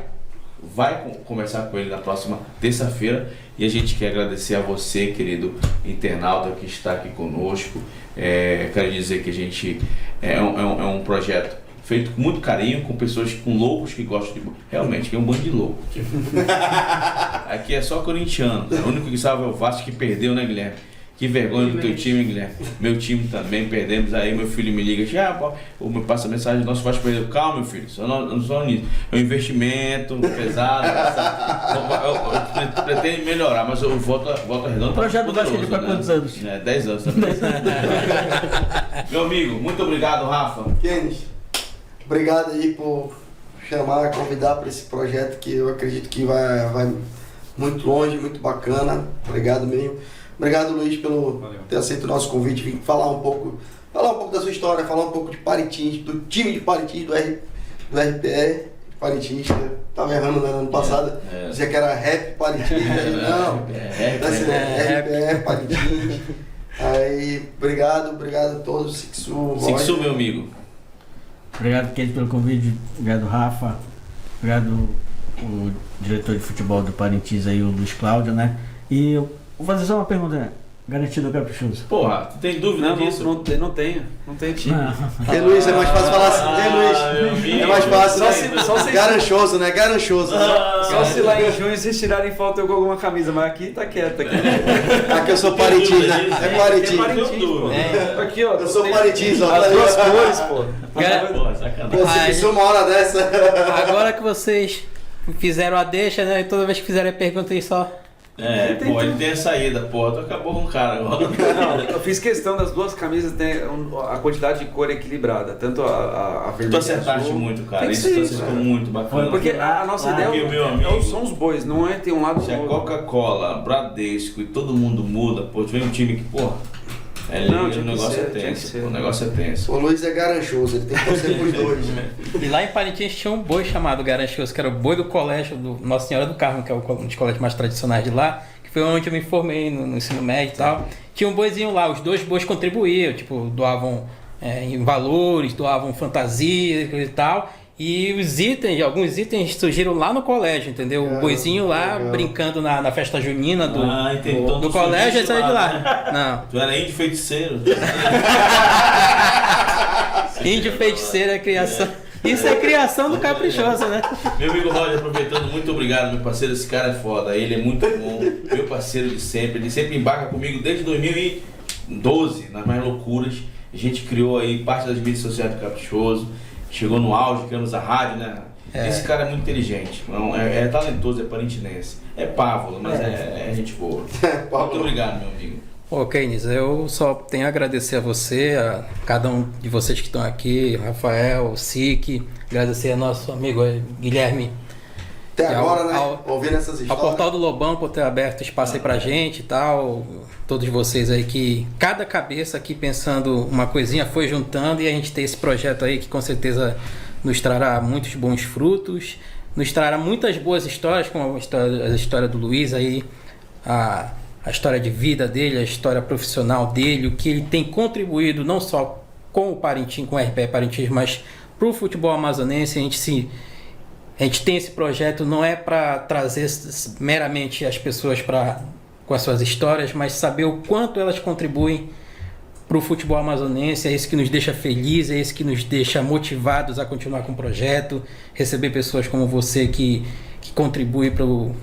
conversar com ele na próxima terça-feira, e a gente quer agradecer a você, querido internauta, que está aqui conosco. Quero dizer que a gente é um projeto feito com muito carinho, com pessoas, com loucos que gostam de... Realmente, que é um bando de louco. Aqui é só corintiano. O único que salva é o Vasco, que perdeu, né, Guilherme? Que vergonha do teu time, Guilherme. Meu time também, perdemos. Aí meu filho me liga, me passa mensagem, nosso Vasco perdeu. Calma, meu filho, não só nisso. É um investimento pesado. Eu pretendo melhorar, mas eu volto a redonda. O projeto do Vasco para quantos anos? 10 anos também. Meu amigo, muito obrigado, Rafa. Kenis, obrigado aí por chamar, convidar para esse projeto que eu acredito que vai muito longe, muito bacana. Obrigado mesmo. Obrigado, Luiz, pelo ter aceito o nosso convite, vir falar um pouco da sua história, falar um pouco de Parintins, do time de Parintins, do RPE Parintins. Estava errando no ano passado, dizia que era Rap Parintins, não, RPE Parintins. Aí, obrigado a todos, Sixu, meu amigo. Obrigado, Kenis, pelo convite, obrigado, Rafa, obrigado o diretor de futebol do Parintins aí, o Luiz Cláudio, né? E eu vou fazer só uma pergunta, garantido ou caprichoso? Porra, tu tem dúvida disso? Não tenho time. Ei, Luiz, é mais fácil falar assim. Ei, Luiz, é mais fácil, né? Garanchoso, né? Garanchoso. Só se lá em junho vocês tirarem foto eu com alguma camisa, mas aqui tá quieto. Aqui eu sou Parintins, né? É Parintins. Aqui, ó. Eu sou Parintins, ó. As duas cores, pô. Pô, sacanagem. Pô, você pensou uma hora dessa. Agora que vocês fizeram a deixa, né? Toda vez que fizerem a pergunta aí só. Ele tem a saída, porra, tu acabou com o cara agora. Não, eu fiz questão das duas camisas ter a quantidade de cor equilibrada, tanto a vermelha. Tu acertaste muito, cara. Tem que Isso ser tu isso, acertou cara. muito bacana. Porque a nossa ideia Porque, meu amigo, são os bois, não é ter um lado se a do outro. Coca-Cola, Bradesco e todo mundo muda, pô, tu vem um time que, porra, Não, o tinha que negócio ser, é tinha que tenso, ser. pô, o negócio é tenso. O Luiz é garanchoso, ele tem que torcer pros dois. E lá em Parintins tinha um boi chamado Garanchoso, que era o boi do colégio do Nossa Senhora do Carmo, que é um dos colégios mais tradicionais de lá, que foi onde eu me formei no ensino médio e tal. Tinha um boizinho lá, os dois bois contribuíam, tipo, doavam em valores, doavam fantasias e tal. E alguns itens surgiram lá no colégio, entendeu? O boizinho lá brincando na festa junina do colégio, saiu de lá. Não. Tu era índio feiticeiro. Índio feiticeiro é criação. Isso é criação do caprichoso, né? Meu amigo Roger, aproveitando, muito obrigado, meu parceiro. Esse cara é foda, ele é muito bom, meu parceiro de sempre. Ele sempre embarca comigo desde 2012, nas mais loucuras. A gente criou aí parte das mídias sociais do Caprichoso. Chegou no auge, criamos a rádio, né? Esse cara é muito inteligente, é talentoso, é parintinense. É pávola, mas é gente boa. Muito obrigado, meu amigo. Ô, Keynes, eu só tenho a agradecer a você, a cada um de vocês que estão aqui, Rafael, Sique, agradecer ao nosso amigo Guilherme. Até agora, né? Ouvindo essas histórias. Ao Portal do Lobão por ter aberto espaço aí pra gente e tal. Todos vocês aí que cada cabeça aqui pensando uma coisinha foi juntando e a gente tem esse projeto aí que com certeza nos trará muitos bons frutos, nos trará muitas boas histórias, como a história do Luiz aí, a história de vida dele, a história profissional dele, o que ele tem contribuído não só com o Parintins, com o RPE Parintins, mas para o futebol amazonense. A gente tem esse projeto não é para trazer meramente as pessoas com as suas histórias, mas saber o quanto elas contribuem para o futebol amazonense. É isso que nos deixa felizes, é isso que nos deixa motivados a continuar com o projeto, receber pessoas como você que contribui para o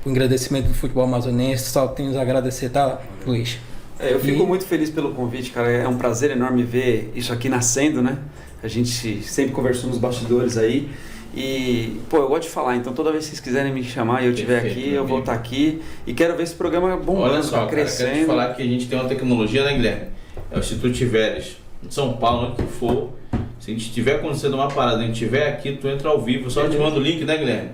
engrandecimento do futebol amazonense. Só tenho a agradecer, tá, Luiz? Eu fico muito feliz pelo convite, cara. É um prazer enorme ver isso aqui nascendo, né? A gente sempre conversou nos bastidores aí. E, eu gosto de falar, então toda vez que vocês quiserem me chamar e eu estiver aqui, eu vou estar aqui. E quero ver esse programa bombando, olha só, crescendo. Quero te falar que a gente tem uma tecnologia, né, Guilherme? É o Instituto Tiveres, em São Paulo, onde tu for. Se a gente tiver acontecendo uma parada, a gente estiver aqui, tu entra ao vivo, só te manda o link, né, Guilherme?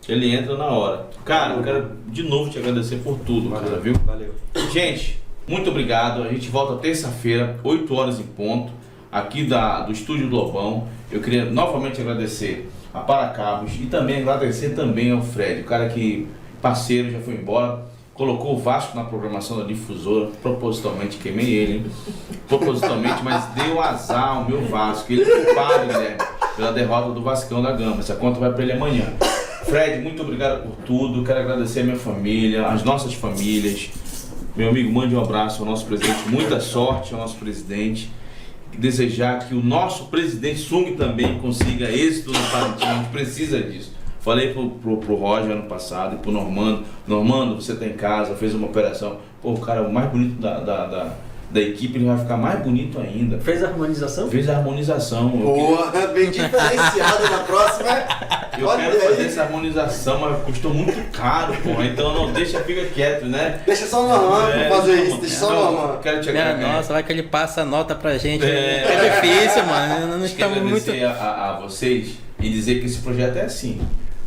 Ele entra na hora. Cara, eu quero de novo te agradecer por tudo, cara, viu? Valeu. Gente, muito obrigado. A gente volta terça-feira, 8 horas em ponto, aqui do Estúdio do Lobão. Eu queria novamente agradecer a Paracabos e também agradecer também ao Fred, o cara que, parceiro, já foi embora, colocou o Vasco na programação da difusora, propositalmente, queimei ele, hein? Propositalmente, mas deu azar ao meu Vasco. Ele é culpado, Guilherme, pela derrota do Vascão da Gama. Essa conta vai para ele amanhã. Fred, muito obrigado por tudo. Quero agradecer a minha família, as nossas famílias. Meu amigo, mande um abraço ao nosso presidente, muita sorte ao nosso presidente. Desejar que o nosso presidente Sung também consiga êxito no Parintins. A gente precisa disso. Falei pro Roger ano passado e pro Normando. Normando, você tá em casa, fez uma operação. Pô, o cara mais bonito da equipe, ele vai ficar mais bonito ainda. Fez a harmonização? Fez a harmonização. Boa, bem diferenciado na próxima. Eu quero fazer essa harmonização, mas custou muito caro, porra. Então não deixa, fica quieto, né? Deixa só o Normando fazer isso, deixa só o Normando. Quero te Nossa, vai que ele passa a nota pra gente. É difícil, mano. Não estamos muito. A vocês e dizer que esse projeto é assim.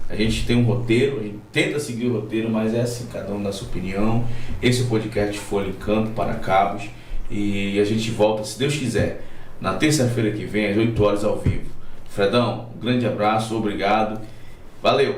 A gente tem um roteiro, a gente tenta seguir o roteiro, mas é assim, cada um dá sua opinião. Esse podcast foi em Campo, Paracabos. E a gente volta, se Deus quiser, na terça-feira que vem, às 8 horas ao vivo. Fredão, um grande abraço, obrigado. Valeu!